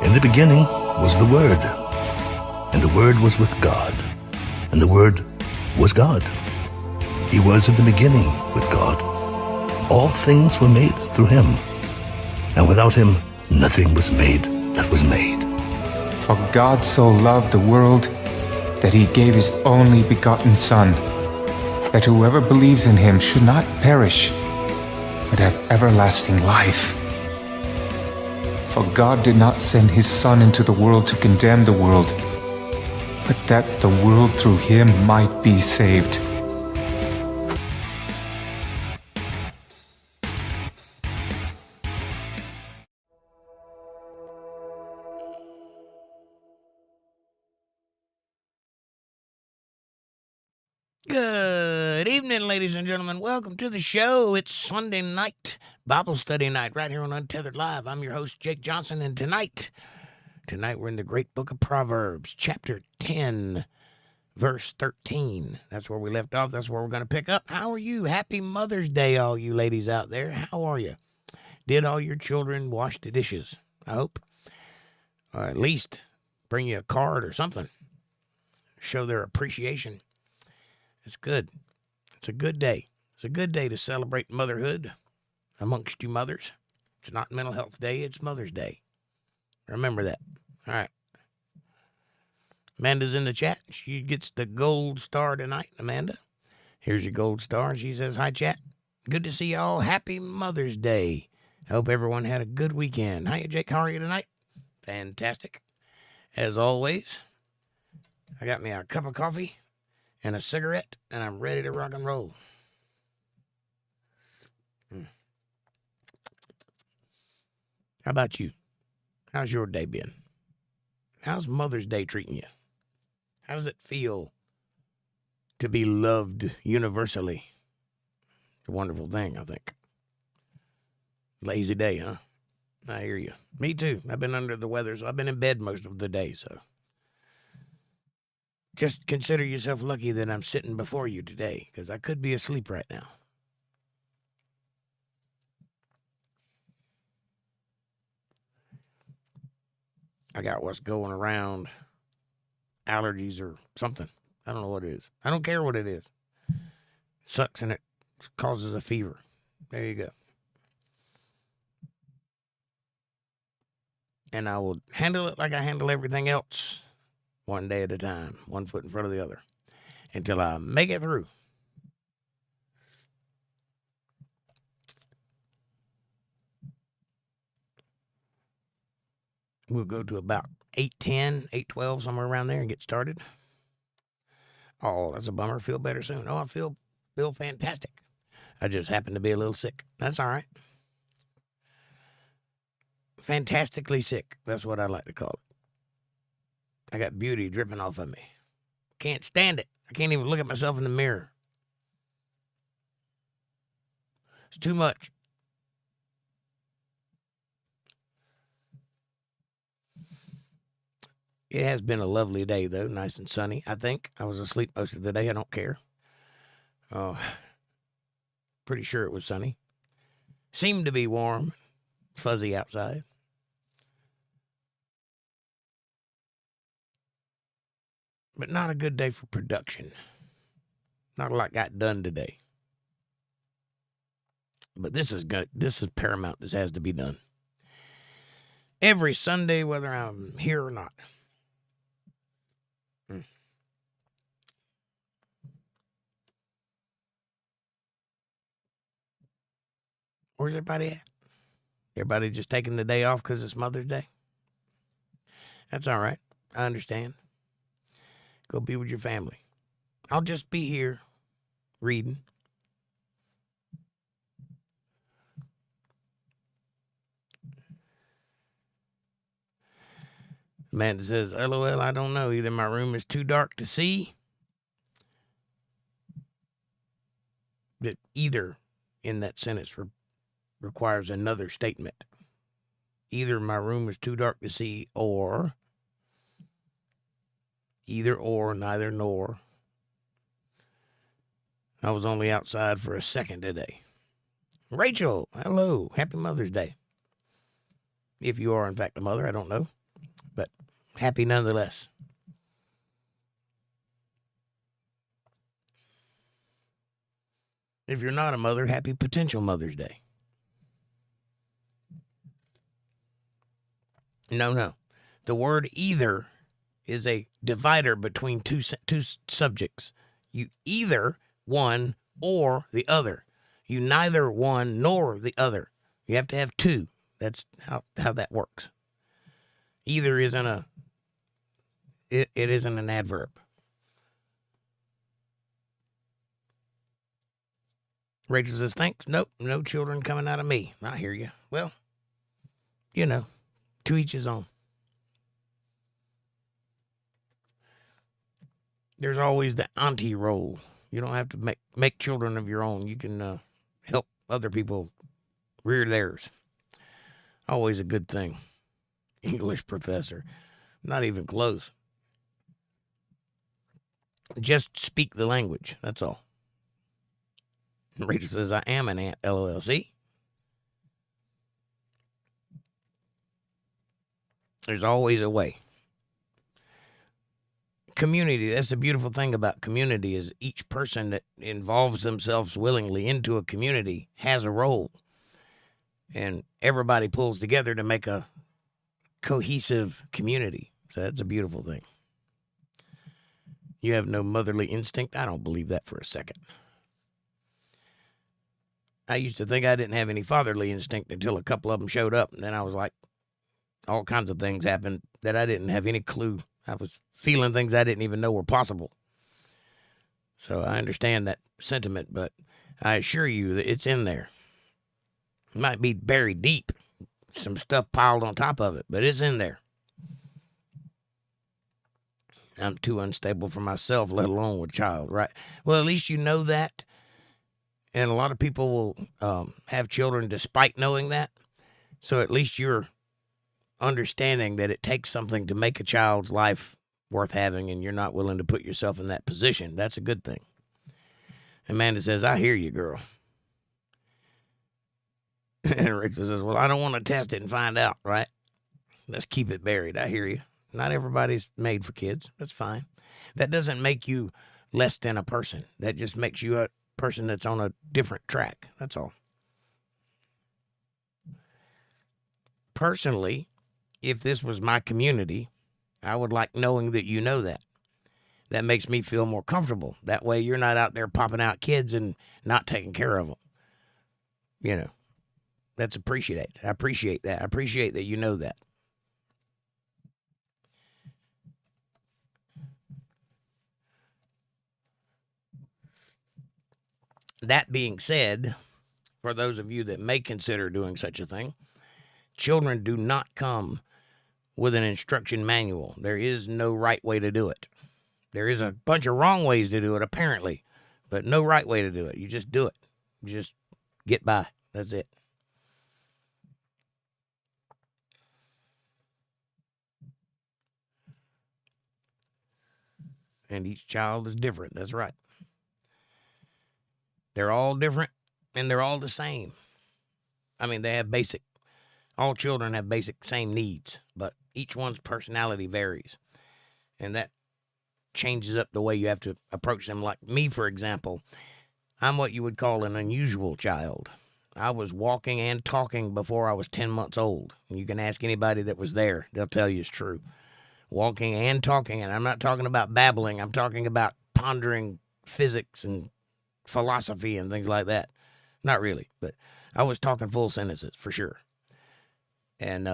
In the beginning was the Word, and the Word was with God, and the Word was God. He was in the beginning with God. All things were made through him, and without him nothing was made that was made. For God so loved the world that he gave his only begotten Son, that whoever believes in him should not perish, but have everlasting life. For God did not send his Son into the world to condemn the world, but that the world through him might be saved. Good evening, ladies and gentlemen. Welcome to the show. It's Sunday night, Bible study night, right here on Untethered Live. I'm your host, Jake Johnson, and tonight we're in the great book of Proverbs, chapter 10, verse 13. That's where we left off. That's where we're going to pick up. How are you? Happy Mother's Day, all you ladies out there. How are you? Did all your children wash the dishes? I hope. Or at least bring you a card or something. Show their appreciation. It's good. It's a good day. It's a good day to celebrate motherhood amongst you mothers. It's not Mental Health Day. It's Mother's Day. Remember that. All right. Amanda's in the chat. She gets the gold star tonight, Amanda. Here's your gold star. She says, hi, chat. Good to see y'all. Happy Mother's Day. I hope everyone had a good weekend. Hiya, Jake. How are you tonight? Fantastic. As always, I got me a cup of coffee and a cigarette, and I'm ready to rock and roll. How about you? How's your day been? How's Mother's Day treating you? How does it feel to be loved universally? It's a wonderful thing, I think. Lazy day, huh? I hear you. Me too. I've been under the weather, so I've been in bed most of the day, so just consider yourself lucky that I'm sitting before you today, because I could be asleep right now. I got what's going around, allergies or something. I don't know what it is. I don't care what it is. It sucks and it causes a fever. There you go. And I will handle it like I handle everything else. One day at a time, one foot in front of the other, until I make it through. We'll go to about 8:10, 8:12, somewhere around there and get started. Oh, that's a bummer. Feel better soon. Oh, I feel fantastic. I just happen to be a little sick. That's all right. Fantastically sick. That's what I like to call it. I got beauty dripping off of me. Can't stand it. I can't even look at myself in the mirror. It's too much. It has been a lovely day, though. Nice and sunny, I think. I was asleep most of the day. I don't care. Pretty sure it was sunny. Seemed to be warm, fuzzy outside. But not a good day for production. Not a lot got done today. But this is good. This is paramount. This has to be done. Every Sunday, whether I'm here or not. Where's everybody at? Everybody just taking the day off because it's Mother's Day? That's all right. I understand. Go be with your family. I'll just be here reading. Amanda says, LOL, I don't know. Either my room is too dark to see. But either in that sentence requires another statement. Either my room is too dark to see, or either or, neither nor. I was only outside for a second today. Rachel, hello. Happy Mother's Day. If you are, in fact, a mother, I don't know. happy nonetheless. If you're not a mother, happy potential Mother's Day. No. The word either is a divider between two subjects. You either one or the other. You neither one nor the other. You have to have two. That's how that works. Either isn't it isn't an adverb. Rachel says, thanks. Nope, no children coming out of me. I hear you. Well, to each his own. There's always the auntie role. You don't have to make children of your own. You can help other people rear theirs. Always a good thing. English professor. Not even close. Just speak the language. That's all. Rachel says, I am an aunt, LOL. See? There's always a way. Community, that's the beautiful thing about community, is each person that involves themselves willingly into a community has a role. And everybody pulls together to make a cohesive community. So that's a beautiful thing. You have no motherly instinct? I don't believe that for a second. I used to think I didn't have any fatherly instinct until a couple of them showed up. And then I was like, all kinds of things happened that I didn't have any clue. I was feeling things I didn't even know were possible. So I understand that sentiment, but I assure you that it's in there. It might be buried deep, some stuff piled on top of it, but it's in there. I'm too unstable for myself, let alone with a child, right? Well, at least you know that. And a lot of people will have children despite knowing that. So at least you're understanding that it takes something to make a child's life worth having, and you're not willing to put yourself in that position. That's a good thing. Amanda says, I hear you, girl. And Rachel says, well, I don't want to test it and find out, right? Let's keep it buried. I hear you. Not everybody's made for kids. That's fine. That doesn't make you less than a person. That just makes you a person that's on a different track. That's all. Personally, if this was my community, I would like knowing that you know that. That makes me feel more comfortable. That way you're not out there popping out kids and not taking care of them. That's appreciated. I appreciate that. I appreciate that you know that. That being said, for those of you that may consider doing such a thing, children do not come with an instruction manual. There is no right way to do it. There is a bunch of wrong ways to do it, apparently, but no right way to do it. You just do it. You just get by. That's it. And each child is different. That's right. They're all different, and they're all the same. I mean, they have all children have basic same needs, but each one's personality varies. And that changes up the way you have to approach them. Like me, for example, I'm what you would call an unusual child. I was walking and talking before I was 10 months old. And you can ask anybody that was there. They'll tell you it's true. Walking and talking, and I'm not talking about babbling. I'm talking about pondering physics and philosophy and things like that. Not really, but I was talking full sentences for sure. And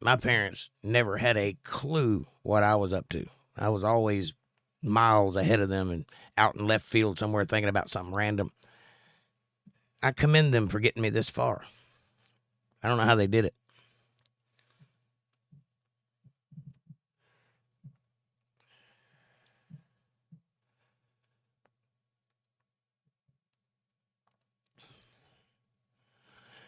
my parents never had a clue what I was up to. I was always miles ahead of them and out in left field somewhere thinking about something random. I commend them for getting me this far. I don't know how they did it.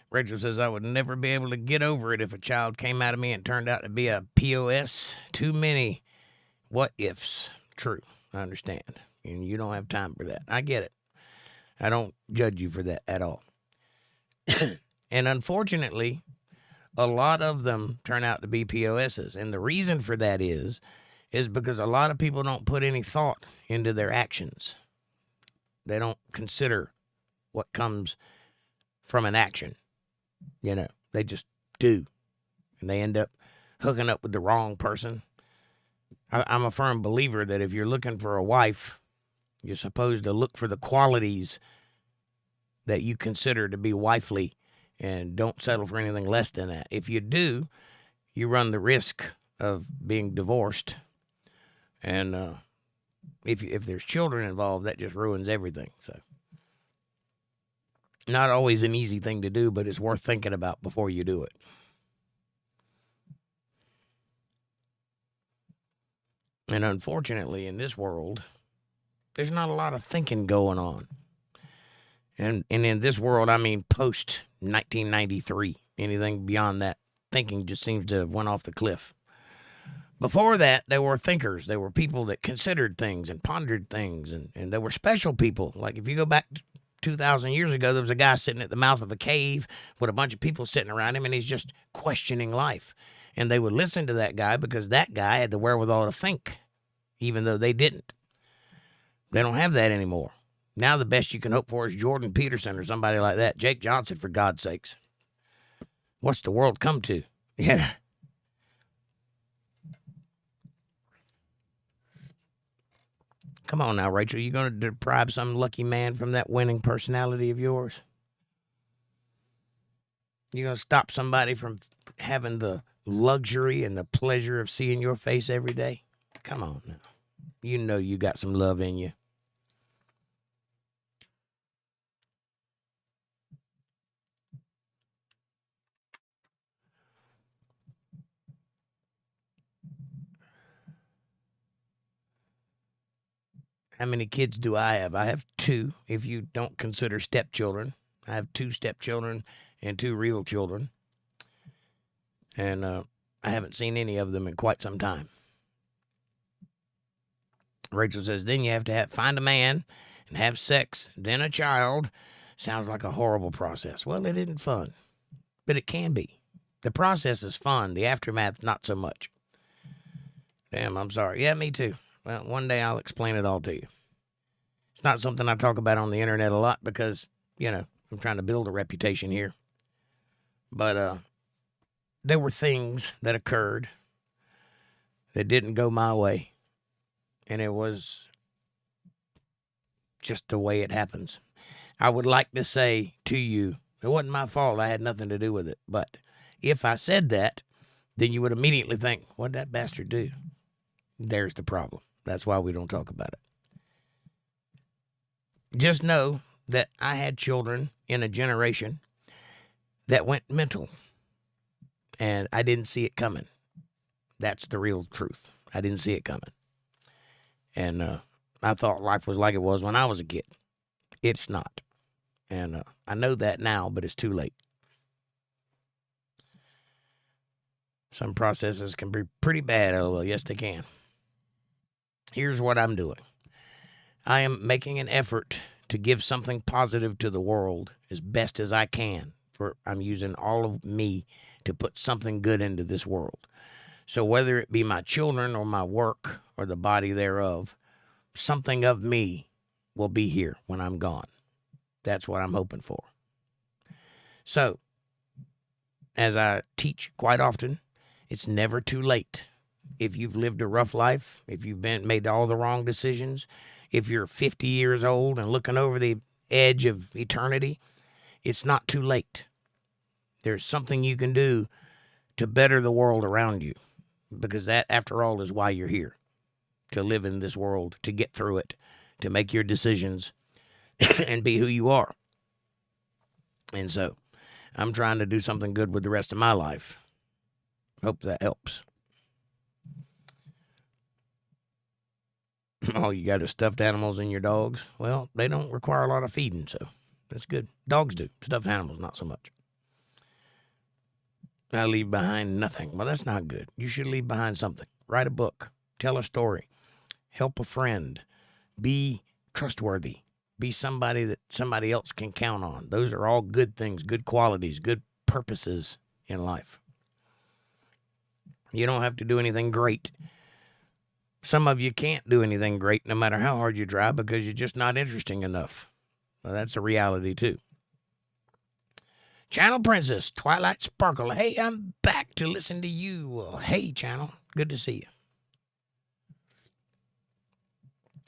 Rachel says, I would never be able to get over it if a child came out of me and turned out to be a POS. Too many what ifs. True. I understand. And you don't have time for that. I get it. I don't judge you for that at all. And unfortunately, a lot of them turn out to be POSs. And the reason for that is because a lot of people don't put any thought into their actions. They don't consider what comes from an action. You know, they just do. And they end up hooking up with the wrong person. I'm a firm believer that if you're looking for a wife, you're supposed to look for the qualities that you consider to be wifely and don't settle for anything less than that. If you do, you run the risk of being divorced. And if there's children involved, that just ruins everything. So, not always an easy thing to do, but it's worth thinking about before you do it. And unfortunately, in this world, there's not a lot of thinking going on. And in this world, I mean post-1993. Anything beyond that, thinking just seems to have went off the cliff. Before that, they were thinkers. They were people that considered things and pondered things. And they were special people. Like if you go back 2,000 years ago, there was a guy sitting at the mouth of a cave with a bunch of people sitting around him, and he's just questioning life. And they would listen to that guy because that guy had the wherewithal to think, even though they didn't. They don't have that anymore. Now the best you can hope for is Jordan Peterson or somebody like that. Jake Johnson, for God's sakes. What's the world come to? Yeah. Come on now, Rachel. You going to deprive some lucky man from that winning personality of yours? You going to stop somebody from having the luxury and the pleasure of seeing your face every day? Come on now. You know you got some love in you. How many kids do I have? I have 2, if you don't consider stepchildren. I have 2 stepchildren and 2 real children. And I haven't seen any of them in quite some time. Rachel says, then you have to find a man and have sex, then a child. Sounds like a horrible process. Well, it isn't fun, but it can be. The process is fun. The aftermath, not so much. Damn, I'm sorry. Yeah, me too. Well, one day I'll explain it all to you. It's not something I talk about on the internet a lot because, you know, I'm trying to build a reputation here. But there were things that occurred that didn't go my way. And it was just the way it happens. I would like to say to you, it wasn't my fault. I had nothing to do with it. But if I said that, then you would immediately think, what'd that bastard do? There's the problem. That's why we don't talk about it. Just know that I had children in a generation that went mental. And I didn't see it coming. That's the real truth. I didn't see it coming. And I thought life was like it was when I was a kid. It's not. And I know that now, but it's too late. Some processes can be pretty bad, LOL. Yes, they can. Here's what I'm doing. I am making an effort to give something positive to the world as best as I can. I'm using all of me to put something good into this world. So whether it be my children or my work or the body thereof, something of me will be here when I'm gone. That's what I'm hoping for. So, as I teach quite often, it's never too late. If you've lived a rough life, if you've made all the wrong decisions, if you're 50 years old and looking over the edge of eternity, it's not too late. There's something you can do to better the world around you, because that, after all, is why you're here, to live in this world, to get through it, to make your decisions, and be who you are. And so, I'm trying to do something good with the rest of my life. Hope that helps. Oh, you got stuffed animals in your dogs? Well, they don't require a lot of feeding, so that's good. Dogs do. Stuffed animals, not so much. I leave behind nothing. Well, that's not good. You should leave behind something. Write a book. Tell a story. Help a friend. Be trustworthy. Be somebody that somebody else can count on. Those are all good things, good qualities, good purposes in life. You don't have to do anything great. Some of you can't do anything great no matter how hard you try because you're just not interesting enough. Well, that's a reality, too. Channel Princess, Twilight Sparkle. Hey, I'm back to listen to you. Well, hey, Channel. Good to see you.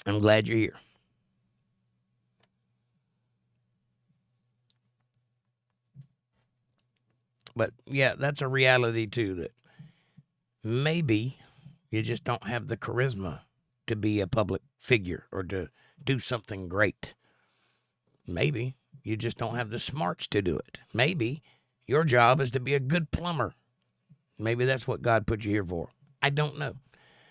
I'm glad you're here. But, yeah, that's a reality, too, that maybe you just don't have the charisma to be a public figure or to do something great. Maybe you just don't have the smarts to do it. Maybe your job is to be a good plumber. Maybe that's what God put you here for. I don't know.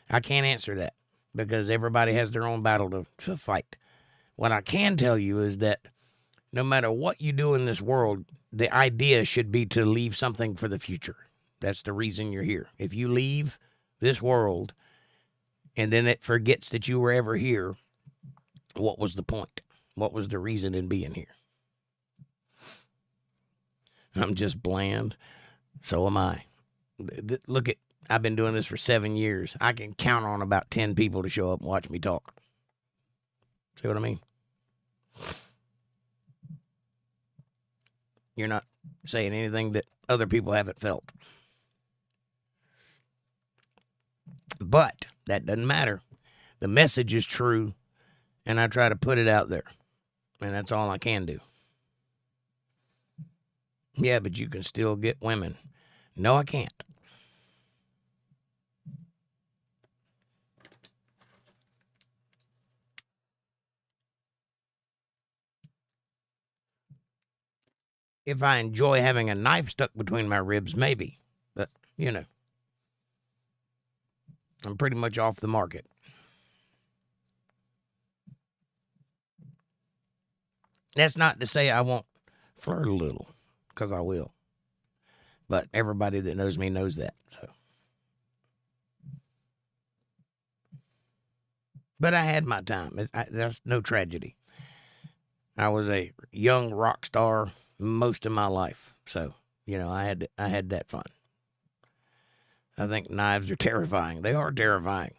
I can't answer that because everybody has their own battle to fight. What I can tell you is that no matter what you do in this world, the idea should be to leave something for the future. That's the reason you're here. If you leave this world and then it forgets that you were ever here, what was the point? What was the reason in being here? I'm just bland. So am I. Look at, I've been doing this for 7 years. I can count on about 10 people to show up and watch me talk. See what I mean? You're not saying anything that other people haven't felt. But that doesn't matter. The message is true, and I try to put it out there. And that's all I can do. Yeah, but you can still get women. No, I can't. If I enjoy having a knife stuck between my ribs, maybe. But, you know, I'm pretty much off the market. That's not to say I won't flirt a little, because I will. But everybody that knows me knows that. So, but I had my time. That's no tragedy. I was a young rock star most of my life. So, you know, I had that fun. I think knives are terrifying. They are terrifying.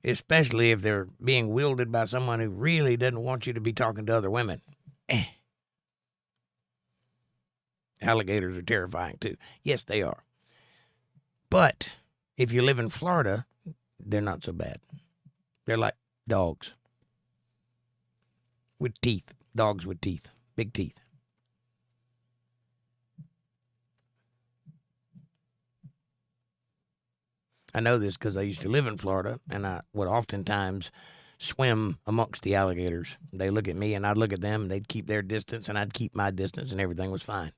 Especially if they're being wielded by someone who really doesn't want you to be talking to other women. Alligators are terrifying too. Yes, they are. But if you live in Florida, they're not so bad. They're like dogs with teeth. Dogs with teeth. Big teeth. I know this because I used to live in Florida, and I would oftentimes swim amongst the alligators. They look at me, and I'd look at them, and they'd keep their distance, and I'd keep my distance, and everything was fine.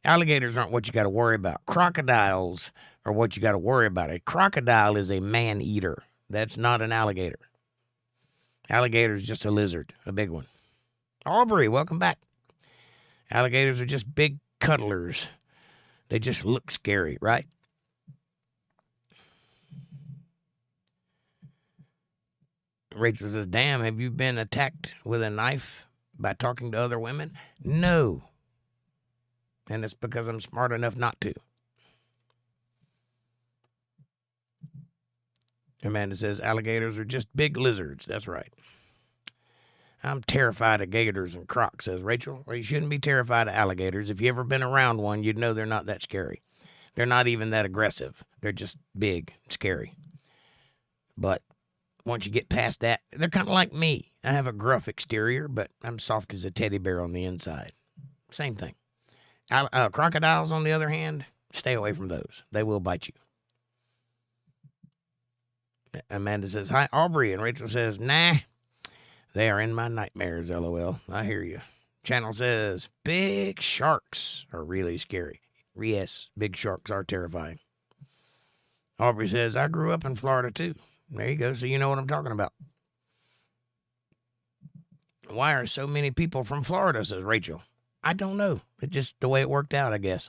Alligators aren't what you got to worry about. Crocodiles are what you got to worry about. A crocodile is a man-eater. That's not an alligator. Alligator is just a lizard, a big one. Aubrey, welcome back. Alligators are just big cuddlers. They just look scary, right? Rachel says, damn, have you been attacked with a knife by talking to other women? No. And it's because I'm smart enough not to. Amanda says, alligators are just big lizards. That's right. I'm terrified of gators and crocs, says Rachel. Well, you shouldn't be terrified of alligators. If you ever been around one, you'd know they're not that scary. They're not even that aggressive. They're just big, scary. But once you get past that, they're kind of like me. I have a gruff exterior, but I'm soft as a teddy bear on the inside. Same thing. Crocodiles, on the other hand, stay away from those. They will bite you. Amanda says, hi, Aubrey. And Rachel says, nah, they are in my nightmares, LOL. I hear you. Channel says, big sharks are really scary. Yes, big sharks are terrifying. Aubrey says, I grew up in Florida, too. There you go. So you know what I'm talking about. Why are so many people from Florida, says Rachel. I don't know. It's just the way it worked out, I guess.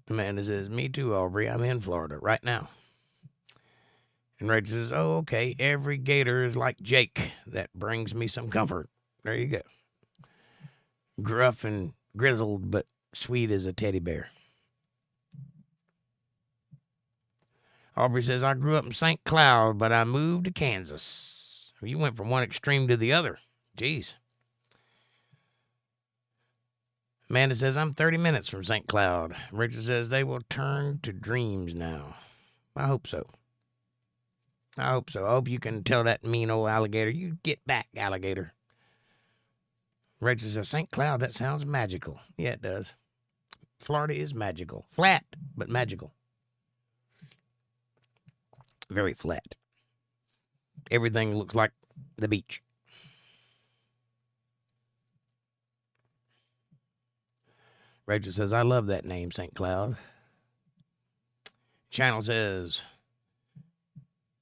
Amanda says, me too, Aubrey. I'm in Florida right now. And Rachel says, oh, okay. Every gator is like Jake. That brings me some comfort. There you go. Gruff and grizzled, but sweet as a teddy bear. Aubrey says, I grew up in St. Cloud, but I moved to Kansas. You went from one extreme to the other. Jeez. Amanda says, I'm 30 minutes from St. Cloud. Richard says, they will turn to dreams now. I hope so. I hope so. I hope you can tell that mean old alligator, you get back, alligator. Rachel says, St. Cloud, that sounds magical. Yeah, it does. Florida is magical. Flat, but magical. Very flat. Everything looks like the beach. Rachel says, I love that name, St. Cloud. Channel says,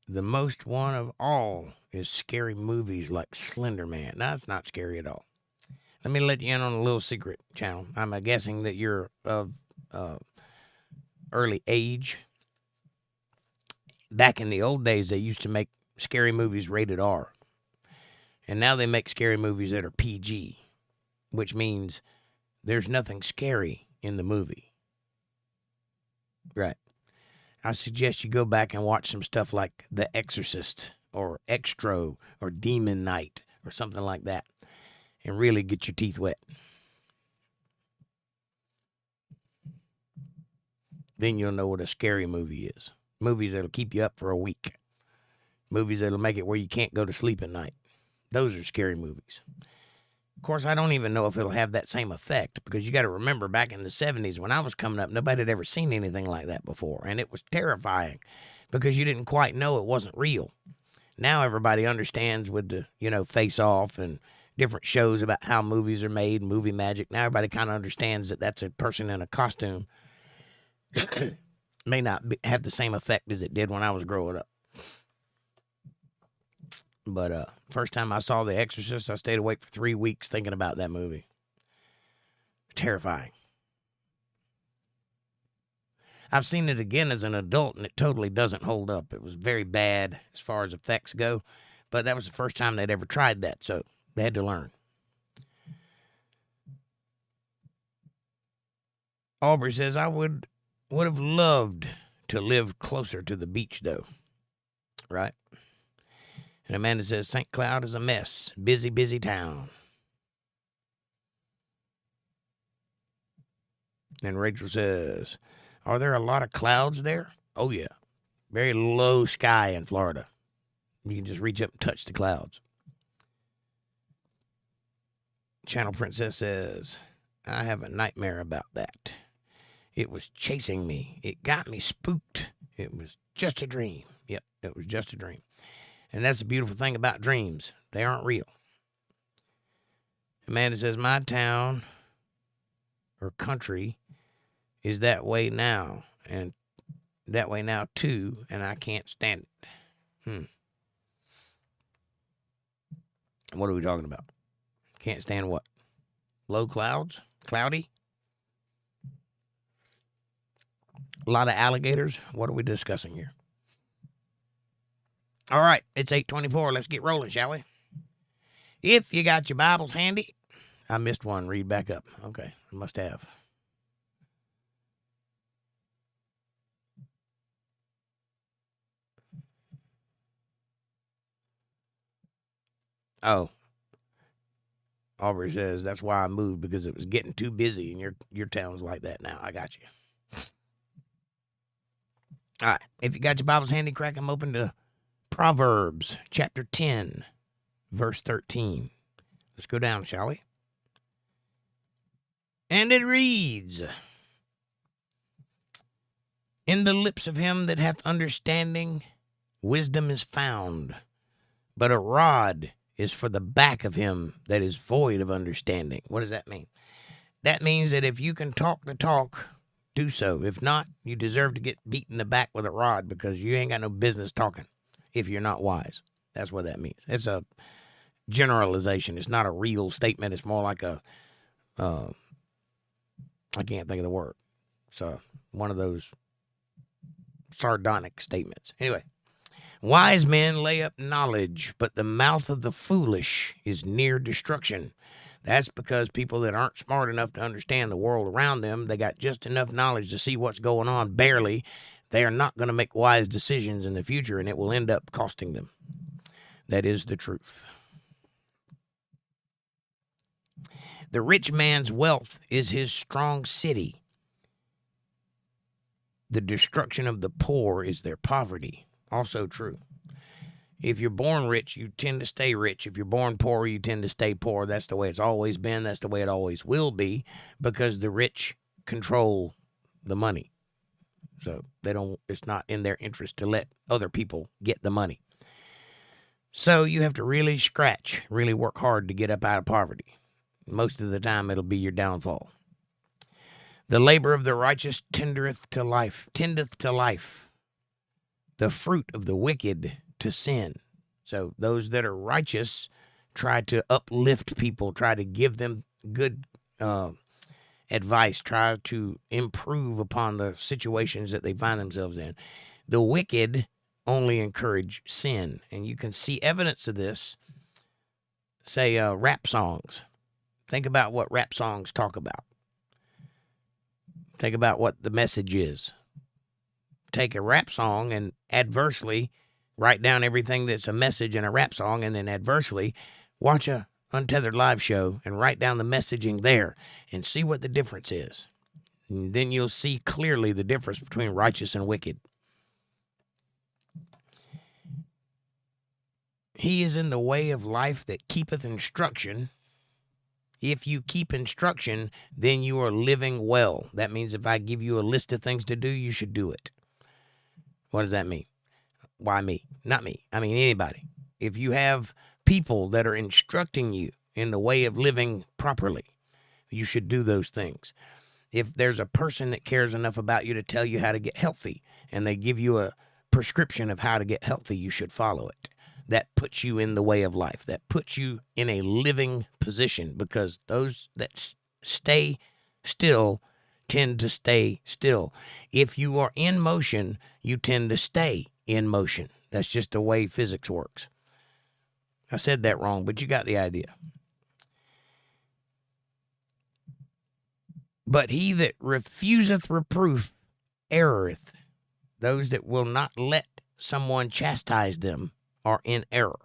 the most one of all is scary movies like Slender Man. No, it's not scary at all. Let me let you in on a little secret, Channel. I'm guessing that you're of early age. Back in the old days, they used to make scary movies rated R. And now they make scary movies that are PG, which means there's nothing scary in the movie. Right. I suggest you go back and watch some stuff like The Exorcist or Extro or Demon Knight or something like that and really get your teeth wet. Then you'll know what a scary movie is. Movies that'll keep you up for a week. Movies that'll make it where you can't go to sleep at night. Those are scary movies. Of course, I don't even know if it'll have that same effect because you got to remember back in the 70s when I was coming up, nobody had ever seen anything like that before. And it was terrifying because you didn't quite know it wasn't real. Now everybody understands with the, Face Off and different shows about how movies are made, movie magic. Now everybody kind of understands that that's a person in a costume. May not have the same effect as it did when I was growing up. But first time I saw The Exorcist, I stayed awake for 3 weeks thinking about that movie. Terrifying. I've seen it again as an adult, and it totally doesn't hold up. It was very bad as far as effects go, but that was the first time they'd ever tried that, so they had to learn. Aubrey says, I would have loved to live closer to the beach, though. Right? And Amanda says, St. Cloud is a mess. Busy, busy town. And Rachel says, are there a lot of clouds there? Oh, yeah. Very low sky in Florida. You can just reach up and touch the clouds. Channel Princess says, I have a nightmare about that. It was chasing me. It got me spooked. It was just a dream. Yep, it was just a dream. And that's the beautiful thing about dreams. They aren't real. Amanda says, my town or country is that way now. And that way now, too. And I can't stand it. What are we talking about? Can't stand what? Low clouds? Cloudy? A lot of alligators? What are we discussing here? All right, it's 8:24. Let's get rolling, shall we? If you got your Bibles handy. I missed one. Read back up. Okay, I must have. Oh. Aubrey says, that's why I moved, because it was getting too busy, and your town's like that now. I got you. All right, if you got your Bibles handy, crack them open to Proverbs chapter 10, verse 13. Let's go down, shall we? And it reads, in the lips of him that hath understanding, wisdom is found, but a rod is for the back of him that is void of understanding. What does that mean? That means that if you can talk the talk, do so. If not, you deserve to get beat in the back with a rod because you ain't got no business talking if you're not wise. That's what that means. It's a generalization. It's not a real statement. It's more like a, I can't think of the word. So one of those sardonic statements. Anyway. Wise men lay up knowledge, but the mouth of the foolish is near destruction. That's because people that aren't smart enough to understand the world around them, they got just enough knowledge to see what's going on, barely. They are not going to make wise decisions in the future, and it will end up costing them. That is the truth. The rich man's wealth is his strong city. The destruction of the poor is their poverty. Also true. If you're born rich, you tend to stay rich. If you're born poor, you tend to stay poor. That's the way it's always been. That's the way it always will be, because the rich control the money. So it's not in their interest to let other people get the money. So you have to really scratch, really work hard to get up out of poverty. Most of the time, it'll be your downfall. The labor of the righteous tendeth to life. The fruit of the wicked to sin. So those that are righteous try to uplift people, try to give them good advice, try to improve upon the situations that they find themselves in. The wicked only encourage sin. And you can see evidence of this, say, rap songs. Think about what rap songs talk about. Think about what the message is. Take a rap song and adversely write down everything that's a message in a rap song, and then adversely watch a Untethered Live show and write down the messaging there and see what the difference is. And then you'll see clearly the difference between righteous and wicked. He is in the way of life that keepeth instruction. If you keep instruction, then you are living well. That means if I give you a list of things to do, you should do it. What does that mean? Why me? Not me. I mean anybody. If you have people that are instructing you in the way of living properly, you should do those things. If there's a person that cares enough about you to tell you how to get healthy, and they give you a prescription of how to get healthy, you should follow it. That puts you in the way of life. That puts you in a living position, because those that stay still tend to stay still. If you are in motion, you tend to stay in motion. That's just the way physics works. I said that wrong, but you got the idea. But he that refuseth reproof erroreth. Those that will not let someone chastise them are in error.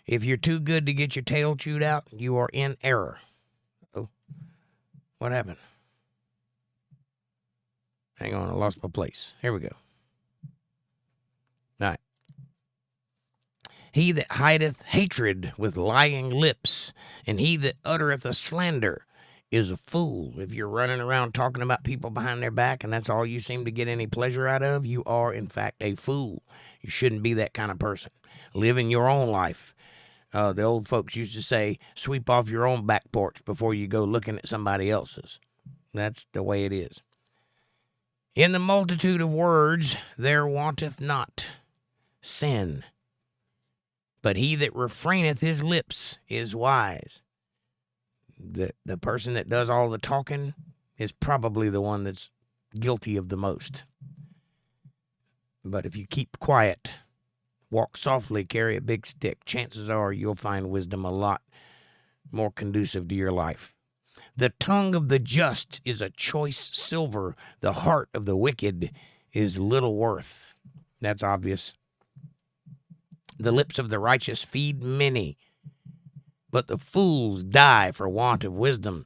If you're too good to get your tail chewed out, you are in error. Oh, what happened? Hang on, I lost my place. Here we go. All right. He that hideth hatred with lying lips, and he that uttereth a slander is a fool. If you're running around talking about people behind their back and that's all you seem to get any pleasure out of, you are, in fact, a fool. You shouldn't be that kind of person. Live in your own life. The old folks used to say, sweep off your own back porch before you go looking at somebody else's. That's the way it is. In the multitude of words there wanteth not sin, but he that refraineth his lips is wise. The person that does all the talking is probably the one that's guilty of the most. But if you keep quiet, walk softly, carry a big stick, chances are you'll find wisdom a lot more conducive to your life. The tongue of the just is a choice silver. The heart of the wicked is little worth. That's obvious. The lips of the righteous feed many, but the fools die for want of wisdom.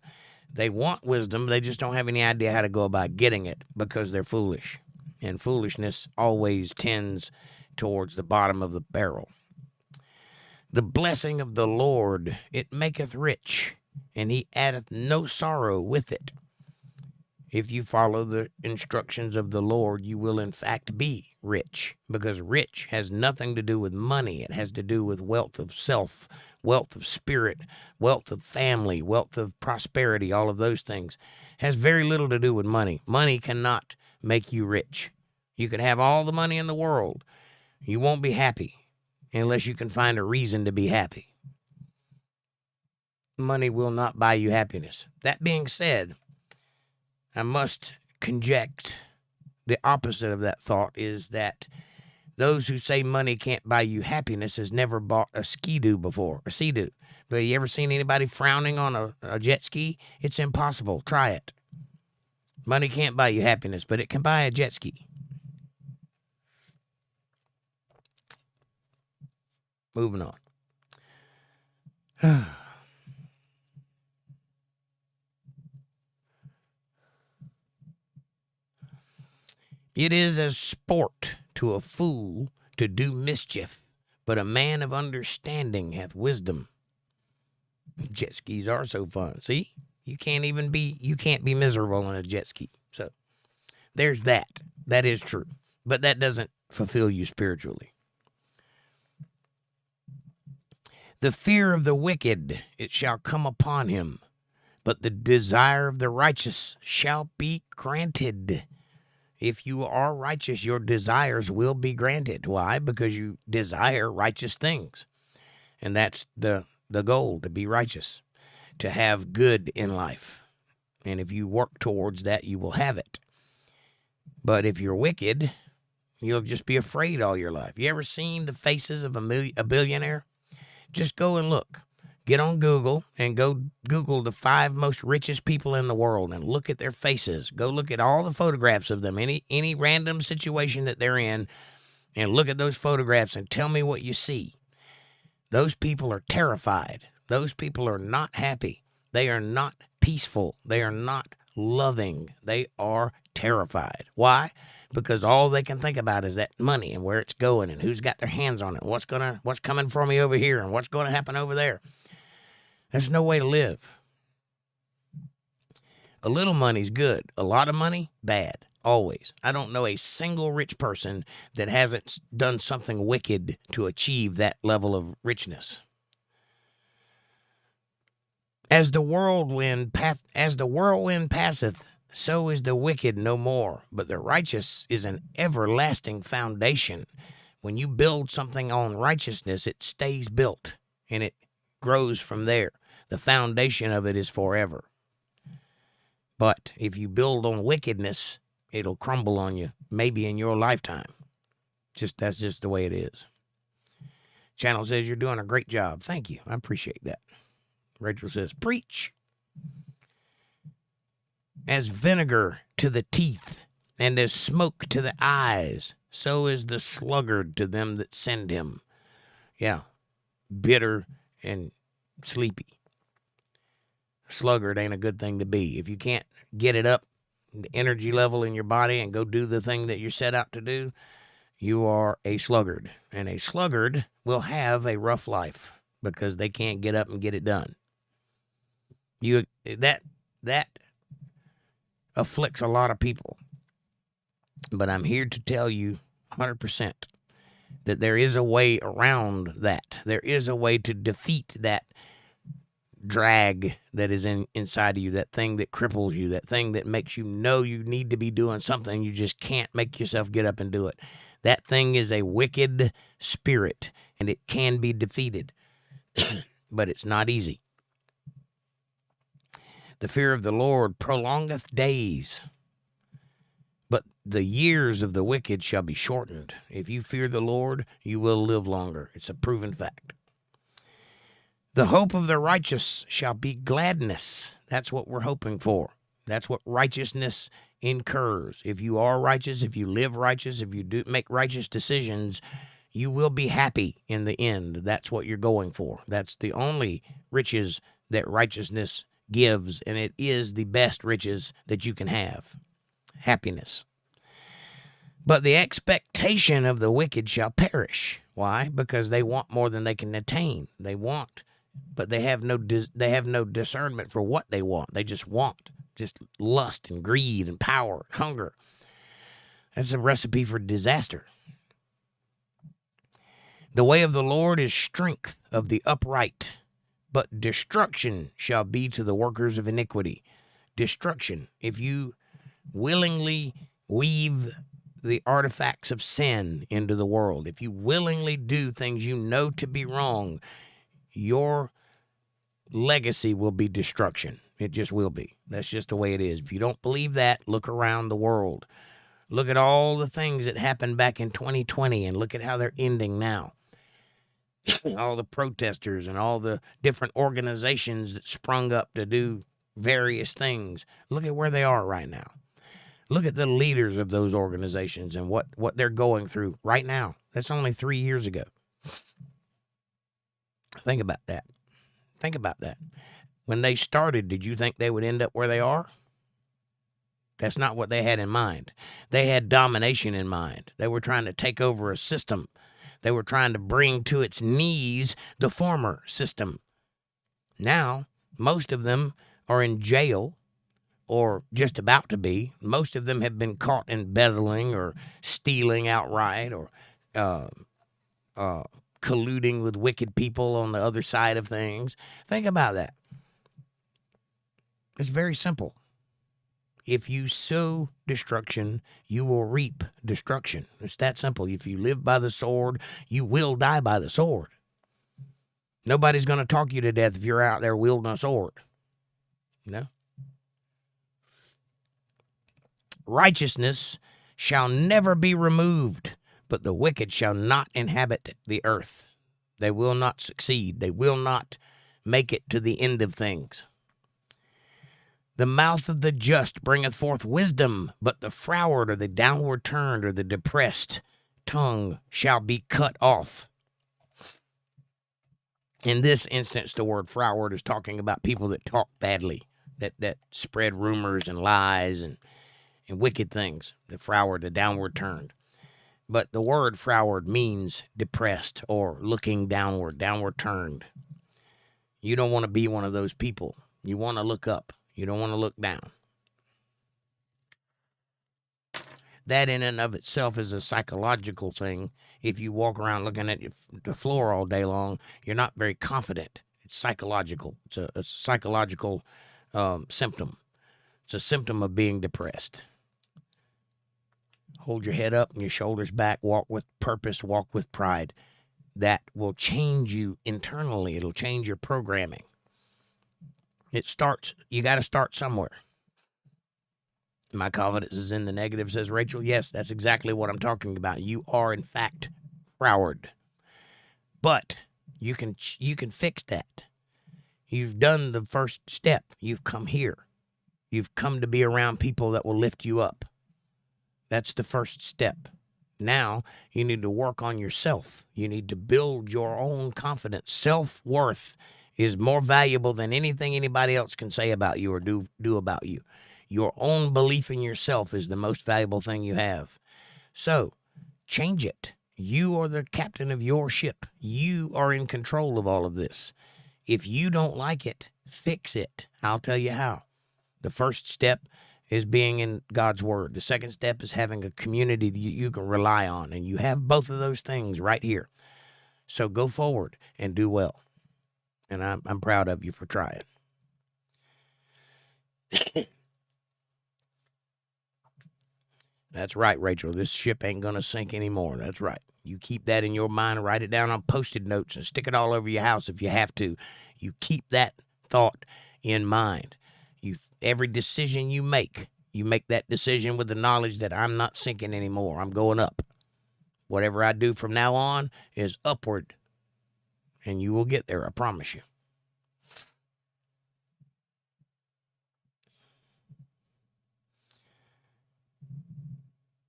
They want wisdom, they just don't have any idea how to go about getting it because they're foolish. And foolishness always tends towards the bottom of the barrel. The blessing of the Lord, it maketh rich, and he addeth no sorrow with it. If you follow the instructions of the Lord, you will in fact be rich, because rich has nothing to do with money. It has to do with wealth of self, wealth of spirit, wealth of family, wealth of prosperity. All of those things has very little to do with money. Money cannot make you rich. You can have all the money in the world. You won't be happy unless you can find a reason to be happy. Money will not buy you happiness. That being said, I must conject the opposite of that thought is that those who say money can't buy you happiness has never bought a ski-doo before, a sea-doo, But you ever seen anybody frowning on a jet ski? It's impossible. Try it. Money can't buy you happiness, but it can buy a jet ski. Moving on. It is as sport to a fool to do mischief, but a man of understanding hath wisdom. Jet skis are so fun. See? You can't be miserable on a jet ski. So there's that. That is true. But that doesn't fulfill you spiritually. The fear of the wicked, it shall come upon him, but the desire of the righteous shall be granted. If you are righteous, your desires will be granted. Why? Because you desire righteous things. And that's the goal, to be righteous, to have good in life. And if you work towards that, you will have it. But if you're wicked, you'll just be afraid all your life. You ever seen the faces of a billionaire? Just go and look. Get on Google and go Google the 5 most richest people in the world and look at their faces. Go look at all the photographs of them, any random situation that they're in, and look at those photographs and tell me what you see. Those people are terrified. Those people are not happy. They are not peaceful. They are not loving. They are terrified. Why? Because all they can think about is that money and where it's going and who's got their hands on it, what's coming for me over here and what's going to happen over there. There's no way to live. A little money's good. A lot of money, bad. Always. I don't know a single rich person that hasn't done something wicked to achieve that level of richness. As the whirlwind passeth, so is the wicked no more. But the righteous is an everlasting foundation. When you build something on righteousness, it stays built, and it grows from there. The foundation of it is forever. But if you build on wickedness, it'll crumble on you, maybe in your lifetime. That's just the way it is. Channel says you're doing a great job. Thank you. I appreciate that. Rachel says, preach. As vinegar to the teeth, and as smoke to the eyes, so is the sluggard to them that send him. Yeah, bitter and sleepy. Sluggard ain't a good thing to be. If you can't get it up, the energy level in your body, and go do the thing that you're set out to do, you are a sluggard. And a sluggard will have a rough life because they can't get up and get it done. That afflicts a lot of people. But I'm here to tell you 100% that there is a way around that. There is a way to defeat that drag that is inside of you, that thing that cripples you, that thing that makes you know you need to be doing something. You just can't make yourself get up and do it. That thing is a wicked spirit, and it can be defeated, but it's not easy. The fear of the Lord prolongeth days, but the years of the wicked shall be shortened. If you fear the Lord, you will live longer. It's a proven fact. The hope of the righteous shall be gladness. That's what we're hoping for. That's what righteousness incurs. If you are righteous, if you live righteous, if you do make righteous decisions, you will be happy in the end. That's what you're going for. That's the only riches that righteousness gives, and it is the best riches that you can have. Happiness. But the expectation of the wicked shall perish. Why? Because they want more than they can attain. They want, but they have no discernment for what they want. They just want, just lust and greed and power, hunger. That's a recipe for disaster. The way of the Lord is strength of the upright, but destruction shall be to the workers of iniquity. Destruction. If you willingly weave the artifacts of sin into the world, if you willingly do things you know to be wrong, your legacy will be destruction. It just will be. That's just the way it is. If you don't believe that, look around the world. Look at all the things that happened back in 2020 and look at how they're ending now. all the protesters and all the different organizations that sprung up to do various things. Look at where they are right now. Look at the leaders of those organizations and what they're going through right now. That's only 3 years ago. Think about that. Think about that. When they started, did you think they would end up where they are? That's not what they had in mind. They had domination in mind. They were trying to take over a system. They were trying to bring to its knees the former system. Now, most of them are in jail or just about to be. Most of them have been caught embezzling or stealing outright or colluding with wicked people on the other side of things. Think about that. It's very simple. If you sow destruction, you will reap destruction. It's that simple. If you live by the sword, you will die by the sword. Nobody's going to talk you to death if you're out there wielding a sword. You know? Righteousness shall never be removed, but the wicked shall not inhabit the earth. They will not succeed. They will not make it to the end of things. The mouth of the just bringeth forth wisdom, but the froward or the downward turned or the depressed tongue shall be cut off. In this instance, the word froward is talking about people that talk badly, that spread rumors and lies and wicked things. The froward, the downward turned. But the word froward means depressed or looking downward, downward turned. You don't want to be one of those people. You want to look up. You don't want to look down. That in and of itself is a psychological thing. If you walk around looking at the floor all day long, you're not very confident. It's psychological. It's a psychological symptom. It's a symptom of being depressed. Hold your head up and your shoulders back. Walk with purpose. Walk with pride. That will change you internally. It'll change your programming. You got to start somewhere. My confidence is in the negative, says Rachel. Yes, that's exactly what I'm talking about. You are, in fact, froward. But you can fix that. You've done the first step. You've come here. You've come to be around people that will lift you up. That's the first step. Now, you need to work on yourself. You need to build your own confidence. Self-worth is more valuable than anything anybody else can say about you or do about you. Your own belief in yourself is the most valuable thing you have. So, change it. You are the captain of your ship. You are in control of all of this. If you don't like it, fix it. I'll tell you how. The first step is being in God's Word. The second step is having a community that you can rely on. And you have both of those things right here. So go forward and do well. And I'm proud of you for trying. That's right, Rachel. This ship ain't going to sink anymore. That's right. You keep that in your mind. Write it down on Post-it notes and stick it all over your house if you have to. You keep that thought in mind. Every decision you make that decision with the knowledge that I'm not sinking anymore. I'm going up. Whatever I do from now on is upward. And you will get there, I promise you.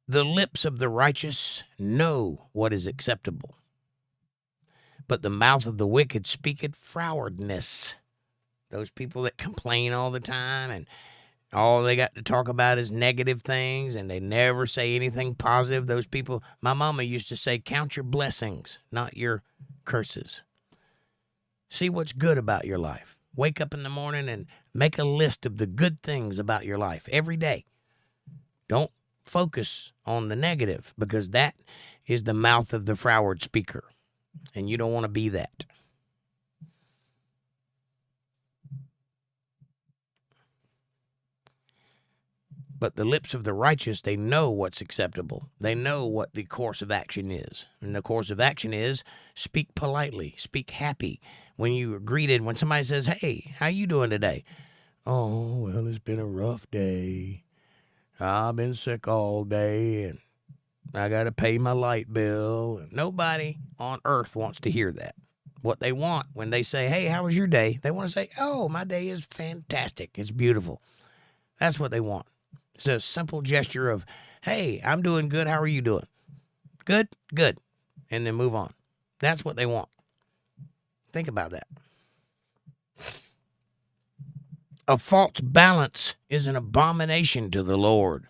The lips of the righteous know what is acceptable, but the mouth of the wicked speaketh frowardness. Those people that complain all the time and all they got to talk about is negative things and they never say anything positive. Those people, my mama used to say, count your blessings, not your curses. See what's good about your life. Wake up in the morning and make a list of the good things about your life every day. Don't focus on the negative because that is the mouth of the froward speaker. And you don't want to be that. But the lips of the righteous, they know what's acceptable. They know what the course of action is. And the course of action is speak politely, speak happy. When you are greeted, when somebody says, hey, how you doing today? Oh, well, it's been a rough day. I've been sick all day, and I got to pay my light bill. Nobody on earth wants to hear that. What they want when they say, hey, how was your day? They want to say, oh, my day is fantastic. It's beautiful. That's what they want. It's a simple gesture of, hey, I'm doing good. How are you doing? Good, good. And then move on. That's what they want. Think about that. A false balance is an abomination to the Lord,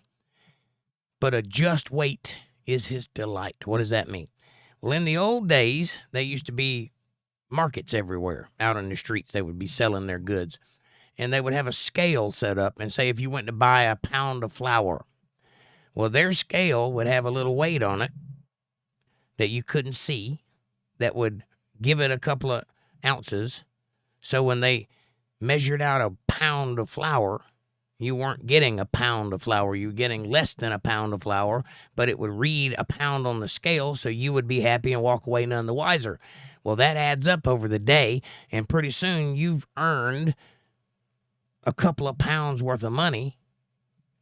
but a just weight is his delight. What does that mean? Well, in the old days, there used to be markets everywhere out on the streets. They would be selling their goods, and they would have a scale set up and say if you went to buy a pound of flour, well, their scale would have a little weight on it that you couldn't see that would give it a couple of ounces. So when they measured out a pound of flour, you weren't getting a pound of flour. You were getting less than a pound of flour, but it would read a pound on the scale, so you would be happy and walk away none the wiser. Well, that adds up over the day, and pretty soon you've earned a couple of pounds worth of money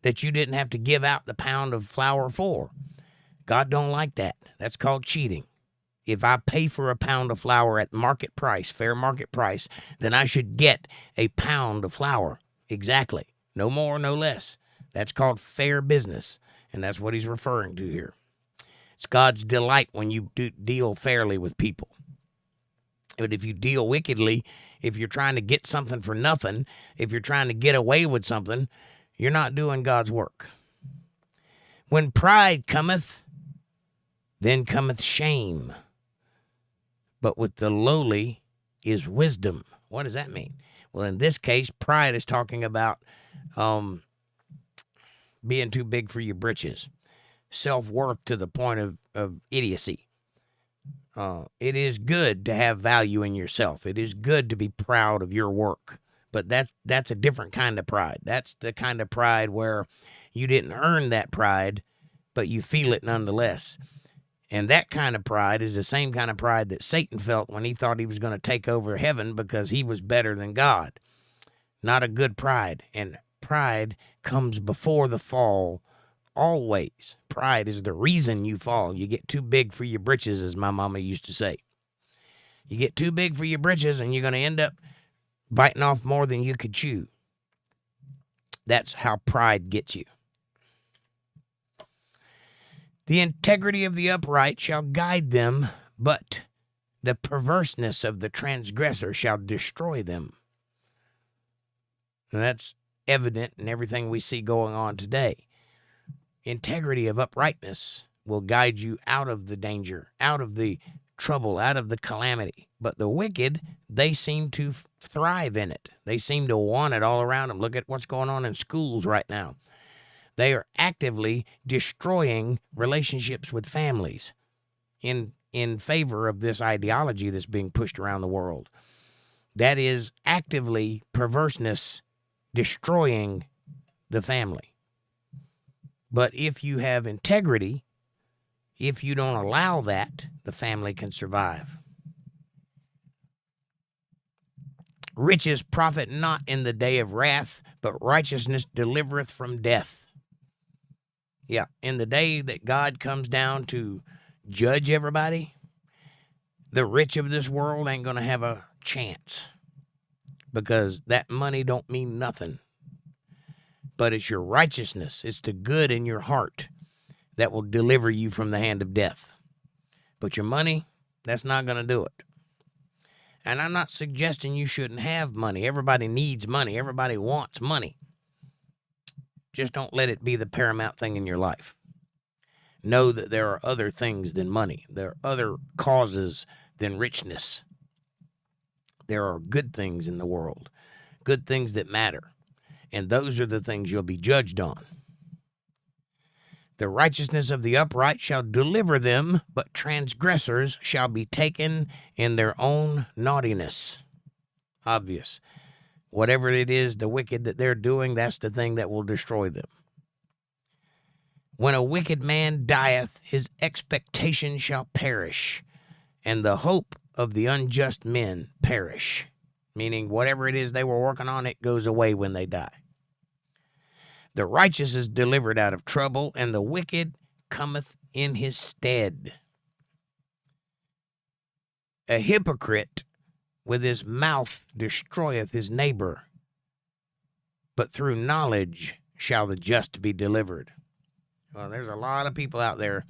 that you didn't have to give out the pound of flour for. God don't like that. That's called cheating. If I pay for a pound of flour at market price, fair market price, then I should get a pound of flour. Exactly. No more, no less. That's called fair business, and that's what he's referring to here. It's God's delight when you deal fairly with people. But if you deal wickedly, if you're trying to get something for nothing, if you're trying to get away with something, you're not doing God's work. When pride cometh, then cometh shame. But with the lowly is wisdom. What does that mean? Well, in this case, pride is talking about being too big for your britches, self-worth to the point of idiocy. It is good to have value in yourself. It is good to be proud of your work. But that's a different kind of pride. That's the kind of pride where you didn't earn that pride, but you feel it nonetheless. And that kind of pride is the same kind of pride that Satan felt when he thought he was going to take over heaven because he was better than God. Not a good pride. And pride comes before the fall always. Pride is the reason you fall. You get too big for your britches, as my mama used to say. You get too big for your britches and you're going to end up biting off more than you could chew. That's how pride gets you. The integrity of the upright shall guide them, but the perverseness of the transgressor shall destroy them. And that's evident in everything we see going on today. Integrity of uprightness will guide you out of the danger, out of the trouble, out of the calamity. But the wicked, they seem to thrive in it. They seem to want it all around them. Look at what's going on in schools right now. They are actively destroying relationships with families in favor of this ideology that's being pushed around the world. That is actively perverseness destroying the family. But if you have integrity, if you don't allow that, the family can survive. Riches profit not in the day of wrath, but righteousness delivereth from death. Yeah, in the day that God comes down to judge everybody, the rich of this world ain't going to have a chance because that money don't mean nothing. But it's your righteousness, it's the good in your heart that will deliver you from the hand of death. But your money, that's not going to do it. And I'm not suggesting you shouldn't have money. Everybody needs money. Everybody wants money. Just don't let it be the paramount thing in your life. Know that there are other things than money. There are other causes than richness. There are good things in the world, good things that matter. And those are the things you'll be judged on. The righteousness of the upright shall deliver them, but transgressors shall be taken in their own naughtiness. Obvious. Whatever it is, the wicked that they're doing, that's the thing that will destroy them. When a wicked man dieth, his expectation shall perish, and the hope of the unjust men perish. Meaning whatever it is they were working on, it goes away when they die. The righteous is delivered out of trouble, and the wicked cometh in his stead. A hypocrite with his mouth destroyeth his neighbor, but through knowledge shall the just be delivered. Well, there's a lot of people out there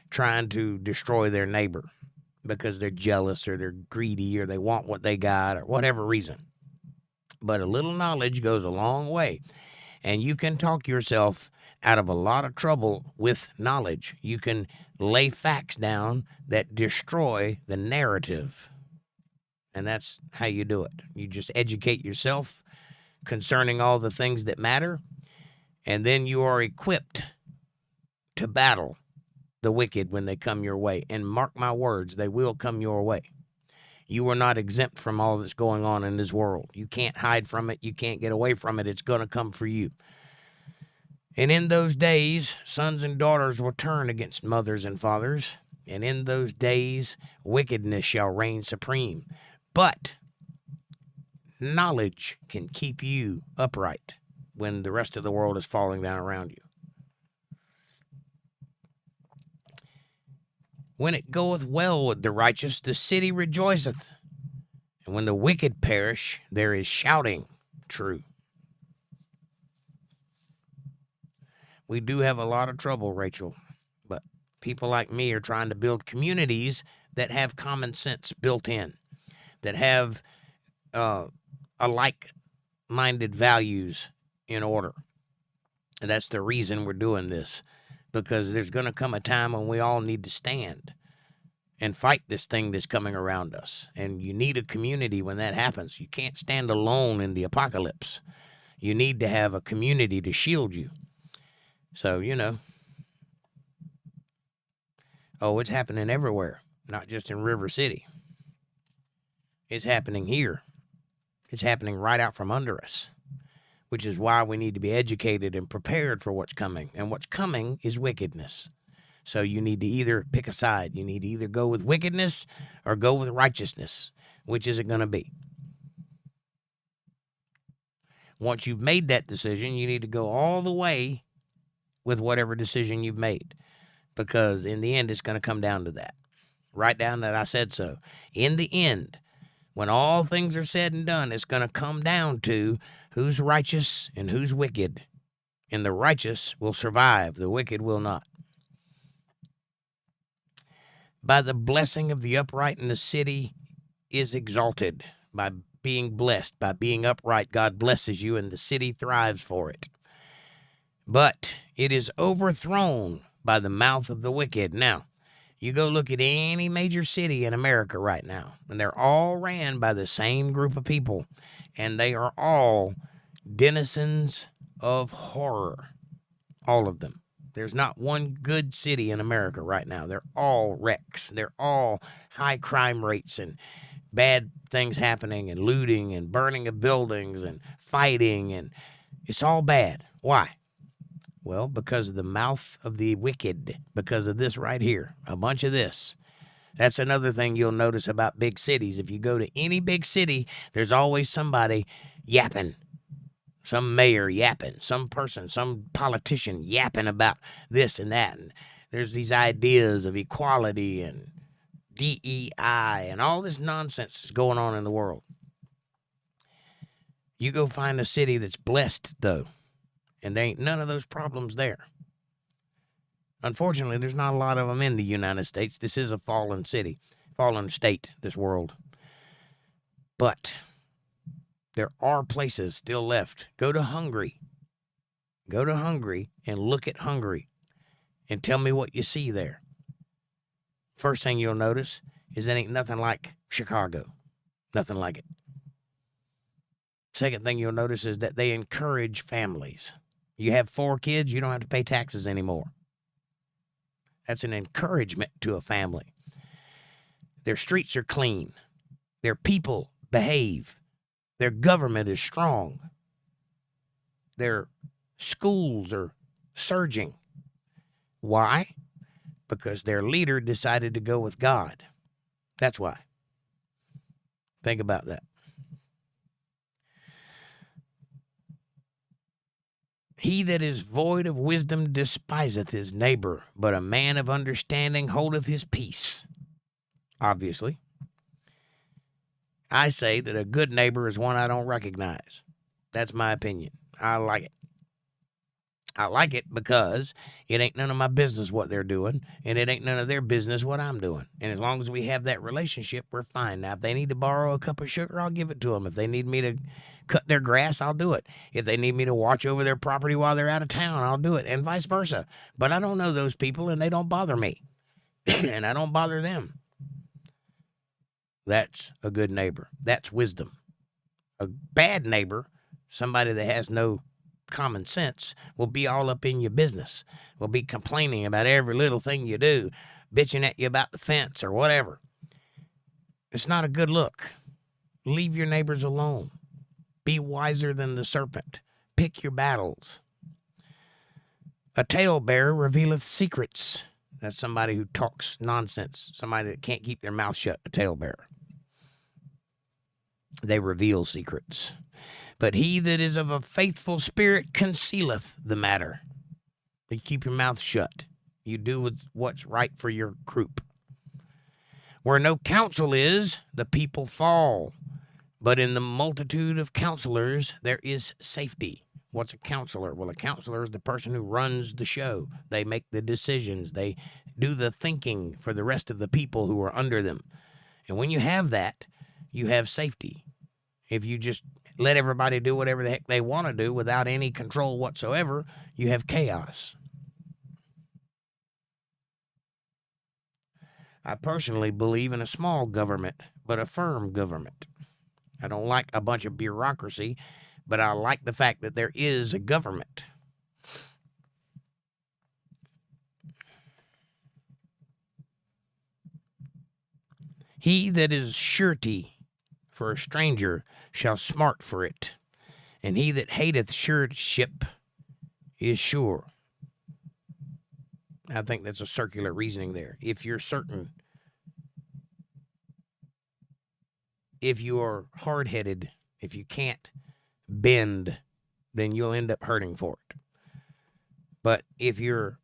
trying to destroy their neighbor because they're jealous or they're greedy or they want what they got or whatever reason. But a little knowledge goes a long way, and you can talk yourself out of a lot of trouble with knowledge. You can lay facts down that destroy the narrative, and that's how you do it. You just educate yourself concerning all the things that matter, and then you are equipped to battle the wicked when they come your way. And mark my words, they will come your way. You are not exempt from all that's going on in this world. You can't hide from it. You can't get away from it. It's going to come for you. And in those days, sons and daughters will turn against mothers and fathers. And in those days, wickedness shall reign supreme. But knowledge can keep you upright when the rest of the world is falling down around you. When it goeth well with the righteous, the city rejoiceth. And when the wicked perish, there is shouting. True. We do have a lot of trouble, Rachel, but people like me are trying to build communities that have common sense built in, that have like-minded values in order. And that's the reason we're doing this, because there's going to come a time when we all need to stand and fight this thing that's coming around us. And you need a community when that happens. You can't stand alone in the apocalypse. You need to have a community to shield you. So, it's happening everywhere, not just in River City. It's happening here. It's happening right out from under us, which is why we need to be educated and prepared for what's coming. And what's coming is wickedness. So you need to either pick a side. You need to either go with wickedness or go with righteousness. Which is it going to be? Once you've made that decision, you need to go all the way with whatever decision you've made, because in the end, it's going to come down to that. Write down that I said so. In the end, when all things are said and done, it's going to come down to who's righteous and who's wicked. And the righteous will survive, the wicked will not. By the blessing of the upright in the city is exalted. By being blessed, by being upright, God blesses you and the city thrives for it. But it is overthrown by the mouth of the wicked. Now, you go look at any major city in America right now, and they're all ran by the same group of people, and they are all denizens of horror. All of them. There's not one good city in America right now. They're all wrecks. They're all high crime rates and bad things happening and looting and burning of buildings and fighting, and it's all bad. Why? Well, because of the mouth of the wicked, because of this right here, a bunch of this. That's another thing you'll notice about big cities. If you go to any big city, there's always somebody yapping, some mayor yapping, some person, some politician yapping about this and that. And there's these ideas of equality and DEI and all this nonsense that's going on in the world. You go find a city that's blessed, though, and there ain't none of those problems there. Unfortunately, there's not a lot of them in the United States. This is a fallen city, fallen state, this world. But there are places still left. Go to Hungary. Go to Hungary and look at Hungary and tell me what you see there. First thing you'll notice is there ain't nothing like Chicago. Nothing like it. Second thing you'll notice is that they encourage families. You have 4 kids, you don't have to pay taxes anymore. That's an encouragement to a family. Their streets are clean. Their people behave. Their government is strong. Their schools are surging. Why? Because their leader decided to go with God. That's why. Think about that. He that is void of wisdom despiseth his neighbor, but a man of understanding holdeth his peace. Obviously. I say that a good neighbor is one I don't recognize. That's my opinion. I like it. I like it because it ain't none of my business what they're doing, and it ain't none of their business what I'm doing. And as long as we have that relationship, we're fine. Now, if they need to borrow a cup of sugar, I'll give it to them. If they need me to cut their grass, I'll do it. If they need me to watch over their property while they're out of town, I'll do it, and vice versa. But I don't know those people, and they don't bother me, and I don't bother them. That's a good neighbor. That's wisdom. A bad neighbor, somebody that has no common sense, will be all up in your business, will be complaining about every little thing you do, bitching at you about the fence or whatever. It's not a good look. Leave your neighbors alone. Be wiser than the serpent. Pick your battles. A talebearer revealeth secrets. That's somebody who talks nonsense, somebody that can't keep their mouth shut, a talebearer. They reveal secrets. But he that is of a faithful spirit concealeth the matter. You keep your mouth shut. You do what's right for your group. Where no counsel is, the people fall. But in the multitude of counselors, there is safety. What's a counselor? Well, a counselor is the person who runs the show. They make the decisions. They do the thinking for the rest of the people who are under them. And when you have that, you have safety. If you just let everybody do whatever the heck they want to do without any control whatsoever, you have chaos. I personally believe in a small government, but a firm government. I don't like a bunch of bureaucracy, but I like the fact that there is a government. He that is surety for a stranger shall smart for it, and he that hateth suretship is sure. I think that's a circular reasoning there. If you're certain, if you are hard-headed, if you can't bend, then you'll end up hurting for it. But if you're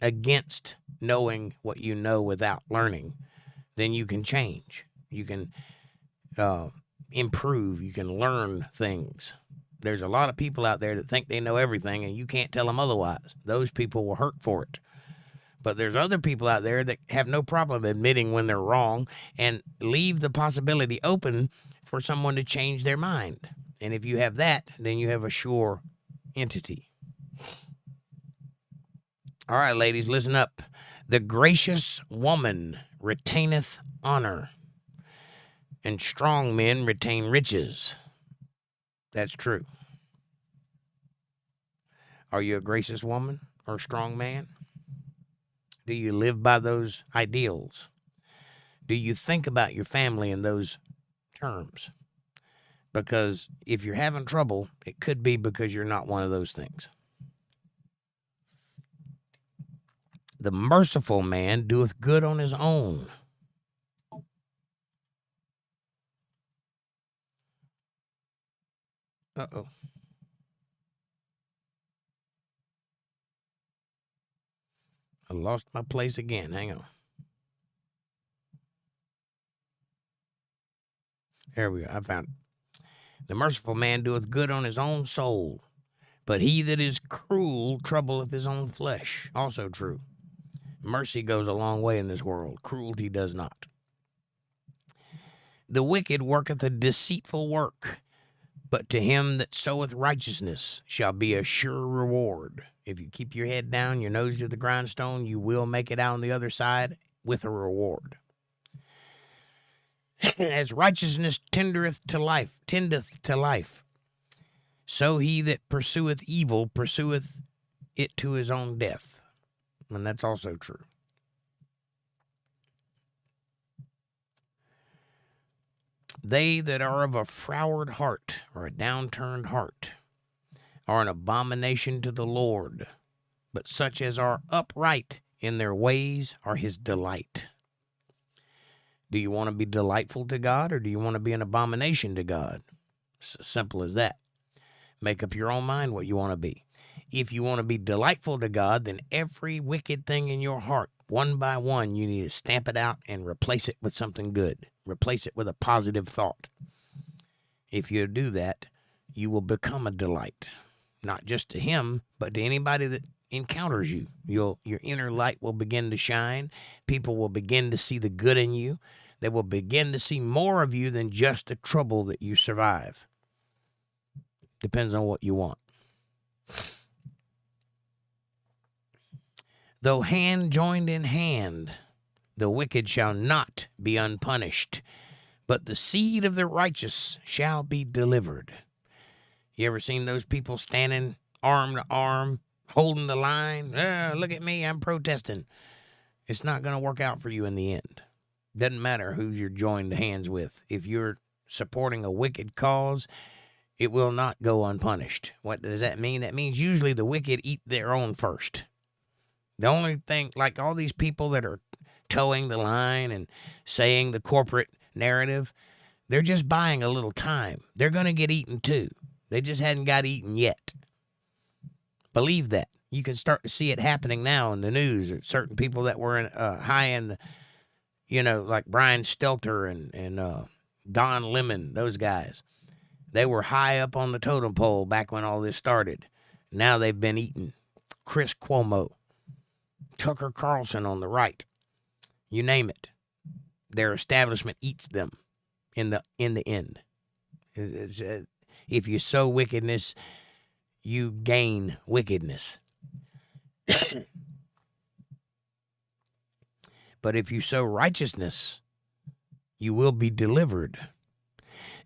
against knowing what you know without learning, then you can change. You can improve. You can learn things. There's a lot of people out there that think they know everything, and you can't tell them otherwise. Those people will hurt for it. But there's other people out there that have no problem admitting when they're wrong and leave the possibility open for someone to change their mind. And if you have that, then you have a sure entity. All right, ladies, listen up. The gracious woman retaineth honor, and strong men retain riches. That's true. Are you a gracious woman or a strong man? Do you live by those ideals? Do you think about your family in those terms? Because if you're having trouble, it could be because you're not one of those things. The merciful man doeth good on his own. Uh-oh. I lost my place again. Hang on. There we go. I found it. The merciful man doeth good on his own soul, but he that is cruel troubleth his own flesh. Also true. Mercy goes a long way in this world. Cruelty does not. The wicked worketh a deceitful work, but to him that soweth righteousness shall be a sure reward. If you keep your head down, your nose to the grindstone, you will make it out on the other side with a reward. As righteousness tendeth to life, so he that pursueth evil pursueth it to his own death. And that's also true. They that are of a froward heart, or a downturned heart, are an abomination to the Lord, but such as are upright in their ways are his delight. Do you want to be delightful to God, or do you want to be an abomination to God? It's as simple as that. Make up your own mind what you want to be. If you want to be delightful to God, then every wicked thing in your heart One by one, you need to stamp it out and replace it with something good. Replace it with a positive thought. If you do that, you will become a delight, not just to him, but to anybody that encounters you. Your inner light will begin to shine. People will begin to see the good in you. They will begin to see more of you than just the trouble that you survive. Depends on what you want. Though hand joined in hand, the wicked shall not be unpunished, but the seed of the righteous shall be delivered. You ever seen those people standing arm to arm, holding the line? Look at me, I'm protesting. It's not going to work out for you in the end. Doesn't matter who you're joined hands with. If you're supporting a wicked cause, it will not go unpunished. What does that mean? That means usually the wicked eat their own first. The only thing, like all these people that are towing the line and saying the corporate narrative, they're just buying a little time. They're going to get eaten too. They just hadn't got eaten yet. Believe that. You can start to see it happening now in the news. There's certain people that were in, high in, like Brian Stelter and Don Lemon, those guys. They were high up on the totem pole back when all this started. Now they've been eaten. Chris Cuomo, Tucker Carlson on the right, you name it. Their establishment eats them in the end. If you sow wickedness, you gain wickedness. But if you sow righteousness, you will be delivered.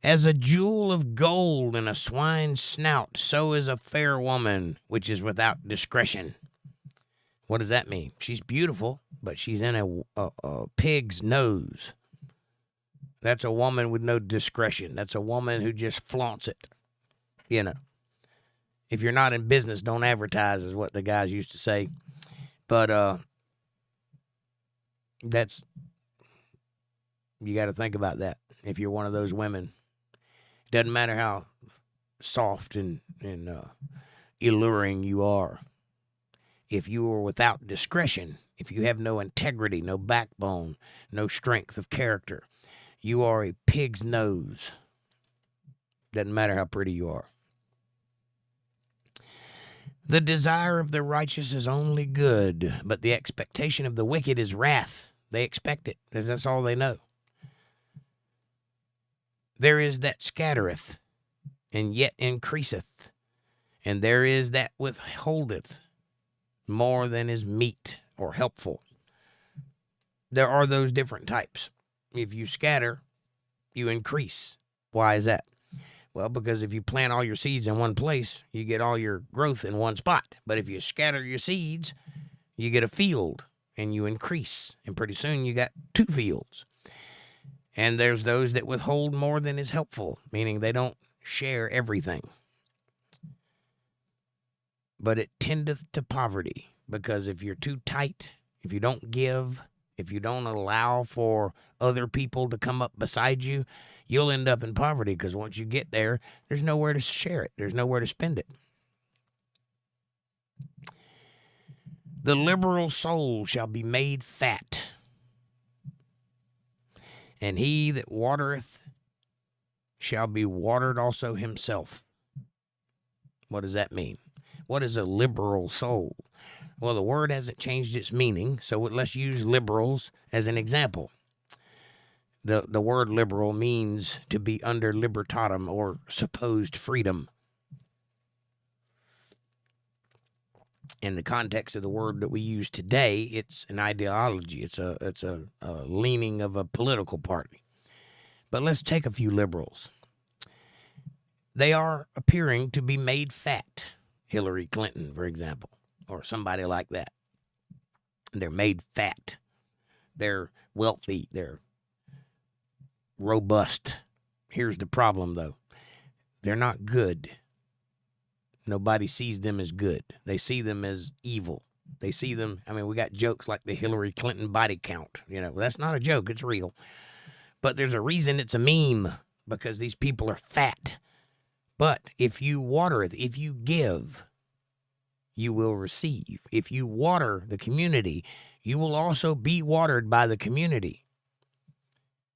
As a jewel of gold in a swine's snout, so is a fair woman which is without discretion. What does that mean? She's beautiful, but she's in a pig's nose. That's a woman with no discretion. That's a woman who just flaunts it. If you're not in business, don't advertise, is what the guys used to say. But you got to think about that. If you're one of those women, doesn't matter how soft and alluring you are. If you are without discretion, if you have no integrity, no backbone, no strength of character, you are a pig's nose. Doesn't matter how pretty you are. The desire of the righteous is only good, but the expectation of the wicked is wrath. They expect it, because that's all they know. There is that scattereth, and yet increaseth, and there is that withholdeth more than is meet or helpful. There are those different types. If you scatter, you increase. Why is that? Well, because if you plant all your seeds in one place, you get all your growth in one spot. But if you scatter your seeds, you get a field and you increase. And pretty soon you got 2 fields. And there's those that withhold more than is helpful, meaning they don't share everything. But it tendeth to poverty, because if you're too tight, if you don't give, if you don't allow for other people to come up beside you, you'll end up in poverty, because once you get there, there's nowhere to share it. There's nowhere to spend it. The liberal soul shall be made fat, and he that watereth shall be watered also himself. What does that mean? What is a liberal soul? Well, the word hasn't changed its meaning, so let's use liberals as an example. The word liberal means to be under libertatum, or supposed freedom. In the context of the word that we use today, it's an ideology. It's a leaning of a political party. But let's take a few liberals. They are appearing to be made fat. Hillary Clinton, for example, or somebody like that. They're made fat. They're wealthy. They're robust. Here's the problem, though. They're not good. Nobody sees them as good. They see them as evil. They see them, we got jokes like the Hillary Clinton body count. That's not a joke. It's real. But there's a reason it's a meme, because these people are fat. But if you water it, if you give, you will receive. If you water the community, you will also be watered by the community.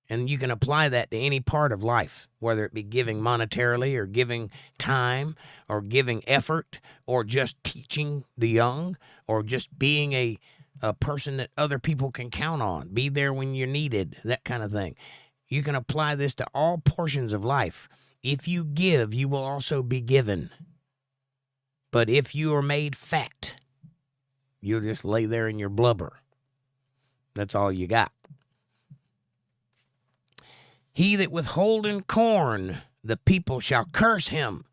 And you can apply that to any part of life, whether it be giving monetarily or giving time or giving effort or just teaching the young or just being a person that other people can count on. Be there when you're needed, that kind of thing. You can apply this to all portions of life. If you give, you will also be given. But if you are made fat, you'll just lay there in your blubber. That's all you got. He that withholdeth corn, the people shall curse him,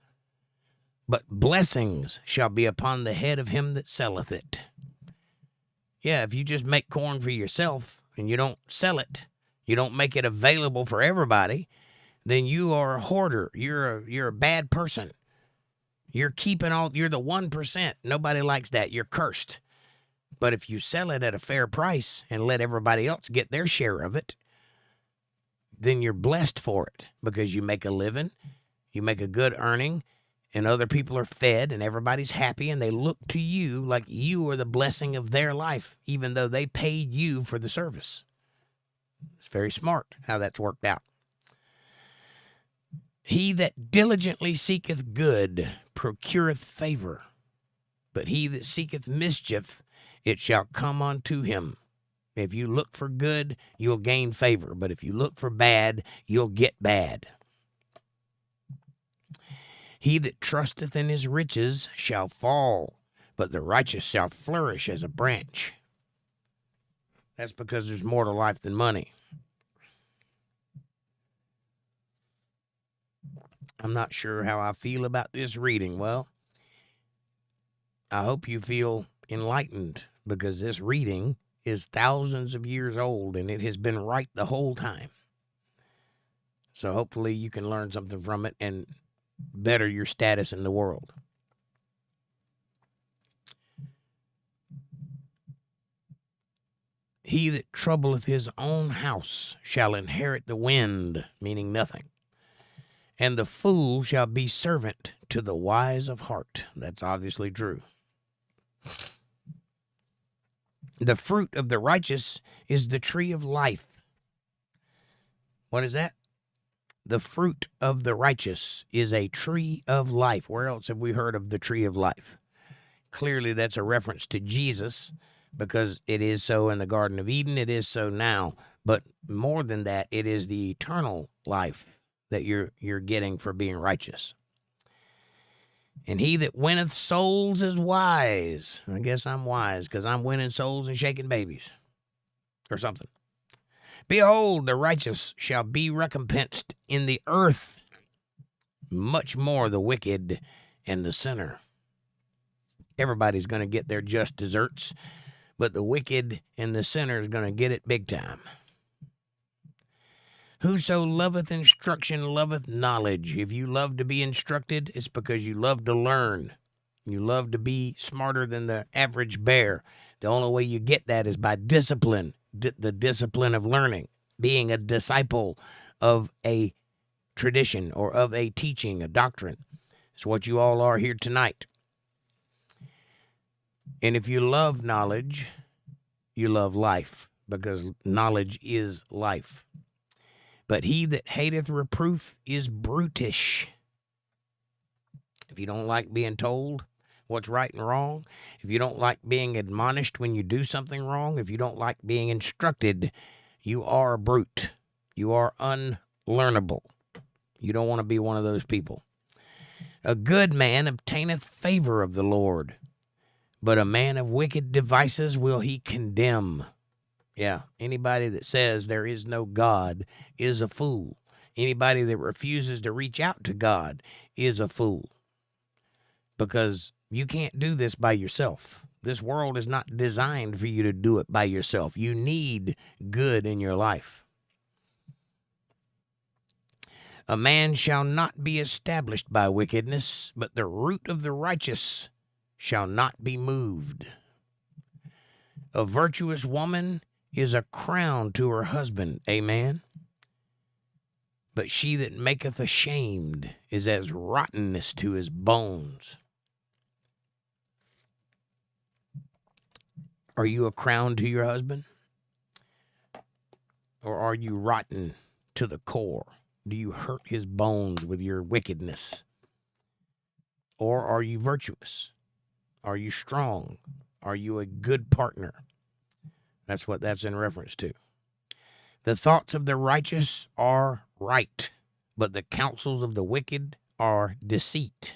but blessings shall be upon the head of him that selleth it. Yeah, if you just make corn for yourself and you don't sell it, you don't make it available for everybody, then you are a hoarder. You're a bad person. You're the 1%. Nobody likes that. You're cursed. But if you sell it at a fair price and let everybody else get their share of it, then you're blessed for it because you make a living, you make a good earning, and other people are fed and everybody's happy and they look to you like you are the blessing of their life, even though they paid you for the service. It's very smart how that's worked out. He that diligently seeketh good procureth favor, but he that seeketh mischief, it shall come unto him. If you look for good, you'll gain favor. But if you look for bad, you'll get bad. He that trusteth in his riches shall fall, but the righteous shall flourish as a branch. That's because there's more to life than money. I'm not sure how I feel about this reading. Well, I hope you feel enlightened because this reading is thousands of years old, and it has been right the whole time. So hopefully you can learn something from it and better your status in the world. He that troubleth his own house shall inherit the wind, meaning nothing. And the fool shall be servant to the wise of heart. That's obviously true. The fruit of the righteous is the tree of life. What is that? The fruit of the righteous is a tree of life. Where else have we heard of the tree of life? Clearly, that's a reference to Jesus because it is so in the Garden of Eden. It is so now. But more than that, it is the eternal life that you're getting for being righteous. And he that winneth souls is wise. I guess I'm wise because I'm winning souls and shaking babies or something. Behold, the righteous shall be recompensed in the earth, much more the wicked and the sinner. Everybody's going to get their just deserts, but the wicked and the sinner is going to get it big time. Whoso loveth instruction loveth knowledge. If you love to be instructed, it's because you love to learn. You love to be smarter than the average bear. The only way you get that is by discipline, the discipline of learning, being a disciple of a tradition or of a teaching, a doctrine. It's what you all are here tonight. And if you love knowledge, you love life, because knowledge is life. But he that hateth reproof is brutish. If you don't like being told what's right and wrong, if you don't like being admonished when you do something wrong, if you don't like being instructed, you are a brute. You are unlearnable. You don't want to be one of those people. A good man obtaineth favor of the Lord, but a man of wicked devices will he condemn. Yeah, anybody that says there is no God is a fool. Anybody that refuses to reach out to God is a fool. Because you can't do this by yourself. This world is not designed for you to do it by yourself. You need good in your life. A man shall not be established by wickedness, but the root of the righteous shall not be moved. A virtuous woman is a crown to her husband. Amen. But she that maketh ashamed is as rottenness to his bones. Are you a crown to your husband? Or are you rotten to the core? Do you hurt his bones with your wickedness? Or are you virtuous? Are you strong? Are you a good partner? That's what that's in reference to. The thoughts of the righteous are right, but the counsels of the wicked are deceit.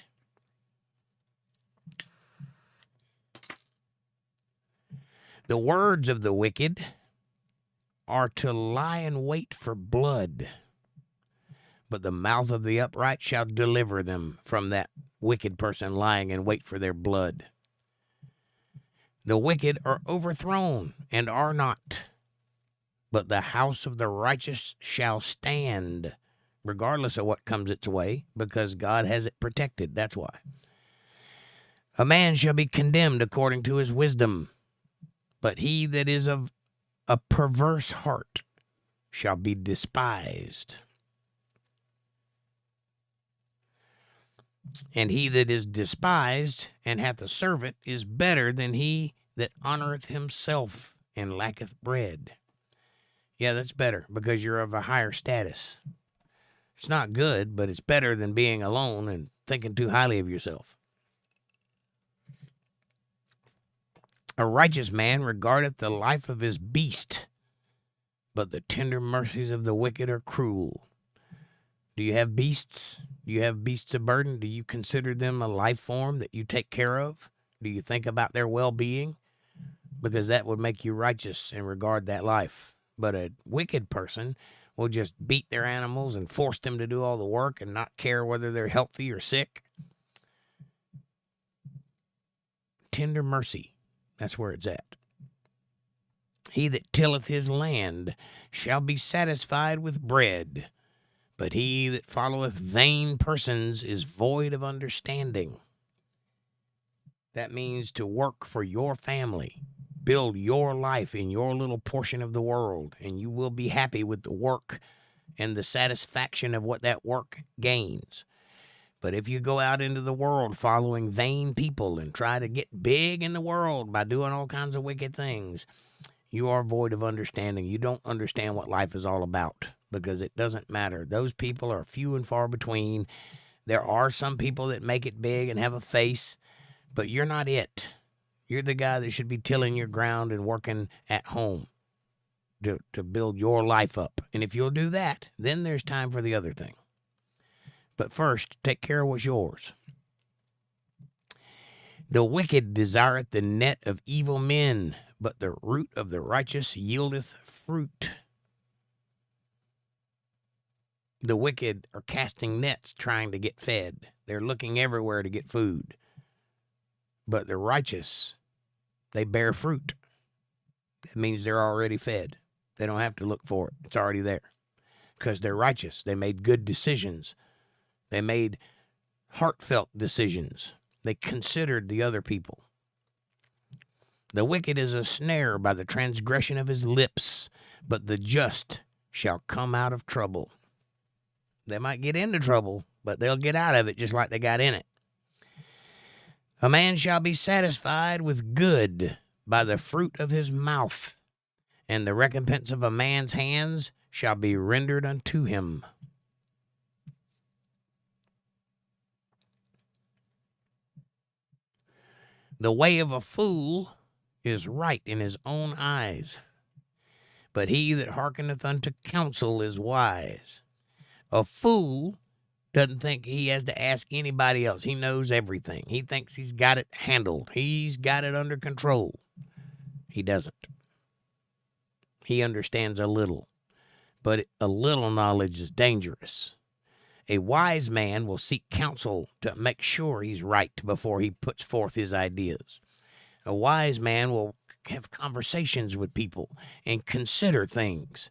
The words of the wicked are to lie in wait for blood, but the mouth of the upright shall deliver them from that wicked person lying in wait for their blood. The wicked are overthrown and are not, but the house of the righteous shall stand, regardless of what comes its way, because God has it protected. That's why. A man shall be condemned according to his wisdom, but he that is of a perverse heart shall be despised. And he that is despised and hath a servant is better than he that honoreth himself and lacketh bread. Yeah, that's better because you're of a higher status. It's not good, but it's better than being alone and thinking too highly of yourself. A righteous man regardeth the life of his beast, but the tender mercies of the wicked are cruel. Do you have beasts? Do you have beasts of burden? Do you consider them a life form that you take care of? Do you think about their well-being? Because that would make you righteous and regard that life. But a wicked person will just beat their animals and force them to do all the work and not care whether they're healthy or sick. Tender mercy, that's where it's at. He that tilleth his land shall be satisfied with bread, but he that followeth vain persons is void of understanding. That means to work for your family. Build your life in your little portion of the world, and you will be happy with the work and the satisfaction of what that work gains. But if you go out into the world following vain people and try to get big in the world by doing all kinds of wicked things, you are void of understanding. You don't understand what life is all about because it doesn't matter. Those people are few and far between. There are some people that make it big and have a face, but you're not it. You're the guy that should be tilling your ground and working at home to build your life up. And if you'll do that, then there's time for the other thing. But first, take care of what's yours. The wicked desireth the net of evil men, but the root of the righteous yieldeth fruit. The wicked are casting nets trying to get fed. They're looking everywhere to get food. But the righteous, they bear fruit. That means they're already fed. They don't have to look for it. It's already there. Because they're righteous. They made good decisions. They made heartfelt decisions. They considered the other people. The wicked is a snare by the transgression of his lips, but the just shall come out of trouble. They might get into trouble, but they'll get out of it just like they got in it. A man shall be satisfied with good by the fruit of his mouth, and the recompense of a man's hands shall be rendered unto him. The way of a fool is right in his own eyes, but he that hearkeneth unto counsel is wise. A fool doesn't think he has to ask anybody else. He knows everything. He thinks he's got it handled. He's got it under control. He doesn't. He understands a little, but a little knowledge is dangerous. A wise man will seek counsel to make sure he's right before he puts forth his ideas. A wise man will have conversations with people and consider things.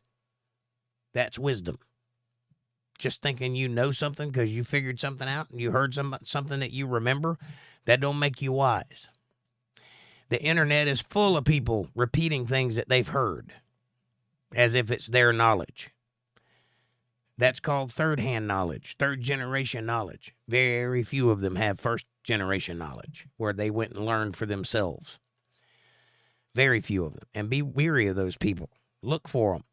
That's wisdom. Just thinking you know something because you figured something out and you heard something that you remember, that don't make you wise. The internet is full of people repeating things that they've heard as if it's their knowledge. That's called third-hand knowledge, third-generation knowledge. Very few of them have first-generation knowledge where they went and learned for themselves. Very few of them. And be weary of those people. Look for them.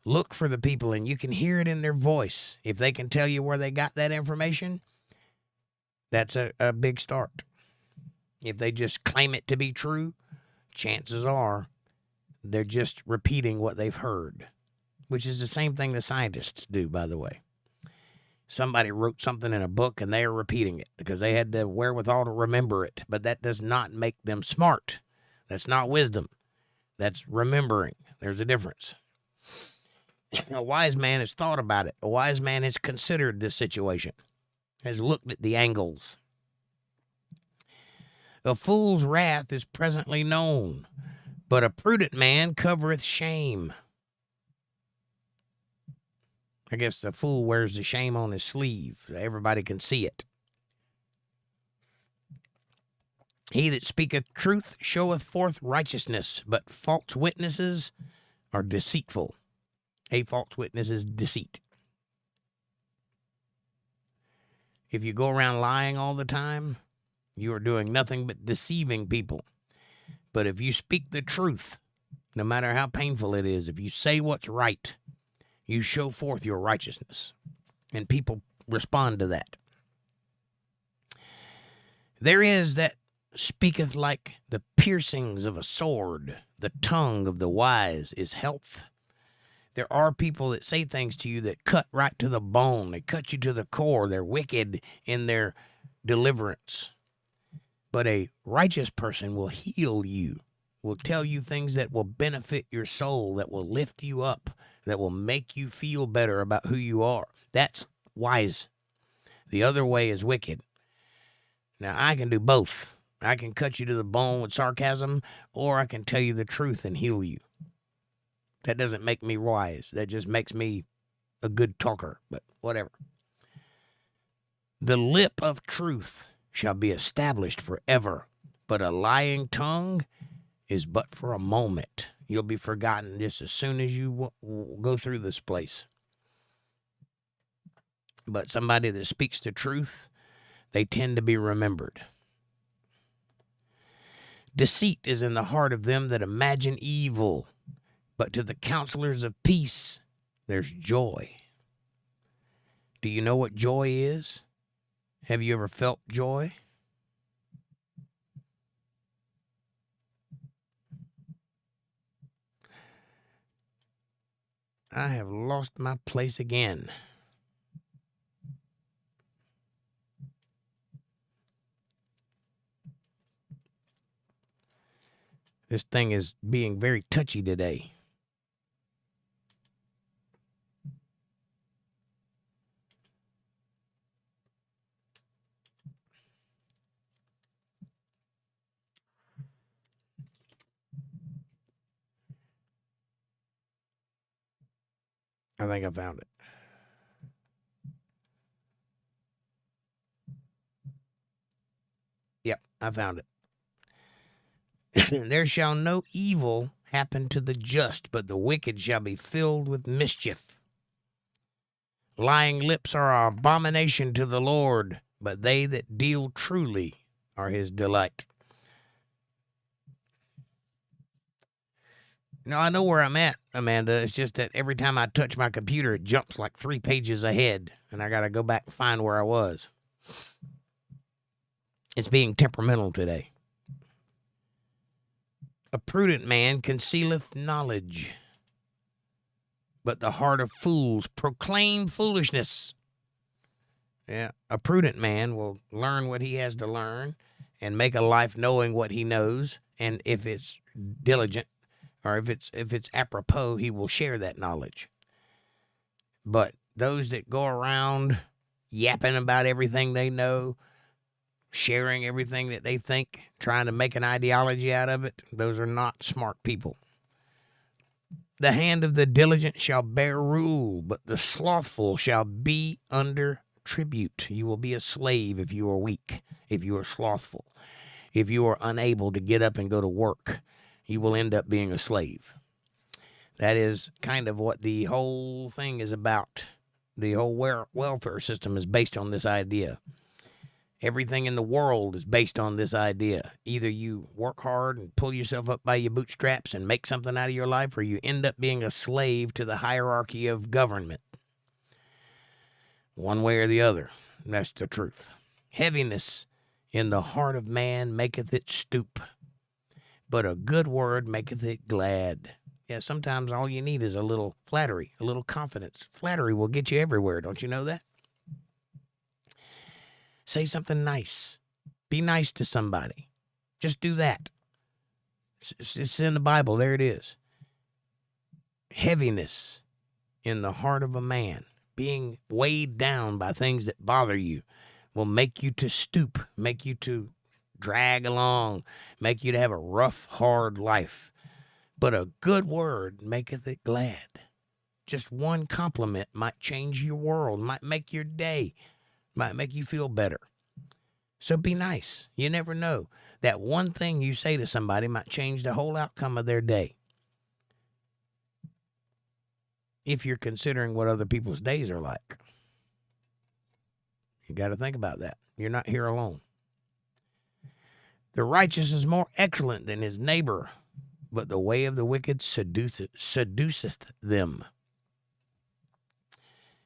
Look for the people, and you can hear it in their voice. If they can tell you where they got that information, that's a big start. If they just claim it to be true, chances are they're just repeating what they've heard, which is the same thing the scientists do, by the way. Somebody wrote something in a book, and they are repeating it because they had the wherewithal to remember it, but that does not make them smart. That's not wisdom. That's remembering. There's a difference. A wise man has thought about it. A wise man has considered this situation, has looked at the angles. A fool's wrath is presently known, but a prudent man covereth shame. I guess the fool wears the shame on his sleeve. So everybody can see it. He that speaketh truth showeth forth righteousness, but false witnesses are deceitful. A false witness is deceit. If you go around lying all the time, you are doing nothing but deceiving people. But if you speak the truth, no matter how painful it is, if you say what's right, you show forth your righteousness. And people respond to that. There is that speaketh like the piercings of a sword. The tongue of the wise is health. There are people that say things to you that cut right to the bone. They cut you to the core. They're wicked in their deliverance. But a righteous person will heal you, will tell you things that will benefit your soul, that will lift you up, that will make you feel better about who you are. That's wise. The other way is wicked. Now, I can do both. I can cut you to the bone with sarcasm, or I can tell you the truth and heal you. That doesn't make me wise. That just makes me a good talker, but whatever. The lip of truth shall be established forever, but a lying tongue is but for a moment. You'll be forgotten just as soon as you go through this place. But somebody that speaks the truth, they tend to be remembered. Deceit is in the heart of them that imagine evil, but to the counselors of peace, there's joy. Do you know what joy is? Have you ever felt joy? I have lost my place again. This thing is being very touchy today. I think I found it. Yep, I found it. There shall no evil happen to the just, but the wicked shall be filled with mischief. Lying lips are an abomination to the Lord, but they that deal truly are his delight. Now, I know where I'm at, Amanda. It's just that every time I touch my computer, it jumps like 3 pages ahead, and I got to go back and find where I was. It's being temperamental today. A prudent man concealeth knowledge, but the heart of fools proclaim foolishness. Yeah, a prudent man will learn what he has to learn and make a life knowing what he knows, and if it's diligent, or if it's apropos, he will share that knowledge. But those that go around yapping about everything they know, sharing everything that they think, trying to make an ideology out of it, those are not smart people. The hand of the diligent shall bear rule, but the slothful shall be under tribute. You will be a slave if you are weak, if you are slothful, if you are unable to get up and go to work. You will end up being a slave. That is kind of what the whole thing is about. The whole welfare system is based on this idea. Everything in the world is based on this idea. Either you work hard and pull yourself up by your bootstraps and make something out of your life, or you end up being a slave to the hierarchy of government. One way or the other. That's the truth. Heaviness in the heart of man maketh it stoop, but a good word maketh it glad. Yeah, sometimes all you need is a little flattery, a little confidence. Flattery will get you everywhere. Don't you know that? Say something nice. Be nice to somebody. Just do that. It's in the Bible. There it is. Heaviness in the heart of a man, being weighed down by things that bother you, will make you to stoop, make you to drag along, make you to have a rough, hard life. But a good word maketh it glad. Just one compliment might change your world, might make your day, might make you feel better. So be nice. You never know. That one thing you say to somebody might change the whole outcome of their day. If you're considering what other people's days are like. You got to think about that. You're not here alone. The righteous is more excellent than his neighbor, but the way of the wicked seduceth them.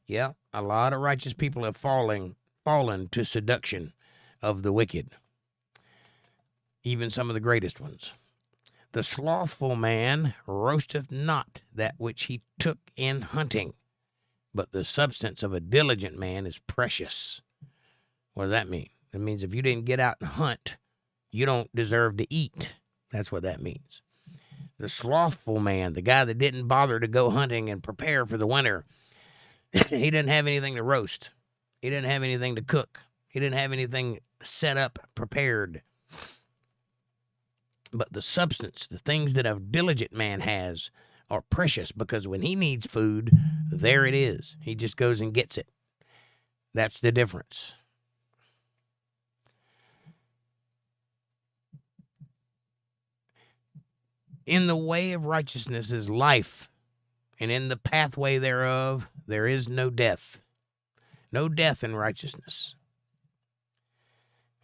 Yeah, a lot of righteous people have fallen to seduction of the wicked. Even some of the greatest ones. The slothful man roasteth not that which he took in hunting, but the substance of a diligent man is precious. What does that mean? It means if you didn't get out and hunt, you don't deserve to eat. That's what that means. The slothful man, the guy that didn't bother to go hunting and prepare for the winter, he didn't have anything to roast. He didn't have anything to cook. He didn't have anything set up, prepared. But the substance, the things that a diligent man has, are precious, because when he needs food, there it is. He just goes and gets it. That's the difference. In the way of righteousness is life, and in the pathway thereof there is no death. No death in righteousness.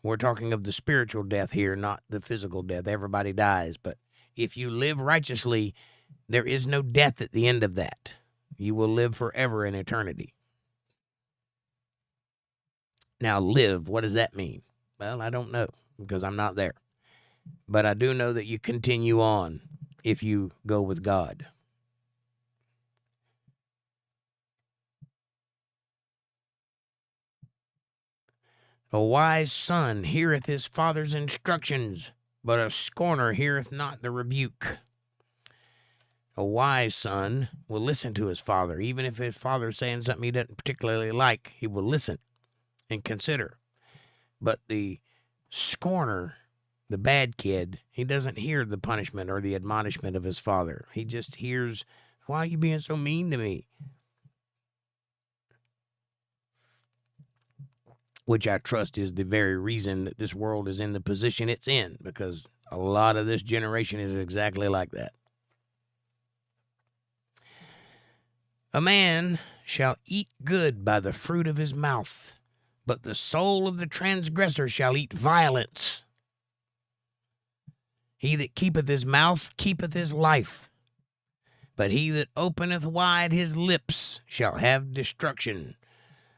We're talking of the spiritual death here, not the physical death. Everybody dies, but if you live righteously, there is no death at the end of that. You will live forever in eternity. Now, live, what does that mean? Well, I don't know, because I'm not there. But I do know that you continue on if you go with God. A wise son heareth his father's instructions, but a scorner heareth not the rebuke. A wise son will listen to his father. Even if his father's saying something he doesn't particularly like, he will listen and consider. But the scorner, the bad kid, he doesn't hear the punishment or the admonishment of his father. He just hears, why are you being so mean to me? Which I trust is the very reason that this world is in the position it's in, because a lot of this generation is exactly like that. A man shall eat good by the fruit of his mouth, but the soul of the transgressor shall eat violence. He that keepeth his mouth keepeth his life, but he that openeth wide his lips shall have destruction.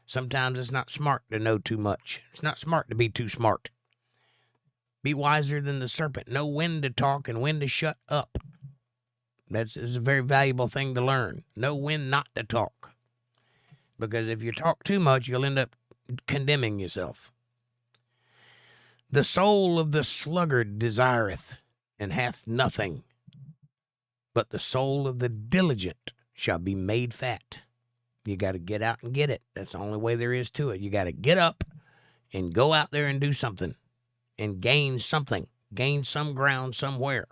Sometimes it's not smart to know too much. It's not smart to be too smart. Be wiser than the serpent. Know when to talk and when to shut up. That's a very valuable thing to learn. Know when not to talk. Because if you talk too much, you'll end up condemning yourself. The soul of the sluggard desireth and hath nothing, but the soul of the diligent shall be made fat. You got to get out and get it. That's the only way there is to it. You got to get up and go out there and do something and gain something, gain some ground somewhere.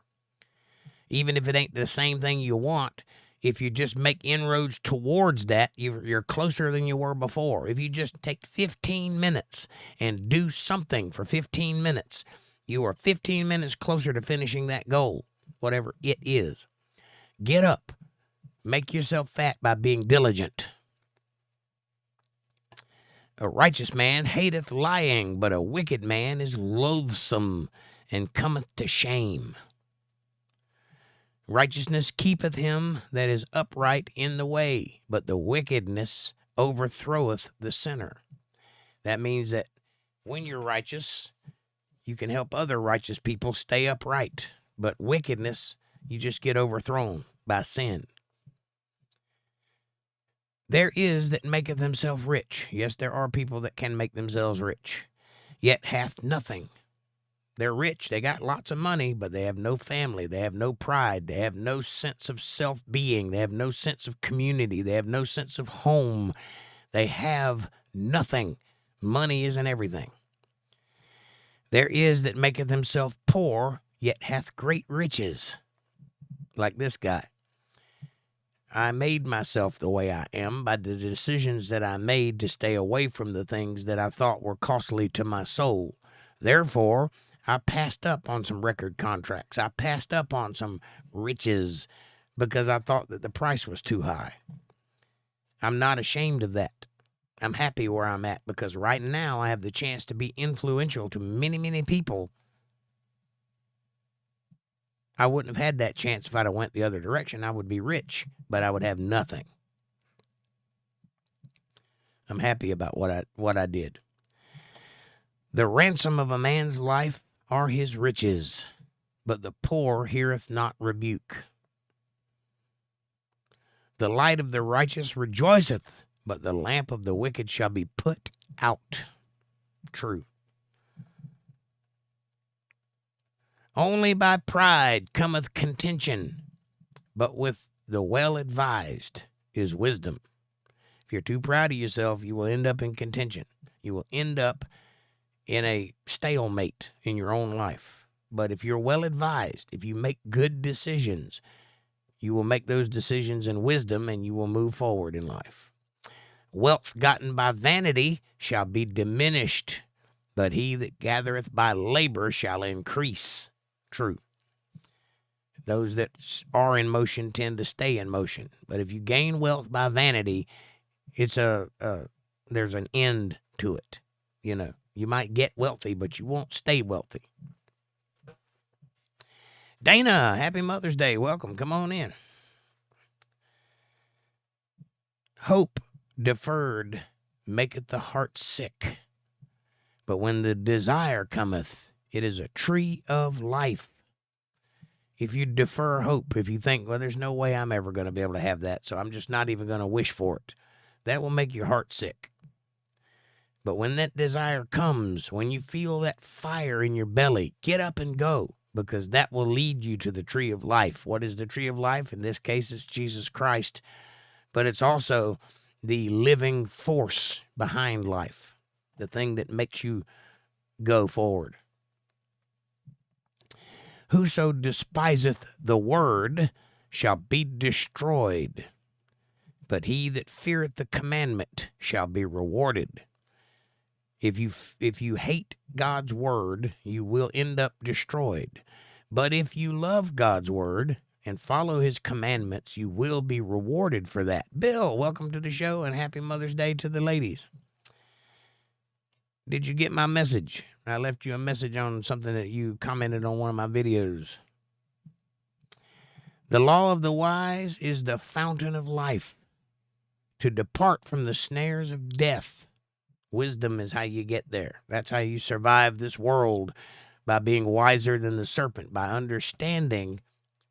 Even if it ain't the same thing you want, if you just make inroads towards that, you're closer than you were before. If you just take 15 minutes and do something for 15 minutes, you are 15 minutes closer to finishing that goal, whatever it is. Get up. Make yourself fat by being diligent. A righteous man hateth lying, but a wicked man is loathsome and cometh to shame. Righteousness keepeth him that is upright in the way, but the wickedness overthroweth the sinner. That means that when you're righteous, you can help other righteous people stay upright. But wickedness, you just get overthrown by sin. There is that maketh himself rich. Yes, there are people that can make themselves rich, yet hath nothing. They're rich. They got lots of money, but they have no family. They have no pride. They have no sense of self-being. They have no sense of community. They have no sense of home. They have nothing. Money isn't everything. There is that maketh himself poor, yet hath great riches. Like this guy. I made myself the way I am by the decisions that I made to stay away from the things that I thought were costly to my soul. Therefore, I passed up on some record contracts. I passed up on some riches because I thought that the price was too high. I'm not ashamed of that. I'm happy where I'm at because right now I have the chance to be influential to many, many people. I wouldn't have had that chance if I'd have went the other direction. I would be rich, but I would have nothing. I'm happy about what I did. The ransom of a man's life are his riches, but the poor heareth not rebuke. The light of the righteous rejoiceth, but the lamp of the wicked shall be put out. True. Only by pride cometh contention, but with the well-advised is wisdom. If you're too proud of yourself, you will end up in contention. You will end up in a stalemate in your own life. But if you're well-advised, if you make good decisions, you will make those decisions in wisdom and you will move forward in life. Wealth gotten by vanity shall be diminished, but he that gathereth by labor shall increase. True. Those that are in motion tend to stay in motion. But if you gain wealth by vanity, it's there's an end to it. You know, you might get wealthy, but you won't stay wealthy. Dana, happy Mother's Day. Welcome. Come on in. Hope deferred maketh the heart sick, but when the desire cometh, it is a tree of life. If you defer hope, if you think, well, there's no way I'm ever going to be able to have that, so I'm just not even going to wish for it, that will make your heart sick. But when that desire comes, when you feel that fire in your belly, get up and go, because that will lead you to the tree of life. What is the tree of life? In this case, it's Jesus Christ, but it's also the living force behind life, the thing that makes you go forward. Whoso despiseth the word shall be destroyed, but he that feareth the commandment shall be rewarded. If you hate God's word, you will end up destroyed. But if you love God's word and follow his commandments, you will be rewarded for that. Bill, welcome to the show and happy Mother's Day to the ladies. Did you get my message? I left you a message on something that you commented on one of my videos. The law of the wise is the fountain of life, to depart from the snares of death. Wisdom is how you get there. That's how you survive this world, by being wiser than the serpent, by understanding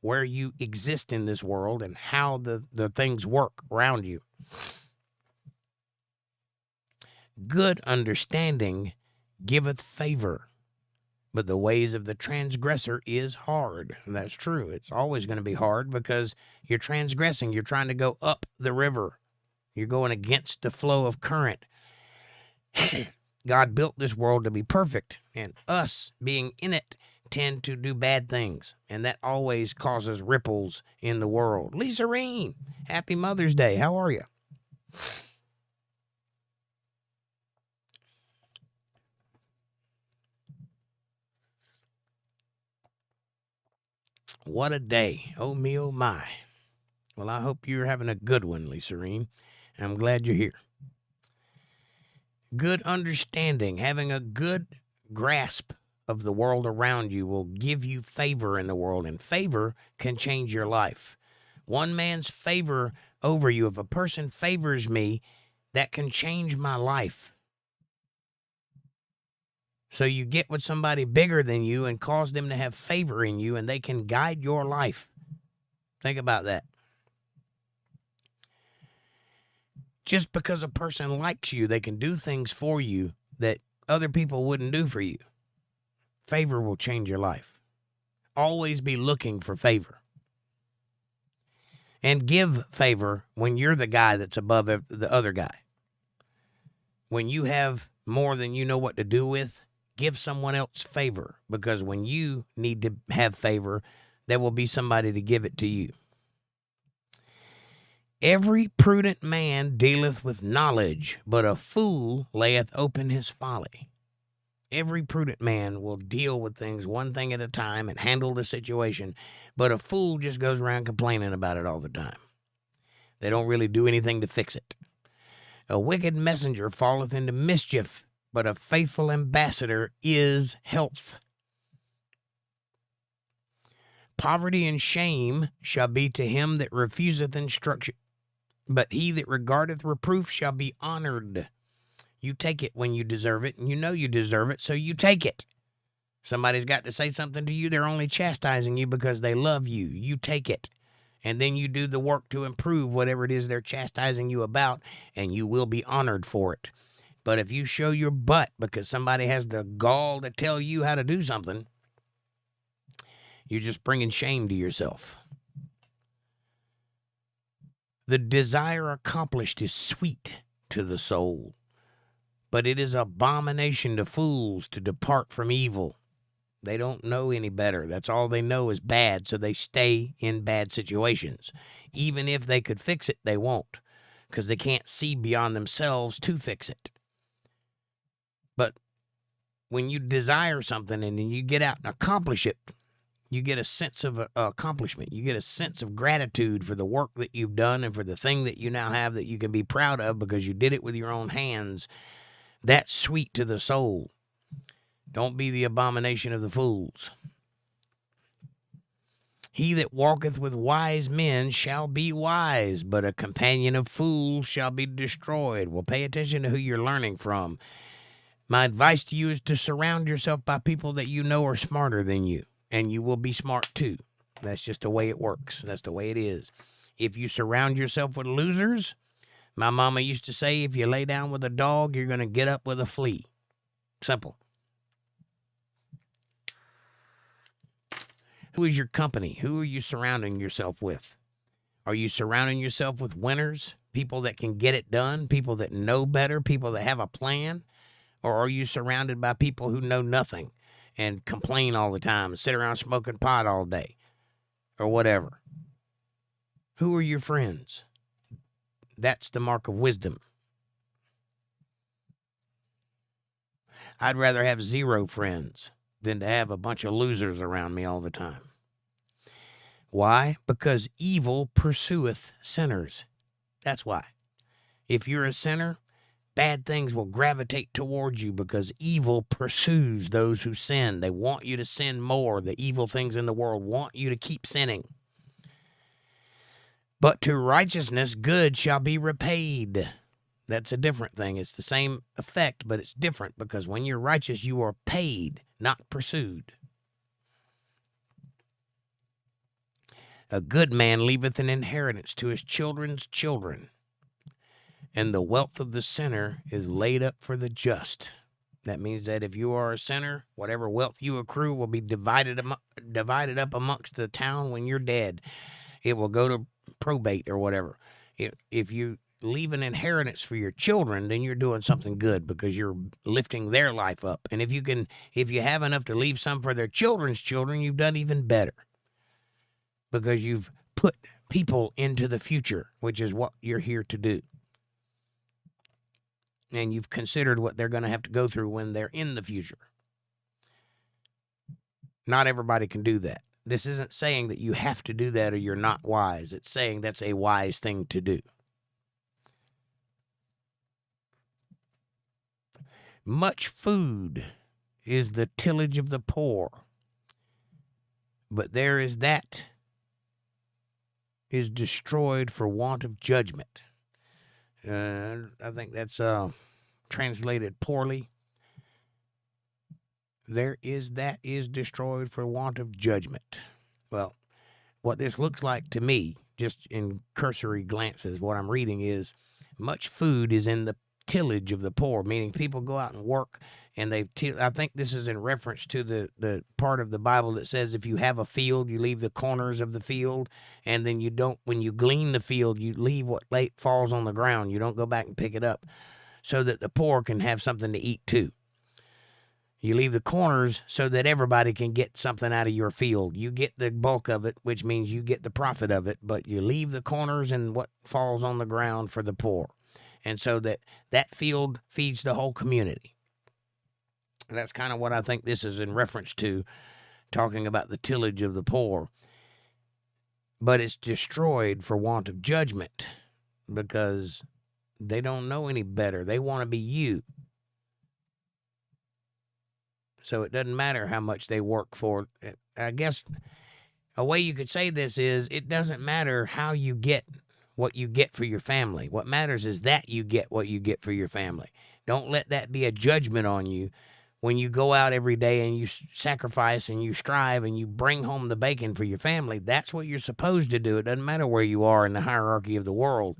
where you exist in this world and how the things work around you. Good understanding giveth favor, but the ways of the transgressor is hard. And that's true. It's always going to be hard because you're transgressing. You're trying to go up the river. You're going against the flow of current. God built this world to be perfect, and us being in it tend to do bad things, and that always causes ripples in the world. Lisa Reen, happy Mother's Day. How are you? What a day. Oh, me, oh, my. Well, I hope you're having a good one, Lisa Reen. I'm glad you're here. Good understanding, having a good grasp of the world around you will give you favor in the world, and favor can change your life. One man's favor over you, if a person favors me, that can change my life. So you get with somebody bigger than you and cause them to have favor in you, and they can guide your life. Think about that. Just because a person likes you, they can do things for you that other people wouldn't do for you. Favor will change your life. Always be looking for favor. And give favor when you're the guy that's above the other guy. When you have more than you know what to do with, give someone else favor, because when you need to have favor, there will be somebody to give it to you. Every prudent man dealeth with knowledge, but a fool layeth open his folly. Every prudent man will deal with things one thing at a time and handle the situation, but a fool just goes around complaining about it all the time. They don't really do anything to fix it. A wicked messenger falleth into mischief, but a faithful ambassador is health. Poverty and shame shall be to him that refuseth instruction, but he that regardeth reproof shall be honored. You take it when you deserve it, and you know you deserve it, so you take it. Somebody's got to say something to you, they're only chastising you because they love you. You take it. And then you do the work to improve whatever it is they're chastising you about, and you will be honored for it. But if you show your butt because somebody has the gall to tell you how to do something, you're just bringing shame to yourself. The desire accomplished is sweet to the soul, but it is abomination to fools to depart from evil. They don't know any better. That's all they know is bad, so they stay in bad situations. Even if they could fix it, they won't, because they can't see beyond themselves to fix it. But when you desire something and then you get out and accomplish it, you get a sense of accomplishment. You get a sense of gratitude for the work that you've done and for the thing that you now have that you can be proud of because you did it with your own hands. That's sweet to the soul. Don't be the abomination of the fools. He that walketh with wise men shall be wise, but a companion of fools shall be destroyed. Well, pay attention to who you're learning from. My advice to you is to surround yourself by people that you know are smarter than you, and you will be smart too. That's just the way it works. That's the way it is. If you surround yourself with losers, my mama used to say, if you lay down with a dog, you're going to get up with a flea. Simple. Who is your company? Who are you surrounding yourself with? Are you surrounding yourself with winners, people that can get it done, people that know better, people that have a plan? Or are you surrounded by people who know nothing and complain all the time and sit around smoking pot all day or whatever? Who are your friends? That's the mark of wisdom. I'd rather have 0 friends than to have a bunch of losers around me all the time. Why? Because evil pursueth sinners. That's why. If you're a sinner, bad things will gravitate towards you because evil pursues those who sin. They want you to sin more. The evil things in the world want you to keep sinning. But to righteousness good shall be repaid. That's a different thing. It's the same effect, but it's different because when you're righteous, you are paid, not pursued. A good man leaveth an inheritance to his children's children, and the wealth of the sinner is laid up for the just. That means that if you are a sinner, whatever wealth you accrue will be divided up amongst the town when you're dead. It will go to probate or whatever. If you leave an inheritance for your children, then you're doing something good because you're lifting their life up. And if you have enough to leave some for their children's children, you've done even better because you've put people into the future, which is what you're here to do. And you've considered what they're going to have to go through when they're in the future. Not everybody can do that. This isn't saying that you have to do that or you're not wise. It's saying that's a wise thing to do. Much food is the tillage of the poor, but there is that is destroyed for want of judgment. I think that's translated poorly. There is that is destroyed for want of judgment. Well, what this looks like to me, just in cursory glances, what I'm reading is much food is in the tillage of the poor, meaning people go out and work and I think this is in reference to the part of the Bible that says if you have a field, you leave the corners of the field, and then you don't, when you glean the field, you leave what late falls on the ground. You don't go back and pick it up so that the poor can have something to eat too. You leave the corners so that everybody can get something out of your field. You get the bulk of it, which means you get the profit of it, but you leave the corners and what falls on the ground for the poor. And so that field feeds the whole community. And that's kind of what I think this is in reference to, talking about the tillage of the poor. But it's destroyed for want of judgment because they don't know any better. They want to be you. So it doesn't matter how much they work for. I guess a way you could say this is it doesn't matter how you get what you get for your family. What matters is that you get what you get for your family. Don't let that be a judgment on you when you go out every day and you sacrifice and you strive and you bring home the bacon for your family. That's what you're supposed to do. It doesn't matter where you are in the hierarchy of the world.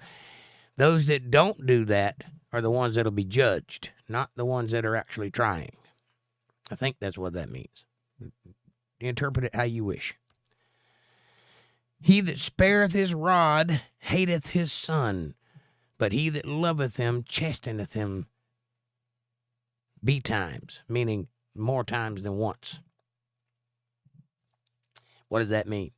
Those that don't do that are the ones that'll be judged, not the ones that are actually trying. I think that's what that means. Interpret it how you wish. He that spareth his rod hateth his son, but he that loveth him chasteneth him betimes, meaning more times than once. What does that mean?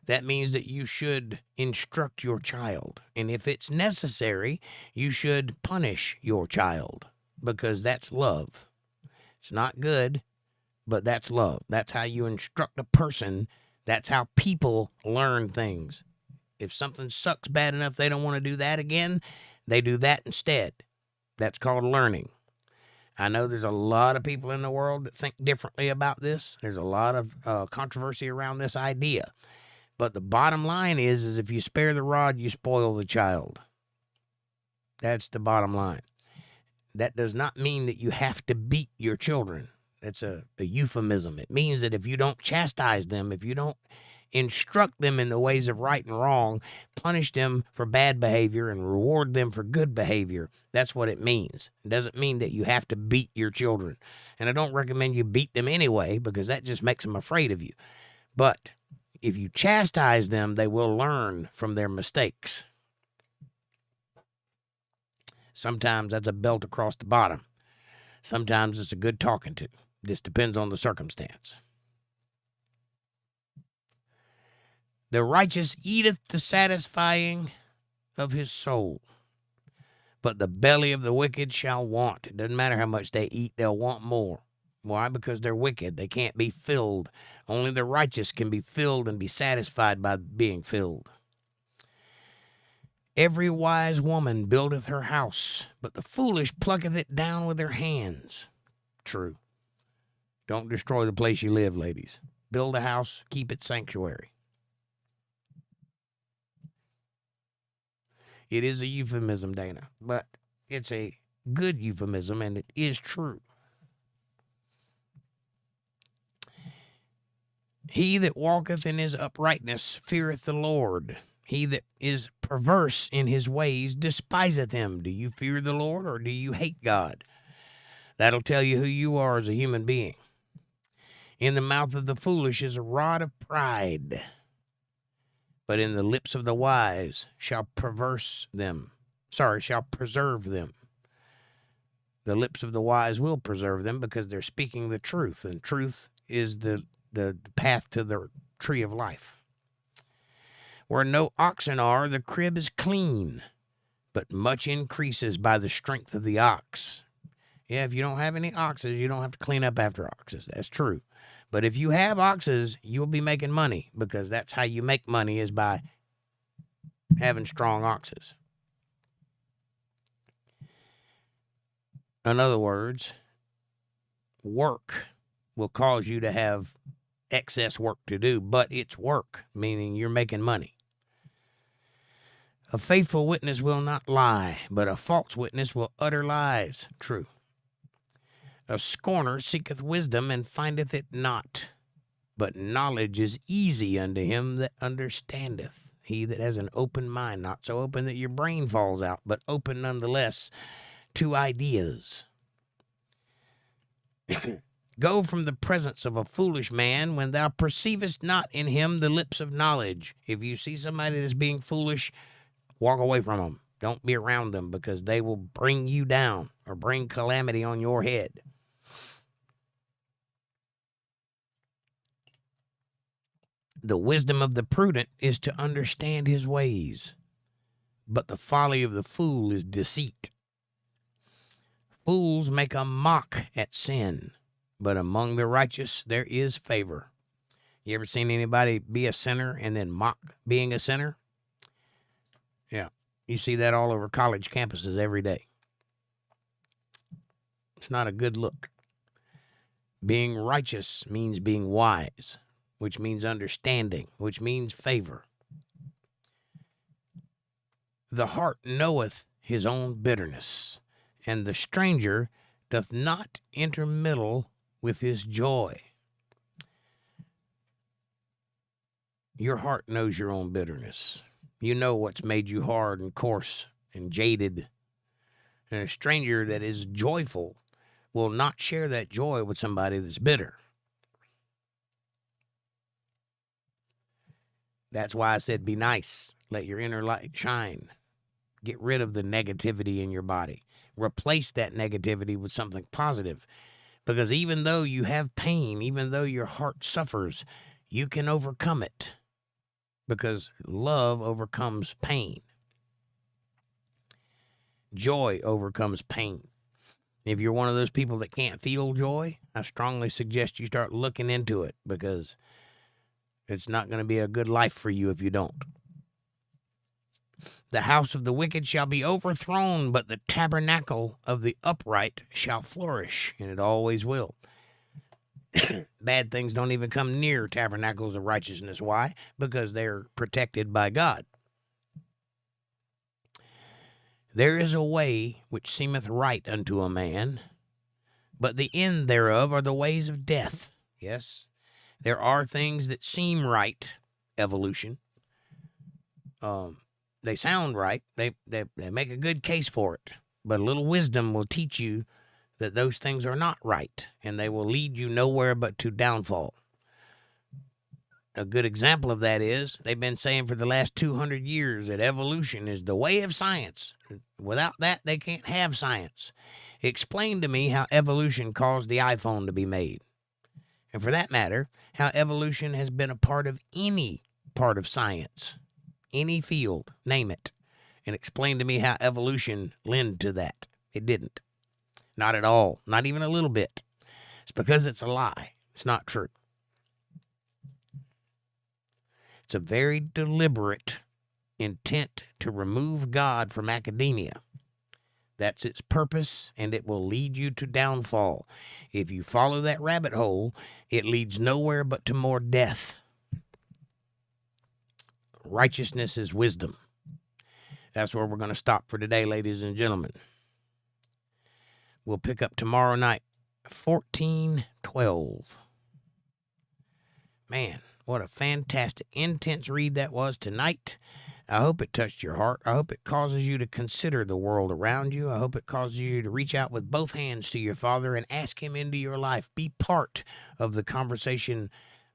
That means that you should instruct your child. And if it's necessary, you should punish your child, because that's love. It's not good, but that's love. That's how you instruct a person. That's how people learn things. If something sucks bad enough they don't want to do that again, they do that instead. That's called learning. I know there's a lot of people in the world that think differently about this. There's a lot of controversy around this idea. But the bottom line is if you spare the rod, you spoil the child. That's the bottom line. That does not mean that you have to beat your children. That's a euphemism. It means that if you don't chastise them, if you don't instruct them in the ways of right and wrong, punish them for bad behavior and reward them for good behavior, that's what it means. It doesn't mean that you have to beat your children. And I don't recommend you beat them anyway, because that just makes them afraid of you. But if you chastise them, they will learn from their mistakes. Sometimes that's a belt across the bottom. Sometimes it's a good talking to. This depends on the circumstance. The righteous eateth the satisfying of his soul, but the belly of the wicked shall want. It doesn't matter how much they eat, they'll want more. Why? Because they're wicked. They can't be filled. Only the righteous can be filled and be satisfied by being filled. Every wise woman buildeth her house, but the foolish plucketh it down with her hands. True. Don't destroy the place you live, ladies. Build a house, keep it sanctuary. It is a euphemism, Dana, but it's a good euphemism, and it is true. He that walketh in his uprightness feareth the Lord. He that is perverse in his ways despiseth him. Do you fear the Lord, or do you hate God? That'll tell you who you are as a human being. In the mouth of the foolish is a rod of pride, but in the lips of the wise shall preserve them. The lips of the wise will preserve them because they're speaking the truth, and truth is the path to the tree of life. Where no oxen are, the crib is clean, but much increases by the strength of the ox. Yeah, if you don't have any oxes, you don't have to clean up after oxes. That's true. But if you have oxes, you'll be making money, because that's how you make money, is by having strong oxes. In other words, work will cause you to have excess work to do, but it's work, meaning you're making money. A faithful witness will not lie, but a false witness will utter lies. True. A scorner seeketh wisdom and findeth it not, but knowledge is easy unto him that understandeth. He that has an open mind, not so open that your brain falls out, but open nonetheless to ideas. Go from the presence of a foolish man when thou perceivest not in him the lips of knowledge. If you see somebody that's being foolish, walk away from them. Don't be around them, because they will bring you down or bring calamity on your head. The wisdom of the prudent is to understand his ways, but the folly of the fool is deceit. Fools make a mock at sin, but among the righteous there is favor. You ever seen anybody be a sinner and then mock being a sinner? Yeah, you see that all over college campuses every day. It's not a good look. Being righteous means being wise, which means understanding, which means favor. The heart knoweth his own bitterness, and the stranger doth not intermeddle with his joy. Your heart knows your own bitterness. You know what's made you hard and coarse and jaded. And a stranger that is joyful will not share that joy with somebody that's bitter. That's why I said be nice. Let your inner light shine. Get rid of the negativity in your body. Replace that negativity with something positive. Because even though you have pain, even though your heart suffers, you can overcome it. Because love overcomes pain. Joy overcomes pain. If you're one of those people that can't feel joy, I strongly suggest you start looking into it, because it's not going to be a good life for you if you don't. The house of the wicked shall be overthrown, but the tabernacle of the upright shall flourish, and it always will. Bad things don't even come near tabernacles of righteousness. Why? Because they're protected by God. There is a way which seemeth right unto a man, but the end thereof are the ways of death. Yes, there are things that seem right, evolution. They sound right. They make a good case for it. But a little wisdom will teach you that those things are not right, and they will lead you nowhere but to downfall. A good example of that is they've been saying for the last 200 years that evolution is the way of science. Without that, they can't have science. Explain to me how evolution caused the iPhone to be made. And for that matter, how evolution has been a part of any part of science, any field, name it. And explain to me how evolution led to that. It didn't. Not at all. Not even a little bit. It's because it's a lie. It's not true. It's a very deliberate intent to remove God from academia. That's its purpose, and it will lead you to downfall. If you follow that rabbit hole, it leads nowhere but to more death. Righteousness is wisdom. That's where we're going to stop for today, ladies and gentlemen. We'll pick up tomorrow night, 14:12. Man, what a fantastic, intense read that was tonight. I hope it touched your heart. I hope it causes you to consider the world around you. I hope it causes you to reach out with both hands to your Father and ask Him into your life. Be part of the conversation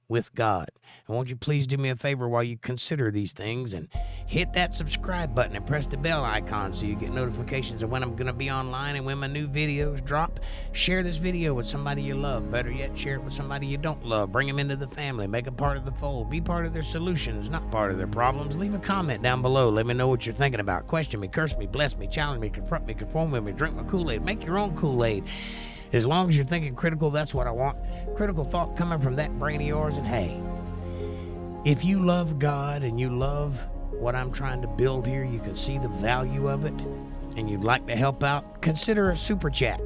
with God. And won't you please do me a favor while you consider these things and hit that subscribe button and press the bell icon so you get notifications of when I'm going to be online and when my new videos drop. Share this video with somebody you love. Better yet, share it with somebody you don't love. Bring them into the family. Make a part of the fold. Be part of their solutions, not part of their problems. Leave a comment down below. Let me know what you're thinking about. Question me, curse me, bless me, challenge me, confront me, conform with me, drink my Kool-Aid. Make your own Kool-Aid. As long as you're thinking critical, that's what I want. Critical thought coming from that brain of yours. And hey, if you love God and you love what I'm trying to build here, you can see the value of it, and you'd like to help out, consider a super chat.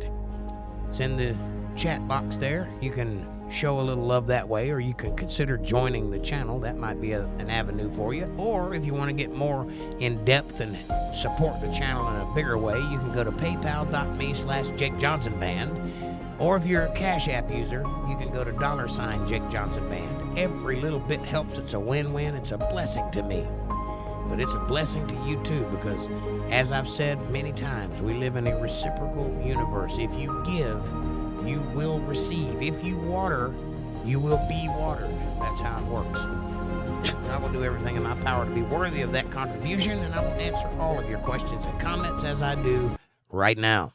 It's in the chat box there. You can show a little love that way, or you can consider joining the channel. That might be an avenue for you. Or if you want to get more in depth and support the channel in a bigger way, you can go to paypal.me/jakejohnsonband. Or if you're a Cash App user, you can go to $JakeJohnsonBand. Every little bit helps. It's a win-win. It's a blessing to me. But it's a blessing to you too, because as I've said many times, we live in a reciprocal universe. If you give, you will receive. If you water, you will be watered. That's how it works. I will do everything in my power to be worthy of that contribution, and I will answer all of your questions and comments as I do right now.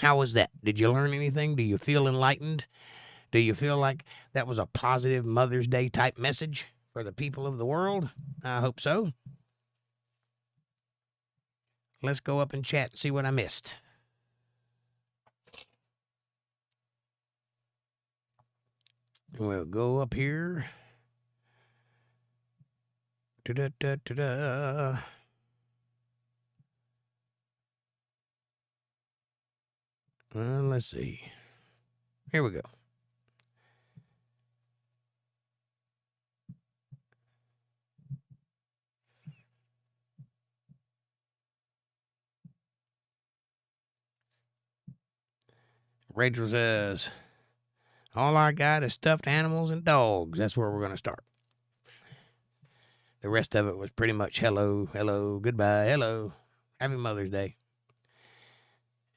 How was that? Did you learn anything? Do you feel enlightened? Do you feel like that was a positive Mother's Day type message for the people of the world? I hope so. Let's go up and chat and see what I missed. We'll go up here. Da-da-da-da-da. Let's see. Here we go. Rachel says, all I got is stuffed animals and dogs. That's where we're going to start. The rest of it was pretty much hello, hello, goodbye, hello, happy Mother's Day.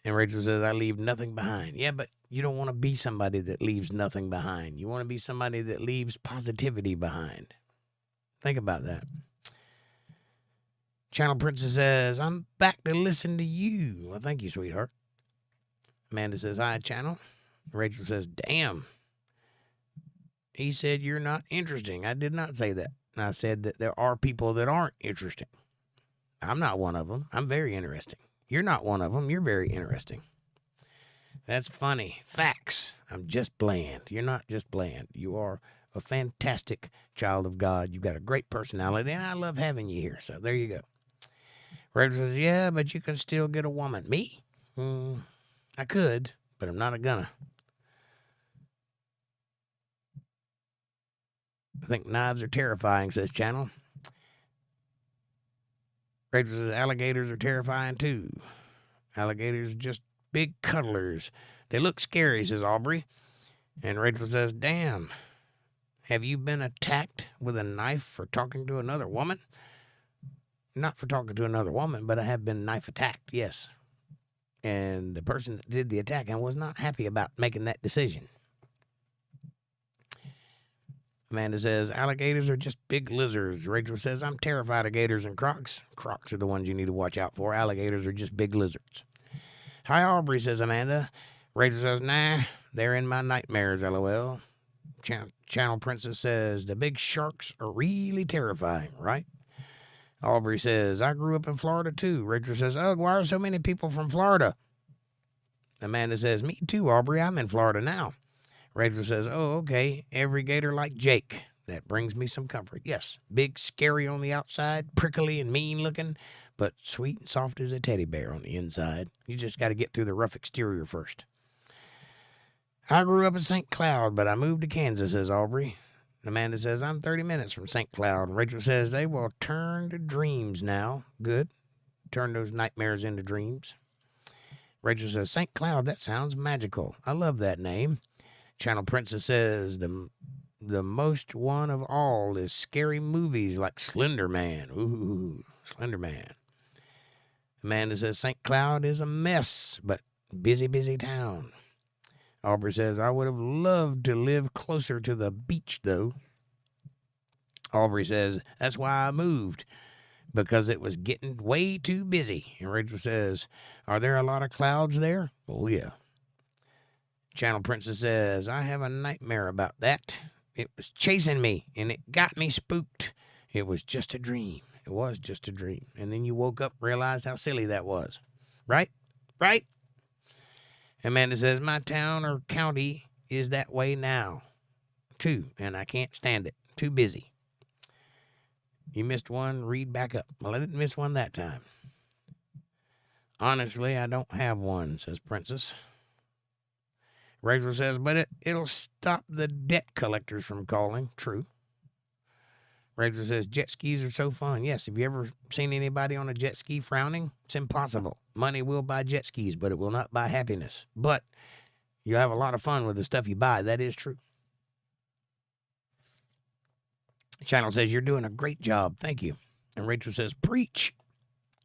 And Rachel says, I leave nothing behind. Yeah, but you don't want to be somebody that leaves nothing behind. You want to be somebody that leaves positivity behind. Think about that. Channel Princess says, I'm back to listen to you. Well, thank you, sweetheart. Amanda says, hi, Channel. Rachel says, damn. He said you're not interesting. I did not say that. I said that there are people that aren't interesting. I'm not one of them. I'm very interesting. You're not one of them. You're very interesting. That's funny. Facts. I'm just bland. You're not just bland. You are a fantastic child of God. You've got a great personality, and I love having you here. So there you go. Rachel says, yeah, but you can still get a woman. Me? I could, but I'm not a gonna. I think knives are terrifying, says Channel. Rachel says, alligators are terrifying, too. Alligators are just big cuddlers. They look scary, says Aubrey. And Rachel says, damn, have you been attacked with a knife for talking to another woman? Not for talking to another woman, but I have been knife attacked, yes. And the person that did the attacking was not happy about making that decision. Amanda says, alligators are just big lizards. Rachel says, I'm terrified of gators and crocs. Crocs are the ones you need to watch out for. Alligators are just big lizards. Hi, Aubrey, says Amanda. Rachel says, nah, they're in my nightmares, LOL. Channel Princess says, the big sharks are really terrifying, right? Aubrey says, I grew up in Florida, too. Rachel says, ugh, why are so many people from Florida? Amanda says, me too, Aubrey. I'm in Florida now. Rachel says, oh, okay, every gator like Jake. That brings me some comfort. Yes, big, scary on the outside, prickly and mean looking, but sweet and soft as a teddy bear on the inside. You just got to get through the rough exterior first. I grew up in St. Cloud, but I moved to Kansas, says Aubrey. Amanda says, I'm 30 minutes from St. Cloud. And Rachel says, they will turn to dreams now. Good. Turn those nightmares into dreams. Rachel says, St. Cloud, that sounds magical. I love that name. Channel Princess says, the most one of all is scary movies like Slender Man. Ooh, Slender Man. Amanda says, St. Cloud is a mess, but busy, busy town. Aubrey says, I would have loved to live closer to the beach, though. Aubrey says, that's why I moved, because it was getting way too busy. And Rachel says, are there a lot of clouds there? Oh, yeah. Channel Princess says, I have a nightmare about that. It was chasing me, and it got me spooked. It was just a dream. It was just a dream. And then you woke up and realized how silly that was. Right? Right? Amanda says, my town or county is that way now, too, and I can't stand it. Too busy. You missed one, read back up. Well, I didn't miss one that time. Honestly, I don't have one, says Princess. Rachel says, but it'll stop the debt collectors from calling. True. Rachel says, jet skis are so fun. Yes, have you ever seen anybody on a jet ski frowning? It's impossible. Money will buy jet skis, but it will not buy happiness. But you'll have a lot of fun with the stuff you buy. That is true. Channel says, you're doing a great job. Thank you. And Rachel says, preach.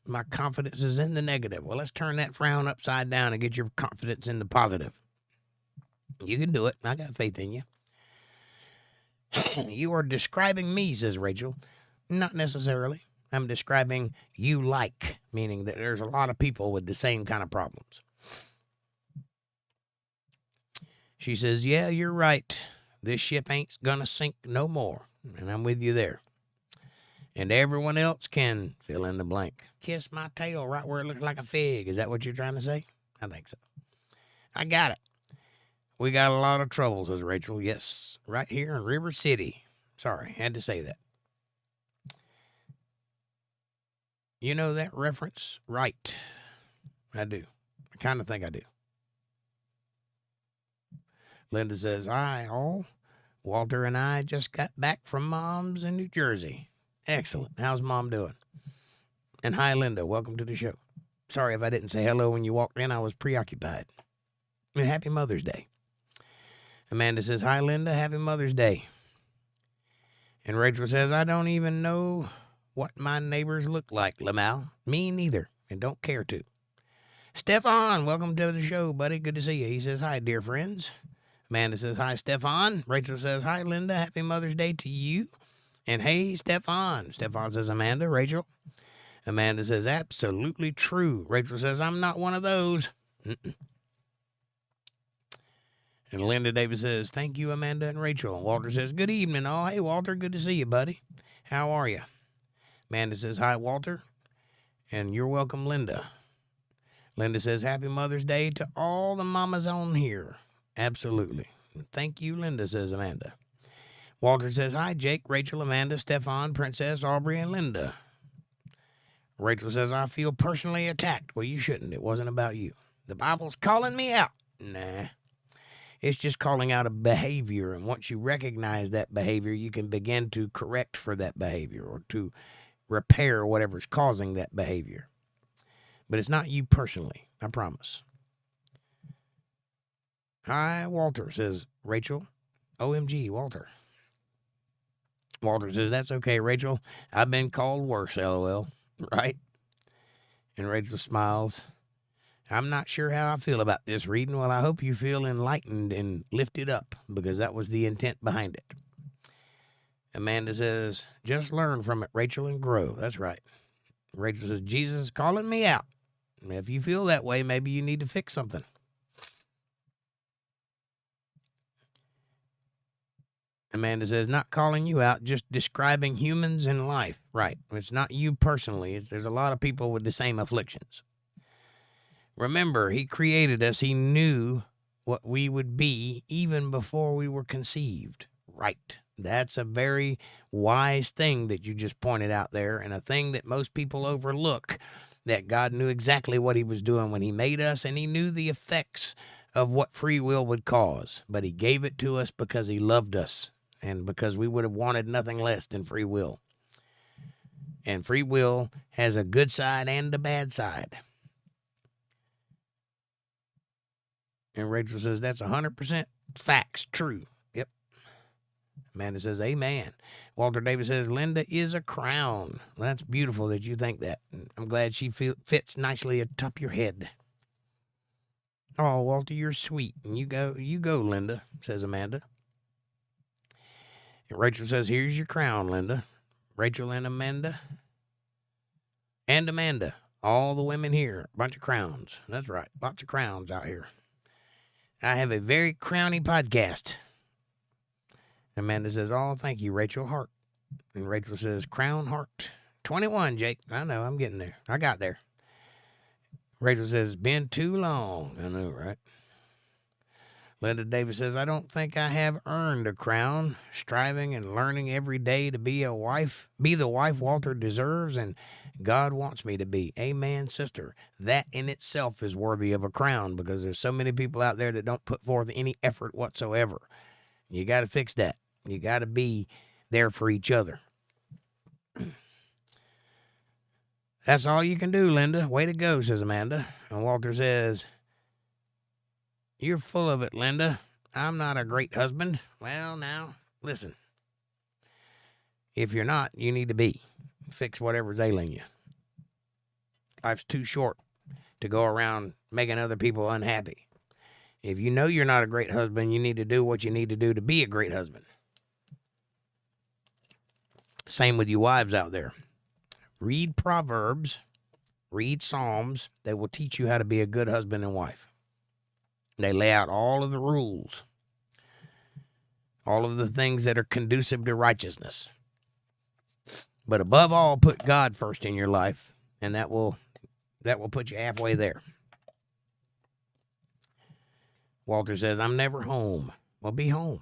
My confidence is in the negative. Well, let's turn that frown upside down and get your confidence in the positive. You can do it. I got faith in you. You are describing me, says Rachel. Not necessarily. I'm describing you like, meaning that there's a lot of people with the same kind of problems. She says, yeah, you're right. This ship ain't gonna sink no more. And I'm with you there. And everyone else can fill in the blank. Kiss my tail right where it looks like a fig. Is that what you're trying to say? I think so. I got it. We got a lot of trouble, says Rachel. Yes, right here in River City. Sorry, had to say that. You know that reference? Right. I do. I kind of think I do. Linda says, hi, all. Walter and I just got back from Mom's in New Jersey. Excellent. How's Mom doing? And hi, Linda. Welcome to the show. Sorry if I didn't say hello when you walked in. I was preoccupied. And happy Mother's Day. Amanda says, hi, Linda. Happy Mother's Day. And Rachel says, I don't even know what my neighbors look like, 𝕰🬡. Me neither, and don't care to. Stefan, welcome to the show, buddy. Good to see you. He says, hi, dear friends. Amanda says, hi, Stefan. Rachel says, hi, Linda. Happy Mother's Day to you. And hey, Stefan. Stefan says, Amanda. Rachel. Amanda says, absolutely true. Rachel says, I'm not one of those. And Linda Davis says, thank you, Amanda and Rachel. And Walter says, good evening, all. Hey, Walter, good to see you, buddy. How are you? Amanda says, hi, Walter. And you're welcome, Linda. Linda says, happy Mother's Day to all the mamas on here. Absolutely. Thank you, Linda, says Amanda. Walter says, hi, Jake, Rachel, Amanda, Stefan, Princess, Aubrey, and Linda. Rachel says, I feel personally attacked. Well, you shouldn't. It wasn't about you. The Bible's calling me out. Nah. It's just calling out a behavior, and once you recognize that behavior, you can begin to correct for that behavior or to repair whatever's causing that behavior. But it's not you personally, I promise. Hi, Walter, says Rachel. OMG, Walter. Walter says, that's okay, Rachel. I've been called worse, LOL. Right? And Rachel smiles. I'm not sure how I feel about this reading. Well, I hope you feel enlightened and lifted up, because that was the intent behind it. Amanda says, just learn from it, Rachel, and grow. That's right. Rachel says, Jesus is calling me out. If you feel that way, maybe you need to fix something. Amanda says, not calling you out, just describing humans in life. Right. It's not you personally. There's a lot of people with the same afflictions. Remember, he created us. He knew what we would be even before we were conceived. Right. That's a very wise thing that you just pointed out there, and a thing that most people overlook, that God knew exactly what he was doing when he made us, and he knew the effects of what free will would cause. But he gave it to us because he loved us, and because we would have wanted nothing less than free will. And free will has a good side and a bad side. And Rachel says, that's 100% facts, true. Yep. Amanda says, amen. Walter Davis says, Linda is a crown. Well, that's beautiful that you think that. I'm glad she fits nicely atop your head. Oh, Walter, you're sweet. And you go, Linda, says Amanda. And Rachel says, here's your crown, Linda. Rachel and Amanda. And Amanda. All the women here. A bunch of crowns. That's right. Lots of crowns out here. I have a very crowny podcast. Amanda says, oh, thank you, Rachel. Heart. And Rachel says, crown heart. 21, Jake. I know, I'm getting there. I got there. Rachel says, been too long. I know, right? Linda Davis says, I don't think I have earned a crown, striving and learning every day to be the wife Walter deserves and God wants me to be. Amen, sister. That in itself is worthy of a crown because there's so many people out there that don't put forth any effort whatsoever. You got to fix that. You got to be there for each other. That's all you can do, Linda. Way to go, says Amanda. And Walter says, you're full of it, Linda. I'm not a great husband. Well, now, listen. If you're not, you need to be. Fix whatever's ailing you. Life's too short to go around making other people unhappy. If you know you're not a great husband, you need to do what you need to do to be a great husband. Same with you wives out there. Read Proverbs, read Psalms. They will teach you how to be a good husband and wife. They lay out all of the rules, all of the things that are conducive to righteousness. But above all, put God first in your life, and that will put you halfway there. Walter says, I'm never home. Well, be home.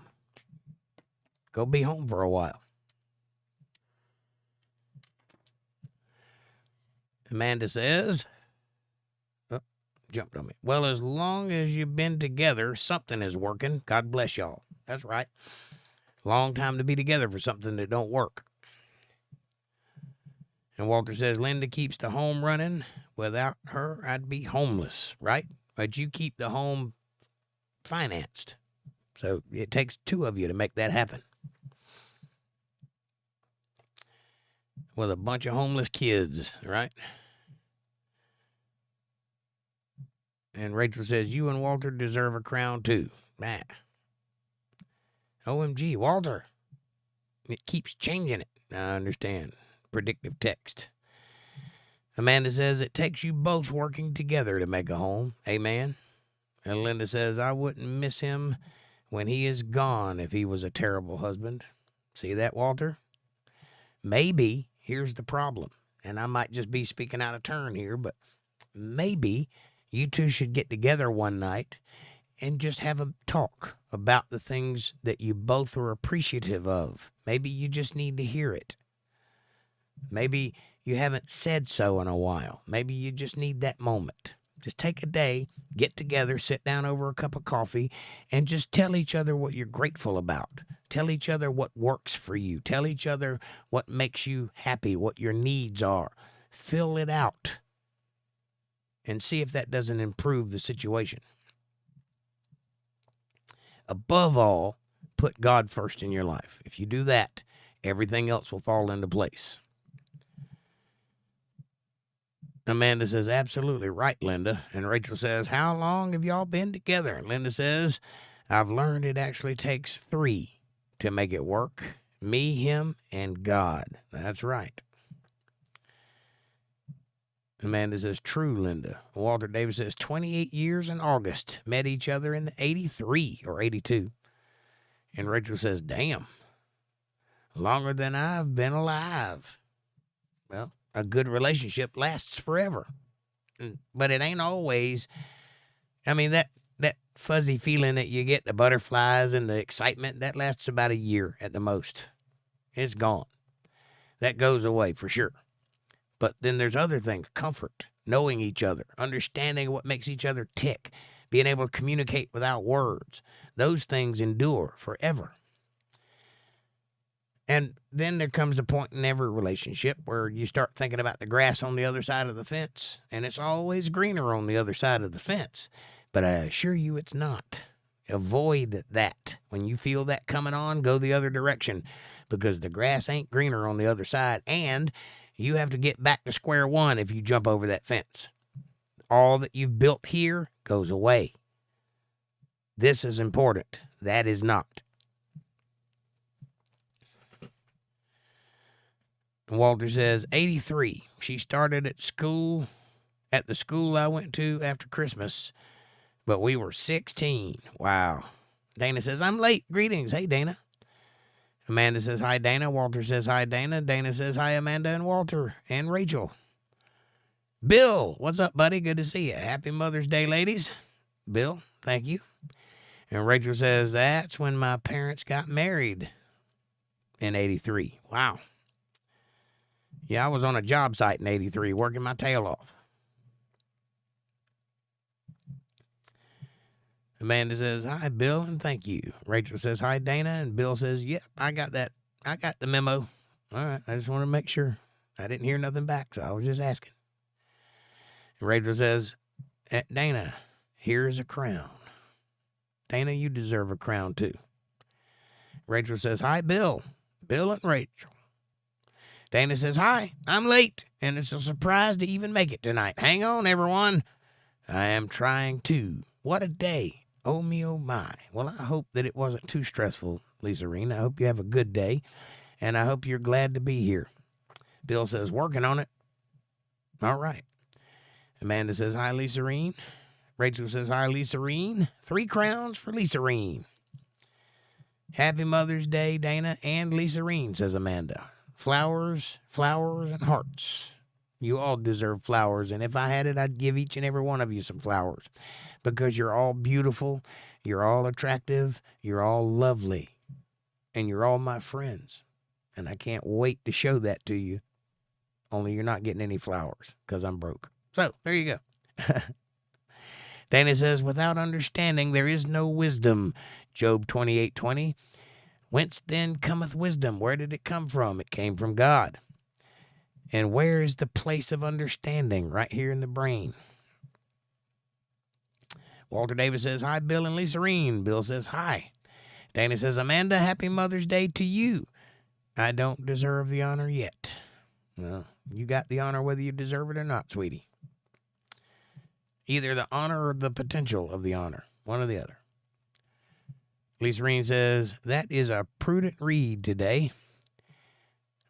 Go be home for a while. Amanda says, jumped on me. Well, as long as you've been together, something is working. God bless y'all. That's right. Long time to be together for something that don't work. And Walter says, Linda keeps the home running. Without her, I'd be homeless, right? But you keep the home financed. So it takes two of you to make that happen. With a bunch of homeless kids, right? And Rachel says, you and Walter deserve a crown too. Nah. OMG, Walter. It keeps changing it. I understand. Predictive text. Amanda says, it takes you both working together to make a home. Amen. And Linda says, I wouldn't miss him when he is gone if he was a terrible husband. See that, Walter? Maybe, here's the problem, and I might just be speaking out of turn here, but maybe you two should get together one night and just have a talk about the things that you both are appreciative of. Maybe you just need to hear it. Maybe you haven't said so in a while. Maybe you just need that moment. Just take a day, get together, sit down over a cup of coffee, and just tell each other what you're grateful about. Tell each other what works for you. Tell each other what makes you happy, what your needs are. Fill it out and see if that doesn't improve the situation. Above all, put God first in your life. If you do that, everything else will fall into place. Amanda says, absolutely right, Linda. And Rachel says, how long have y'all been together? And Linda says, I've learned it actually takes 3 to make it work. Me, him, and God. That's right. Amanda says, true, Linda. Walter Davis says, 28 years in August. Met each other in 83 or 82. And Rachel says, damn. Longer than I've been alive. Well, a good relationship lasts forever. But it ain't always, I mean, that fuzzy feeling that you get, the butterflies and the excitement, that lasts about a year at the most. It's gone. That goes away for sure. But then there's other things, comfort, knowing each other, understanding what makes each other tick, being able to communicate without words. Those things endure forever. And then there comes a point in every relationship where you start thinking about the grass on the other side of the fence, and it's always greener on the other side of the fence. But I assure you it's not. Avoid that. When you feel that coming on, go the other direction, because the grass ain't greener on the other side, and you have to get back to square one if you jump over that fence. All that you've built here goes away. This is important. That is not. Walter says, 83. She started at the school I went to after Christmas, but we were 16. Wow. Dana says, I'm late. Greetings. Hey, Dana. Amanda says, hi, Dana. Walter says, hi, Dana. Dana says, hi, Amanda and Walter and Rachel. Bill, what's up, buddy? Good to see you. Happy Mother's Day, ladies. Bill, thank you. And Rachel says, that's when my parents got married in 83. Wow. Yeah, I was on a job site in 83 working my tail off. Amanda says, hi, Bill, and thank you. Rachel says, hi, Dana. And Bill says, yep, I got that. I got the memo. All right, I just want to make sure. I didn't hear nothing back, so I was just asking. And Rachel says, Dana, here's a crown. Dana, you deserve a crown, too. Rachel says, hi, Bill. Bill and Rachel. Dana says, hi, I'm late, and it's a surprise to even make it tonight. Hang on, everyone. I am trying to. What a day. Oh, me, oh, my. Well, I hope that it wasn't too stressful, Lisa-Reen. I hope you have a good day, and I hope you're glad to be here. Bill says, working on it. All right. Amanda says, hi, Lisa-Reen. Rachel says, hi, Lisa-Reen. 3 crowns for Lisa-Reen. Happy Mother's Day, Dana and Lisa-Reen, says Amanda. Flowers, flowers, and hearts. You all deserve flowers, and if I had it, I'd give each and every one of you some flowers because you're all beautiful, you're all attractive, you're all lovely, and you're all my friends, and I can't wait to show that to you, only you're not getting any flowers because I'm broke. So, there you go. Dana says, without understanding, there is no wisdom. Job 28:20. Whence then cometh wisdom? Where did it come from? It came from God. And where is the place of understanding? Right here in the brain. Walter Davis says, hi, Bill and Lisa-Reen. Bill says, hi. Dana says, Amanda, happy Mother's Day to you. I don't deserve the honor yet. Well, you got the honor whether you deserve it or not, sweetie. Either the honor or the potential of the honor. One or the other. Lisa-Reen says, that is a prudent read today.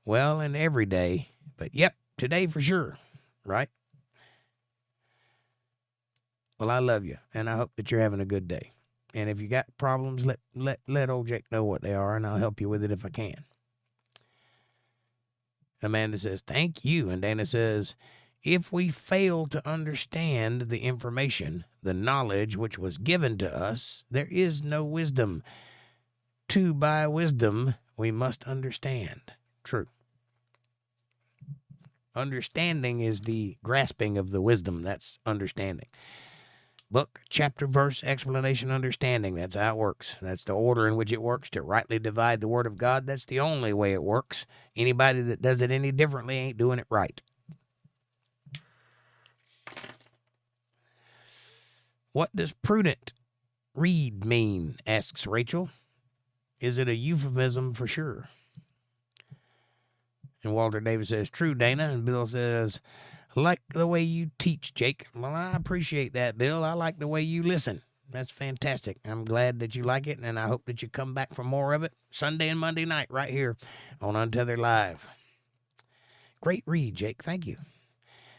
Well, and every day. But, yep, today for sure. Right? Well, I love you, and I hope that you're having a good day. And if you got problems, let old Jake know what they are, and I'll help you with it if I can. Amanda says, thank you. And Dana says, if we fail to understand the information, the knowledge which was given to us, there is no wisdom. To buy wisdom, we must understand. True. Understanding is the grasping of the wisdom. That's understanding. Book, chapter, verse, explanation, understanding. That's how it works. That's the order in which it works to rightly divide the word of God. That's the only way it works. Anybody that does it any differently ain't doing it right. What does prudent read mean? Asks Rachel. Is it a euphemism for sure? And Walter Davis says, true, Dana. And Bill says, like the way you teach, Jake. Well, I appreciate that, Bill. I like the way you listen. That's fantastic. I'm glad that you like it, and I hope that you come back for more of it Sunday and Monday night right here on Untethered Live. Great read, Jake. Thank you.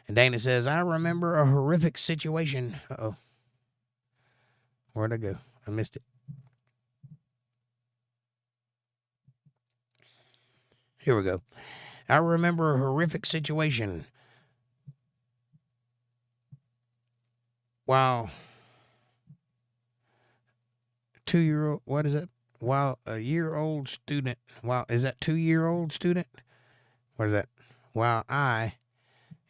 And Dana says, I remember a horrific situation. Uh-oh. Where'd I go? I missed it. Here we go. I remember a horrific situation. While what is it? While a year-old student, is that 2-year-old student? What is that? While a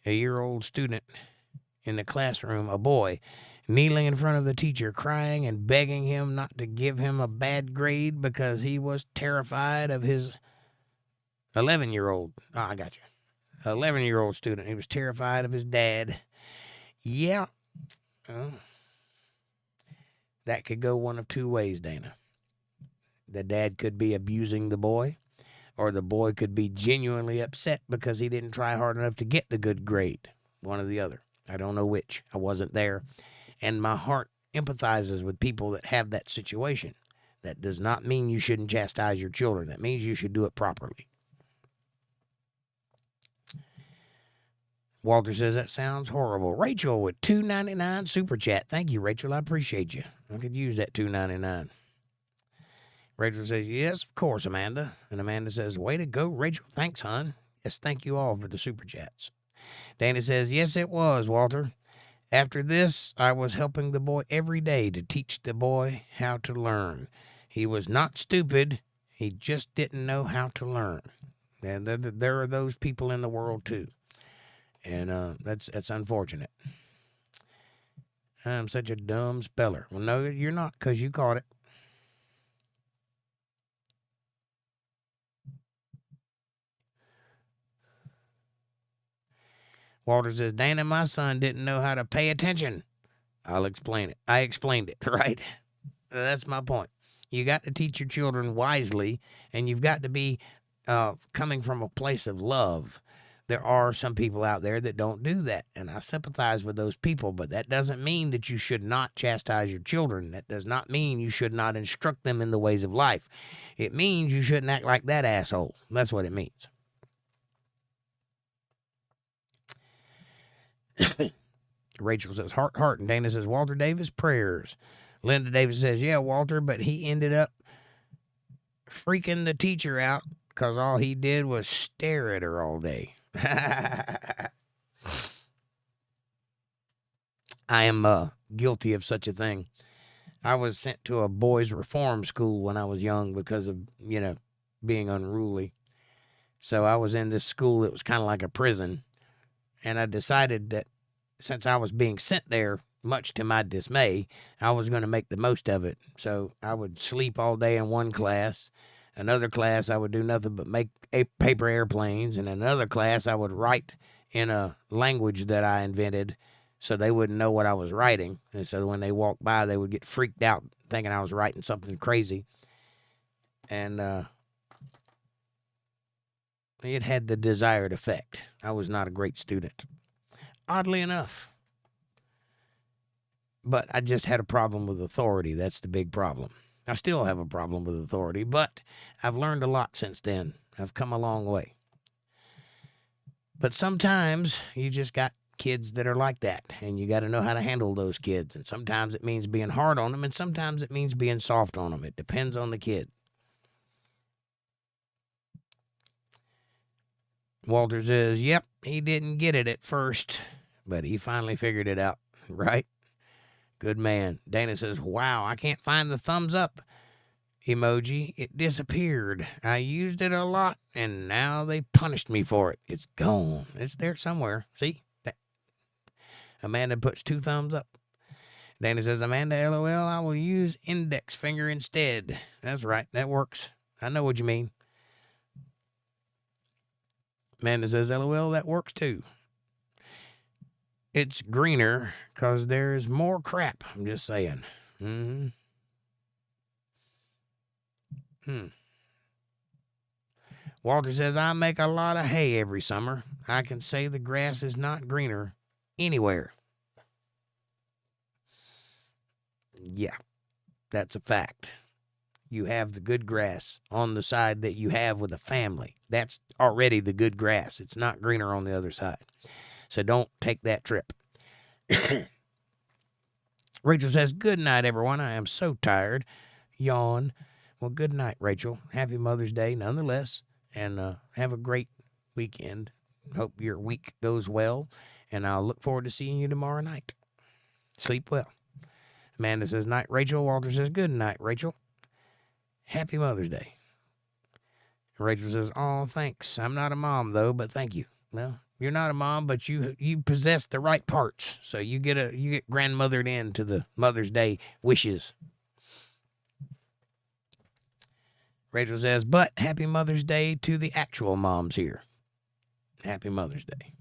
year-old student in the classroom, a boy, kneeling in front of the teacher, crying and begging him not to give him a bad grade because he was terrified of his 11-year-old. Oh, I got you. 11-year-old student. He was terrified of his dad. Yeah. Oh. That could go one of two ways, Dana. The dad could be abusing the boy, or the boy could be genuinely upset because he didn't try hard enough to get the good grade. One or the other. I don't know which. I wasn't there. And my heart empathizes with people that have that situation. That does not mean you shouldn't chastise your children. That means you should do it properly. Walter says, that sounds horrible. Rachel with $2.99 super chat. Thank you, Rachel. I appreciate you. I could use that $2.99. Rachel says, yes, of course, Amanda. And Amanda says, way to go, Rachel. Thanks, hon. Yes, thank you all for the super chats. Danny says, yes, it was, Walter. After this, I was helping the boy every day to teach the boy how to learn. He was not stupid. He just didn't know how to learn. And there are those people in the world too. And that's unfortunate. I'm such a dumb speller. Well, no, you're not, because you caught it. Walter says, Dana, my son didn't know how to pay attention. I'll explain it. I explained it, right? That's my point. You got to teach your children wisely, and you've got to be coming from a place of love. There are some people out there that don't do that, and I sympathize with those people, but that doesn't mean that you should not chastise your children. That does not mean you should not instruct them in the ways of life. It means you shouldn't act like that asshole. That's what it means. Rachel says, heart, heart. And Dana says, Walter Davis, prayers. Linda Davis says, yeah, Walter, but he ended up freaking the teacher out because all he did was stare at her all day. I am guilty of such a thing. I was sent to a boys' reform school when I was young because of, being unruly. So I was in this school that was kind of like a prison. And I decided that since I was being sent there, much to my dismay, I was going to make the most of it. So I would sleep all day in one class. Another class, I would do nothing but make paper airplanes. And another class, I would write in a language that I invented so they wouldn't know what I was writing. And so when they walked by, they would get freaked out thinking I was writing something crazy. And it had the desired effect. I was not a great student, oddly enough. But I just had a problem with authority. That's the big problem. I still have a problem with authority, but I've learned a lot since then. I've come a long way. But sometimes you just got kids that are like that, and you got to know how to handle those kids. And sometimes it means being hard on them, and sometimes it means being soft on them. It depends on the kid. Walter says, yep, he didn't get it at first, but he finally figured it out, right? Good man. Dana says, wow, I can't find the thumbs up emoji. It disappeared. I used it a lot, and now they punished me for it. It's gone. It's there somewhere. See? Amanda puts 2 thumbs up. Dana says, Amanda, LOL, I will use index finger instead. That's right. That works. I know what you mean. Amanda says, LOL, that works too. It's greener because there's more crap. I'm just saying. Walter says, I make a lot of hay every summer. I can say the grass is not greener anywhere. Yeah, that's a fact. You have the good grass on the side that you have with a family. That's already the good grass. It's not greener on the other side. So don't take that trip. Rachel says, good night, everyone. I am so tired. Yawn. Well, good night, Rachel. Happy Mother's Day nonetheless. And have a great weekend. Hope your week goes well. And I'll look forward to seeing you tomorrow night. Sleep well. Amanda says, night, Rachel. Walter says, good night, Rachel. Happy Mother's Day. Rachel says, oh, thanks. I'm not a mom, though, but thank you. Well, you're not a mom, but you possess the right parts. So you get grandmothered into the Mother's Day wishes. Rachel says, but happy Mother's Day to the actual moms here. Happy Mother's Day.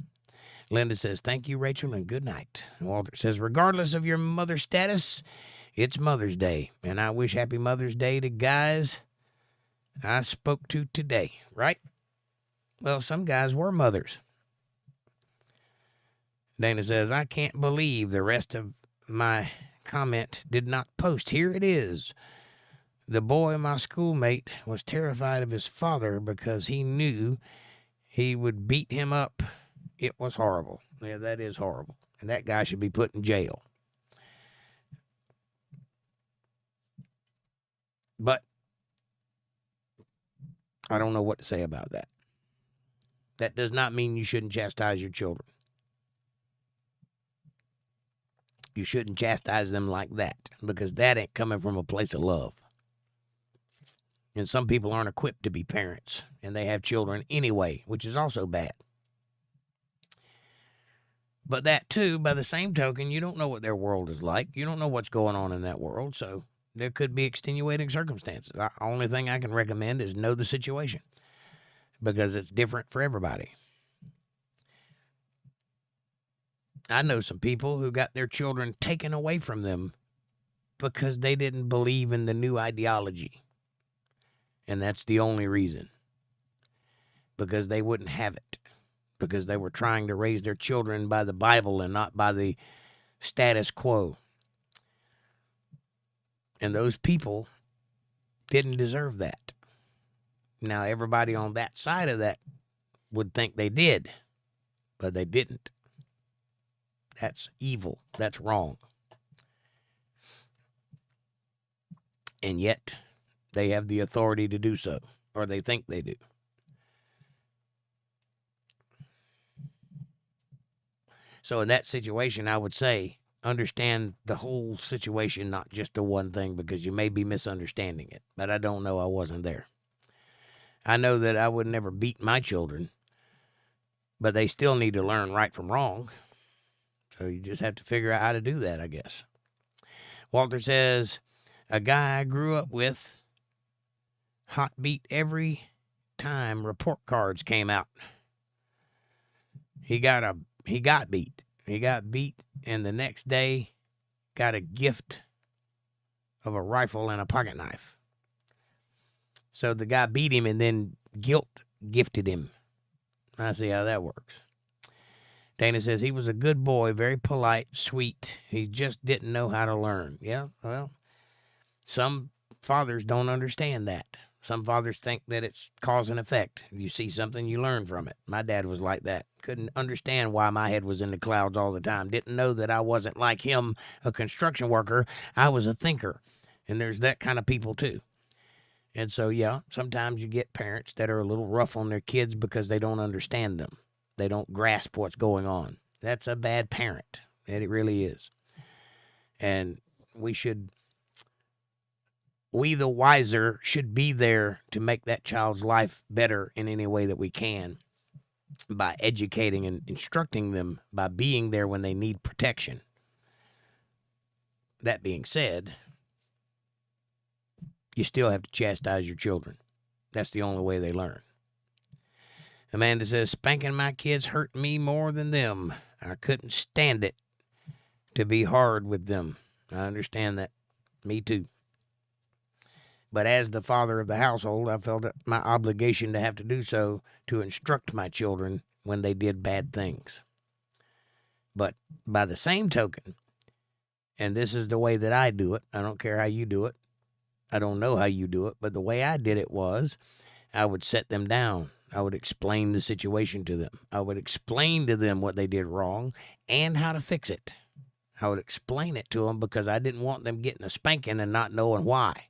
Linda says, thank you, Rachel, and good night. Walter says, regardless of your mother status, it's Mother's Day, and I wish happy Mother's Day to guys I spoke to today, right? Well, some guys were mothers. Dana says, I can't believe the rest of my comment did not post. Here it is. The boy, my schoolmate, was terrified of his father because he knew he would beat him up. It was horrible. Yeah, that is horrible. And that guy should be put in jail. But I don't know what to say about that. That does not mean you shouldn't chastise your children. You shouldn't chastise them like that, because that ain't coming from a place of love. And some people aren't equipped to be parents, and they have children anyway, which is also bad. But that, too, by the same token, you don't know what their world is like. You don't know what's going on in that world, so there could be extenuating circumstances. The only thing I can recommend is know the situation, because it's different for everybody. I know some people who got their children taken away from them because they didn't believe in the new ideology. And that's the only reason. Because they wouldn't have it. Because they were trying to raise their children by the Bible and not by the status quo. And those people didn't deserve that. Now, everybody on that side of that would think they did, but they didn't. That's evil. That's wrong. And yet, they have the authority to do so, or they think they do. So in that situation, I would say, understand the whole situation, not just the one thing, because you may be misunderstanding it. But I don't know. I wasn't there. I know that I would never beat my children, but they still need to learn right from wrong. So you just have to figure out how to do that, I guess. Walter says, a guy I grew up with hot beat every time report cards came out. He got beat. He got beat, and the next day got a gift of a rifle and a pocket knife. So the guy beat him and then guilt gifted him. I see how that works. Dana says he was a good boy, very polite, sweet. He just didn't know how to learn. Yeah, well, some fathers don't understand that. Some fathers think that it's cause and effect. You see something, you learn from it. My dad was like that. Couldn't understand why my head was in the clouds all the time. Didn't know that I wasn't like him, a construction worker. I was a thinker. And there's that kind of people too. And so, yeah, sometimes you get parents that are a little rough on their kids because they don't understand them. They don't grasp what's going on. That's a bad parent. And it really is. And we the wiser should be there to make that child's life better in any way that we can by educating and instructing them, by being there when they need protection. That being said, you still have to chastise your children. That's the only way they learn. Amanda says, spanking my kids hurt me more than them. I couldn't stand it to be hard with them. I understand that. Me too. But as the father of the household, I felt it my obligation to have to do so to instruct my children when they did bad things. But by the same token, and this is the way that I do it, I don't care how you do it, I don't know how you do it, but the way I did it was I would set them down. I would explain the situation to them. I would explain to them what they did wrong and how to fix it. I would explain it to them because I didn't want them getting a spanking and not knowing why.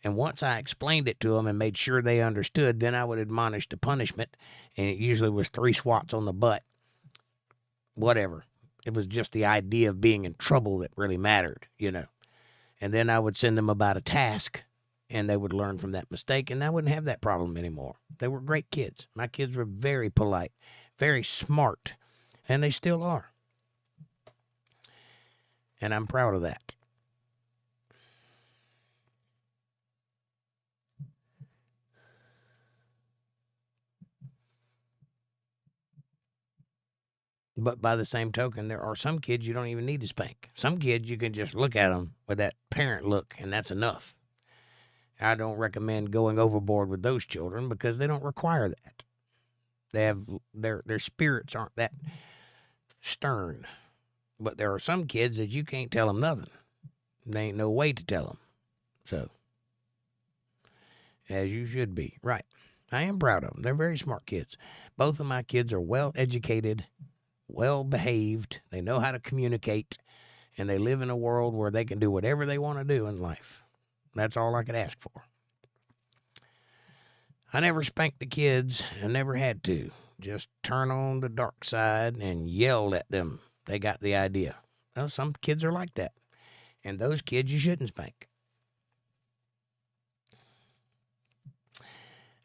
And once I explained it to them and made sure they understood, then I would admonish the punishment, and it usually was 3 swats on the butt. Whatever. It was just the idea of being in trouble that really mattered, you know. And then I would send them about a task, and they would learn from that mistake, and I wouldn't have that problem anymore. They were great kids. My kids were very polite, very smart, and they still are. And I'm proud of that. But by the same token, there are some kids you don't even need to spank. Some kids you can just look at them with that parent look, and that's enough. I don't recommend going overboard with those children because they don't require that. They have their spirits aren't that stern. But there are some kids that you can't tell them nothing. There ain't no way to tell them. So, as you should be. Right. I am proud of them. They're very smart kids. Both of my kids are well educated, well behaved. They know how to communicate, and they live in a world where they can do whatever they want to do in life. That's all I could ask for. I never spanked the kids. I never had to. Just turn on the dark side and yelled at them. They got the idea. Well, some kids are like that. And those kids you shouldn't spank.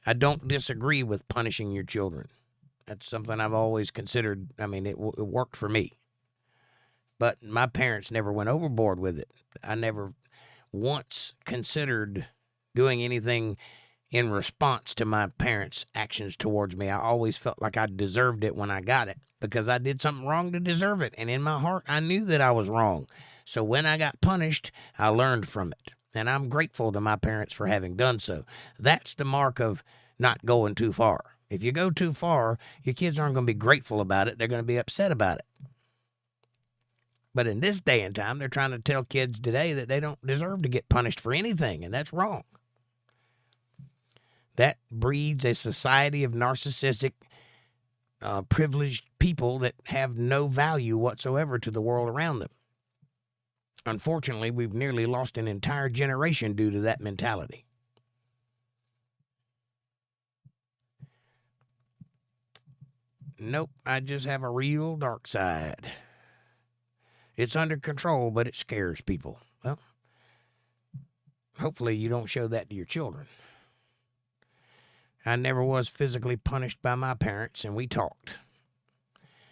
I don't disagree with punishing your children. That's something I've always considered. I mean, it worked for me. But my parents never went overboard with it. I never once considered doing anything in response to my parents' actions towards me. I always felt like I deserved it when I got it because I did something wrong to deserve it. And in my heart, I knew that I was wrong. So when I got punished, I learned from it. And I'm grateful to my parents for having done so. That's the mark of not going too far. If you go too far, your kids aren't going to be grateful about it. They're going to be upset about it. But in this day and time, they're trying to tell kids today that they don't deserve to get punished for anything, and that's wrong. That breeds a society of narcissistic, privileged people that have no value whatsoever to the world around them. Unfortunately, we've nearly lost an entire generation due to that mentality. Nope, I just have a real dark side. It's under control, but it scares people. Well, hopefully you don't show that to your children. I never was physically punished by my parents, and we talked.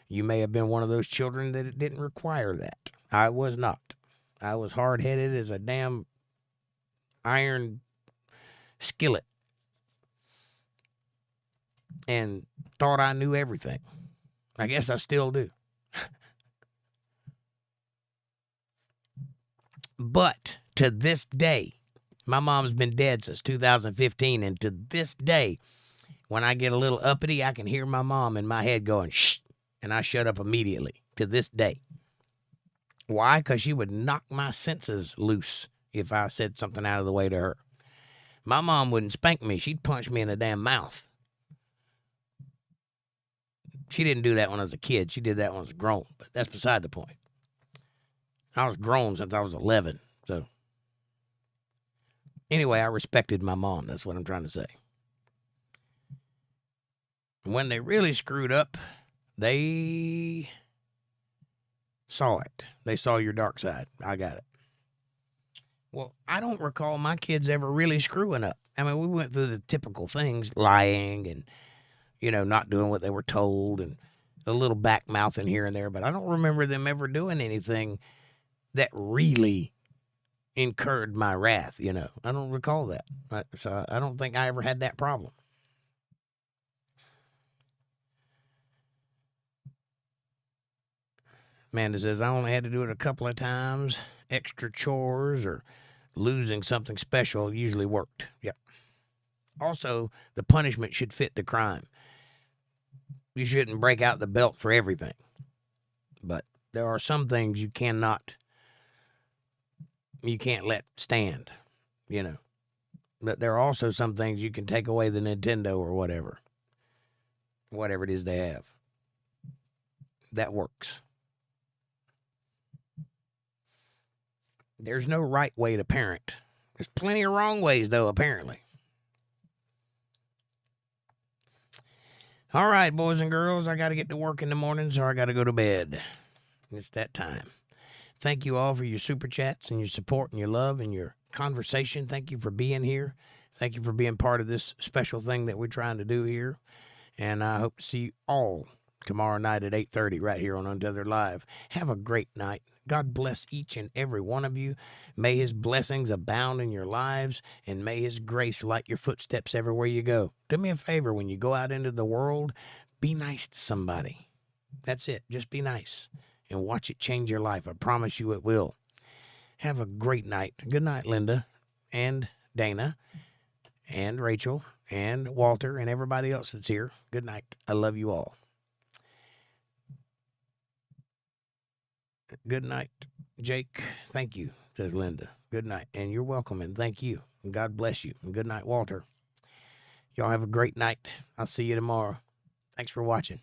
You may have been one of those children that it didn't require that. I was not. I was hard-headed as a damn iron skillet and thought I knew everything. I guess I still do. But to this day, my mom's been dead since 2015, and to this day, when I get a little uppity, I can hear my mom in my head going, shh, and I shut up immediately, to this day. Why? Because she would knock my senses loose if I said something out of the way to her. My mom wouldn't spank me. She'd punch me in the damn mouth. She didn't do that when I was a kid. She did that when I was grown, but that's beside the point. I was grown since I was 11, so. Anyway, I respected my mom. That's what I'm trying to say. When they really screwed up, they saw it. They saw your dark side. I got it. Well, I don't recall my kids ever really screwing up. I mean, we went through the typical things, lying and, not doing what they were told and a little back mouthing here and there, but I don't remember them ever doing anything that really incurred my wrath, I don't recall that. So I don't think I ever had that problem. Amanda says, I only had to do it a couple of times. Extra chores or losing something special usually worked. Yep. Also, the punishment should fit the crime. You shouldn't break out the belt for everything. But there are some things you can't let stand, But there are also some things you can take away the Nintendo or whatever it is they have. That works. There's no right way to parent. There's plenty of wrong ways, though, apparently. All right, boys and girls, I got to get to work in the morning, so I got to go to bed. It's that time. Thank you all for your super chats and your support and your love and your conversation. Thank you for being here. Thank you for being part of this special thing that we're trying to do here. And I hope to see you all tomorrow night at 8:30 right here on Untethered Live. Have a great night. God bless each and every one of you. May his blessings abound in your lives, and may his grace light your footsteps everywhere you go. Do me a favor, when you go out into the world, be nice to somebody. That's it. Just be nice and watch it change your life. I promise you it will. Have a great night. Good night, Linda and Dana and Rachel and Walter and everybody else that's here. Good night. I love you all. Good night, Jake. Thank you, says Linda. Good night. And you're welcome, and thank you. And God bless you. And good night, Walter. Y'all have a great night. I'll see you tomorrow. Thanks for watching.